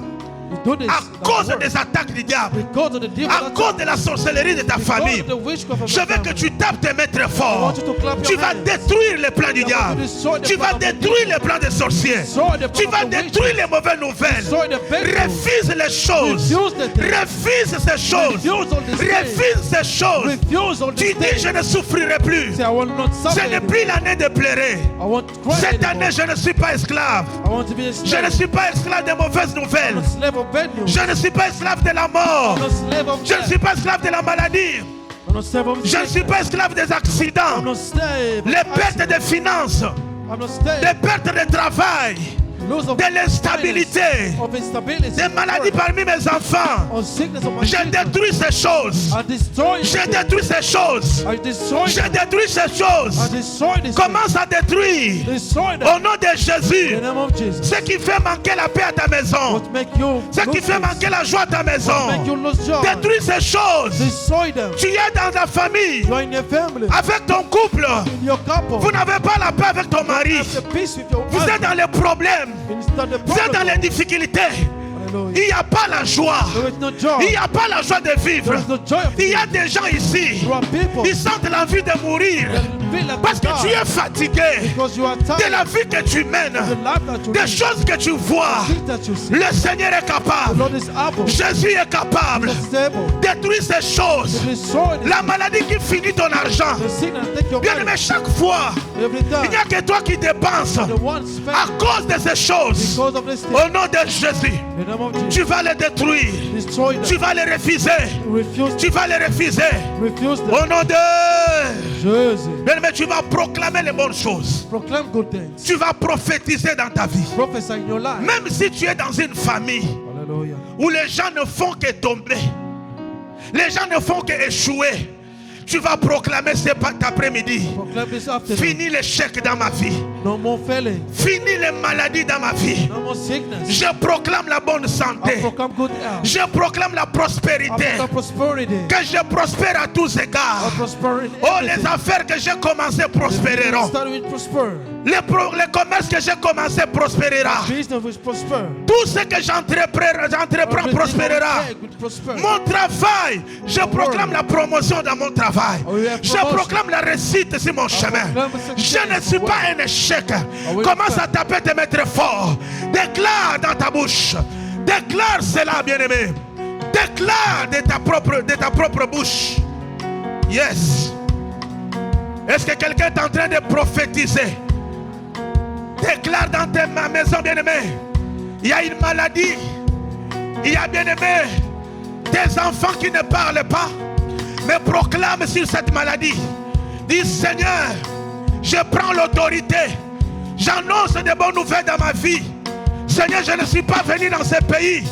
You do this,
À
it
cause
doesn't work.
des attaques du diable,
Because of the devil
à
attack.
cause de la sorcellerie de ta
Because
famille.
of the witchcraft of
Je
your
veux que
family.
tu tapes tes mains très fort.
I want you to clap your
Tu vas
hands.
détruire les plans du
I want
diable.
you to destroy the
Tu vas
plan of the
détruire
devil.
les plans des sorciers.
Destroy the
Tu
plan
vas
of the
détruire les mauvaises nouvelles.
Destroy the bad news.
Refuse les choses.
Refuse the things.
Refuse ces choses.
Refuse all these things.
Refuse ces choses.
Refuse all
Tu
these
dis,
things.
je ne souffrirai plus.
Say, I will not
Ce
suffer
n'est
anymore.
plus l'année de pleurer.
I want to cry
Cette
anymore.
année, je ne suis pas esclave.
I want to be a
Je
slave.
ne suis pas esclave des mauvaises
I'm
nouvelles.
a slave of bad news.
Je ne suis pas esclave de la mort.
I'm a slave of
Je ne
death.
suis pas esclave de la maladie.
I'm a slave of
Je ne suis pas esclave des accidents,
I'm a slave of
les pertes
accident.
de finances,
I'm a slave
les pertes de travail,
Lose of
de l'instabilité,
finance, of instability,
des maladies parmi mes enfants.
of sickness of my
Je
children.
détruis ces choses.
I destroy
Je
it.
détruis ces choses.
I destroy
Je
them.
détruis ces
I
choses.
destroy this.
Commence à détruire.
Destroy them.
Au nom de
In
Jésus.
the name of Jesus.
Ce qui fait manquer la paix à ta maison.
What make you
Ce qui
lose
fait
peace?
manquer la joie à ta
What make you
maison.
lose joy?
Détruis ces choses.
Destroy them.
Tu es dans ta famille.
You are in your family,
Avec ton couple.
in your couple.
Vous n'avez pas la paix avec ton mari.
Have the peace with your
Vous êtes dans les problèmes.
Instead the
Vous êtes dans
problem.
les difficultés.
Hallelujah.
Il n'y a pas la joie.
There is no joy.
Il n'y a pas la joie de vivre.
There is no joy of
Il y a des gens ici.
There are people
Ils sentent l'envie de mourir.
that feel like
Parce que
they
tu
die
es fatigué
because you are
de
tired
la vie que tu mènes.
of the life that you
Des
live,
choses que tu vois.
the things that you see.
Le Seigneur est
The
capable.
Lord is able.
Jésus est capable.
He is able.
Détruire ces choses.
To destroy this,
La maladie qui finit ton argent.
the sickness take your
Bien
money
aimé, chaque fois,
every
il
time.
n'y a que toi qui dépenses
The one
à
spent
cause de ces choses.
because of this thing.
Au nom de Jésus,
In the name of
tu
Jesus.
vas les détruire.
Destroy
Tu
them.
vas les refuser.
Refuse
Tu vas les refuser.
refuse them.
Au nom de
Jesus.
Bien aimé, tu vas proclamer les bonnes choses.
Proclaim good things.
Tu vas prophétiser dans ta vie.
Prophesy in your life.
Même si tu es dans une famille
Hallelujah.
où les gens ne font que tomber, les gens ne font que échouer, tu vas proclamer cet après-midi.
Proclaim this afternoon.
Fini l'échec dans ma vie.
No more failing.
Fini les maladies dans ma vie.
No more sickness.
Je proclame la bonne
I
santé.
proclaim good health.
Je proclame la
I
prospérité.
proclaim prosperity.
Que je prospère à tous
I
égards.
prosper in
Oh, les
everything.
affaires que j'ai commencées prospéreront.
Start with prosper.
Les commerces que j'ai commencé prospérera.
Business will prosper.
Tout ce que j'entreprends prospérera.
Everything will prosper.
Mon travail, je proclame la promotion dans mon travail. Je proclame la réussite sur mon chemin. Je ne suis pas un échec. Commence à taper tes mains très fort. Déclare dans ta bouche. Déclare cela, bien-aimé. Déclare de ta propre bouche. Yes. Est-ce que quelqu'un est en train de prophétiser? Déclare dans ta maison, bien-aimé. Il y a une maladie. Il y a, bien-aimé, des enfants qui ne parlent pas, mais proclament sur cette maladie. Dis, Seigneur, je prends l'autorité. J'annonce des bonnes nouvelles dans ma vie. Seigneur, je ne suis pas venu dans ce pays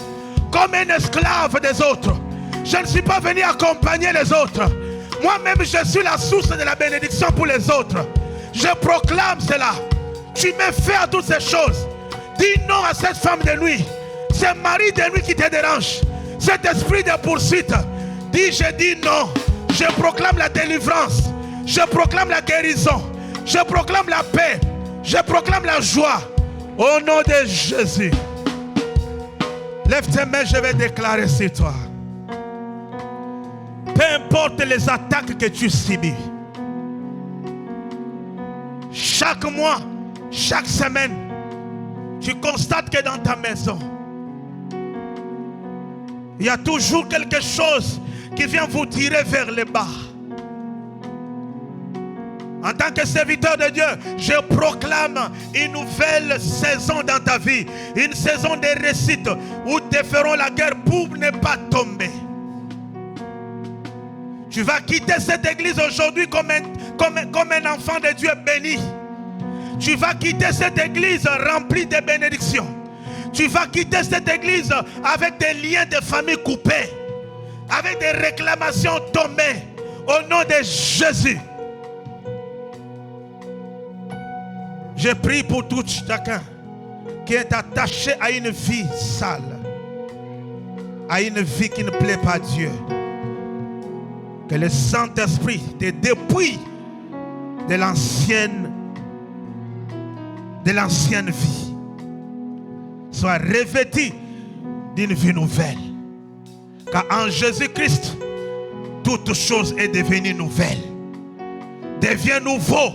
comme un esclave des autres. Je ne suis pas venu accompagner les autres. Moi-même, je suis la source de la bénédiction pour les autres. Je proclame cela. Tu mets fin à toutes ces choses. Dis non à cette femme de nuit. C'est mari de nuit qui te dérange. Cet esprit de poursuite. Dis, je dis non. Je proclame la délivrance. Je proclame la guérison. Je proclame la paix. Je proclame la joie. Au nom de Jésus. Lève tes mains, je vais déclarer sur toi. Peu importe les attaques que tu subis. Chaque mois, chaque semaine, tu constates que dans ta maison, il y a toujours quelque chose qui vient vous tirer vers le bas. En tant que serviteur de Dieu, je proclame une nouvelle saison dans ta vie. Une saison de réussite où te feront la guerre pour ne pas tomber. Tu vas quitter cette église aujourd'hui comme un enfant de Dieu béni. Tu vas quitter cette église remplie de bénédictions. Tu vas quitter cette église avec des liens de famille coupés, avec des réclamations tombées. Au nom de Jésus. Je prie pour tout chacun qui est attaché à une vie sale, à une vie qui ne plaît pas à Dieu. Que le Saint-Esprit te dépouille de l'ancienne vie. Sois revêtu d'une vie nouvelle. Car en Jésus-Christ, toute chose est devenue nouvelle. Deviens nouveau,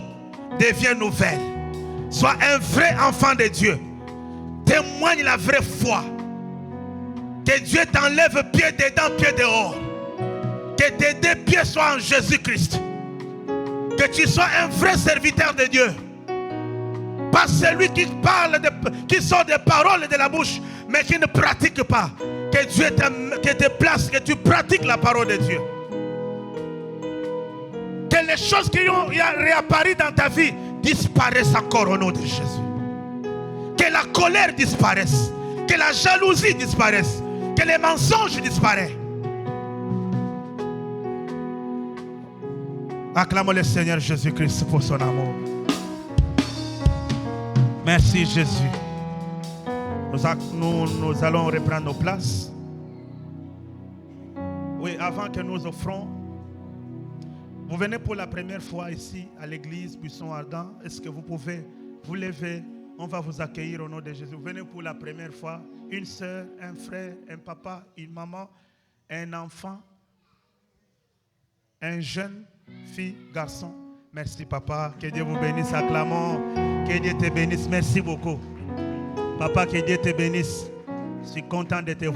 deviens nouvelle. Sois un vrai enfant de Dieu. Témoigne la vraie foi. Que Dieu t'enlève pied dedans, pied dehors. Que tes deux pieds soient en Jésus-Christ. Que tu sois un vrai serviteur de Dieu. Pas celui qui parle, qui sort des paroles de la bouche, mais qui ne pratique pas. Que Dieu te place, que tu pratiques la parole de Dieu. Que les choses qui ont réapparu dans ta vie disparaissent encore au nom de Jésus. Que la colère disparaisse. Que la jalousie disparaisse. Que les mensonges disparaissent. Acclamons le Seigneur Jésus-Christ pour son amour. Merci Jésus. Nous allons reprendre nos places. Oui, avant que nous offrons, vous venez pour la première fois ici à l'église Buisson Ardent. Est-ce que vous pouvez vous lever? On va vous accueillir au nom de Jésus. Vous venez pour la première fois. Une soeur, un frère, un papa, une maman, un enfant, un jeune, fille, garçon. Merci papa. Que Dieu vous bénisse. Acclamons. Que Dieu te bénisse. Merci beaucoup. Papa, que Dieu te bénisse. Je suis content de te voir.